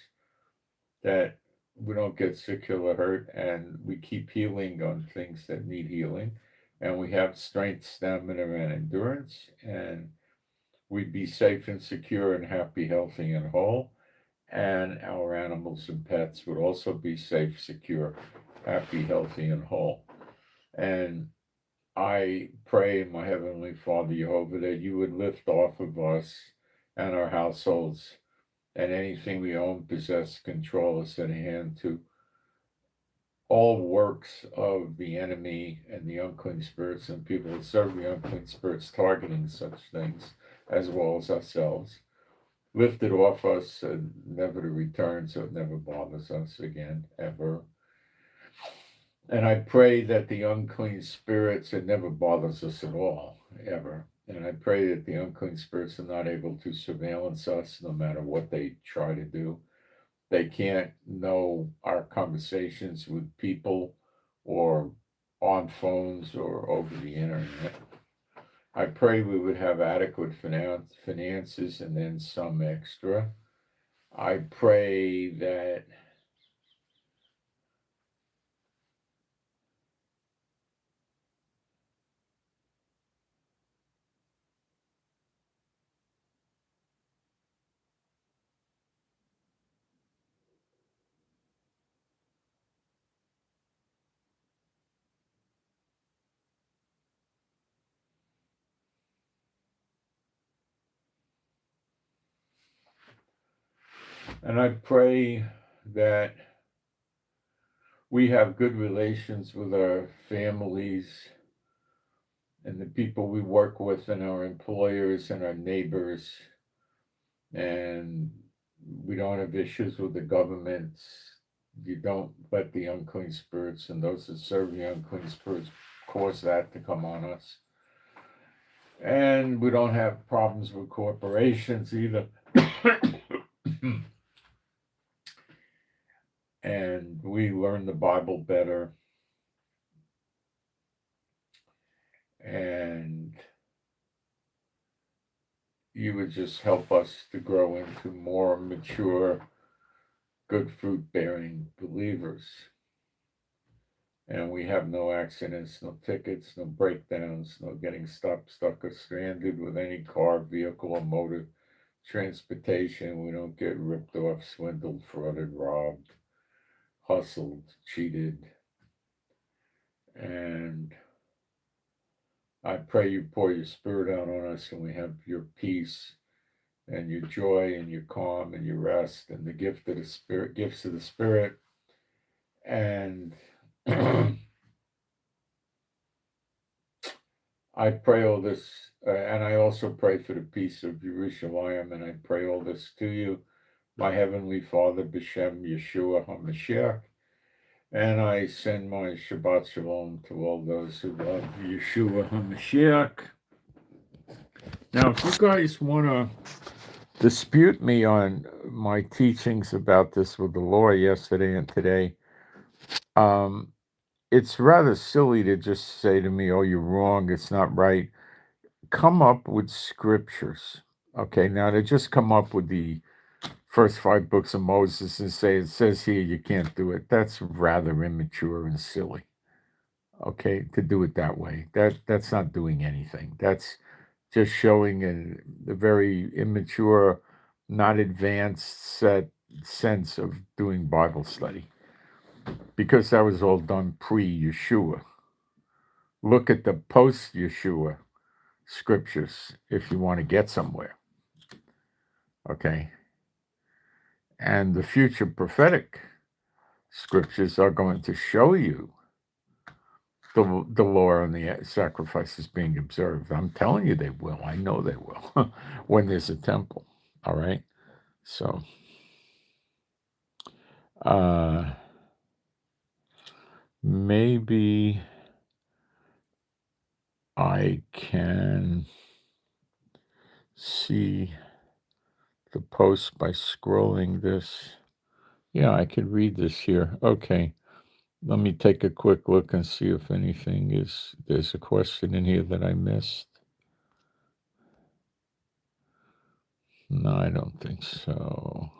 that we don't get sick or hurt, and we keep healing on things that need healing, and we have strength, stamina, and endurance, and we'd be safe and secure and happy, healthy, and whole, and our animals and pets would also be safe, secure, happy, healthy, and whole. And I pray, my Heavenly Father, Jehovah, that you would lift off of us and our households and anything we own, possess, control us, and hand to all works of the enemy and the unclean spirits and people that serve the unclean spirits targeting such things, as well as ourselves. Lift it off us and never to return, so it never bothers us again, ever. And I pray that the unclean spirits, it never bothers us at all, ever. And I pray that the unclean spirits are not able to surveillance us no matter what they try to do. They can't know our conversations with people or on phones or over the internet. I pray we would have adequate finances and then some extra. I pray that and I pray that we have good relations with our families and the people we work with and our employers and our neighbors, and we don't have issues with the government. You don't let the unclean spirits and those that serve the unclean spirits cause that to come on us. And we don't have problems with corporations either. And we learn the Bible better. And you would just help us to grow into more mature, good fruit bearing believers. And we have no accidents, no tickets, no breakdowns, no getting stuck or stranded with any car, vehicle, or motor transportation. We don't get ripped off, swindled, frauded, robbed, hustled, cheated. And I pray you pour your spirit out on us and we have your peace and your joy and your calm and your rest and the gifts of the Spirit. And I pray all this, and I also pray for the peace of Jerusalem, and I pray all this to you, my Heavenly Father, B'Shem Yeshua HaMashiach, and I send my Shabbat Shalom to all those who love Yeshua HaMashiach. Now, if you guys want to dispute me on my teachings about this with the law yesterday and today, it's rather silly to just say to me, "Oh, you're wrong. It's not right." Come up with scriptures. Okay, now to just come up with the first 5 books of Moses and say it says here you can't do it. That's rather immature and silly. Okay, to do it that way. That's not doing anything. That's just showing a very immature, not advanced sense of doing Bible study. Because that was all done pre-Yeshua. Look at the post-Yeshua scriptures if you want to get somewhere. Okay. And the future prophetic scriptures are going to show you the law and the sacrifices being observed. I'm telling you they will. I know they will when there's a temple. All right. So maybe I can see the post by scrolling this. Yeah, I could read this here. Okay. Let me take a quick look and see if there's a question in here that I missed. No, I don't think so.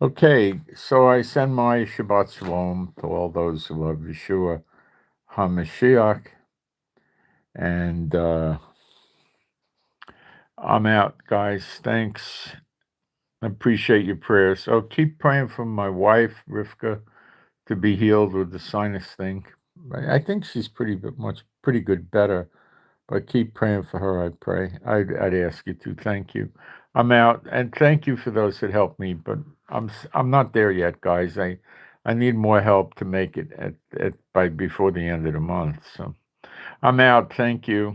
Okay, so I send my Shabbat Shalom to all those who love Yeshua HaMashiach, and I'm out, guys. Thanks. I appreciate your prayers. Oh, keep praying for my wife, Rivka, to be healed with the sinus thing. I think she's pretty good better, but keep praying for her. I pray. I'd ask you to. Thank you. I'm out, and thank you for those that helped me. But I'm not there yet, guys. I need more help to make it by before the end of the month. So I'm out. Thank you.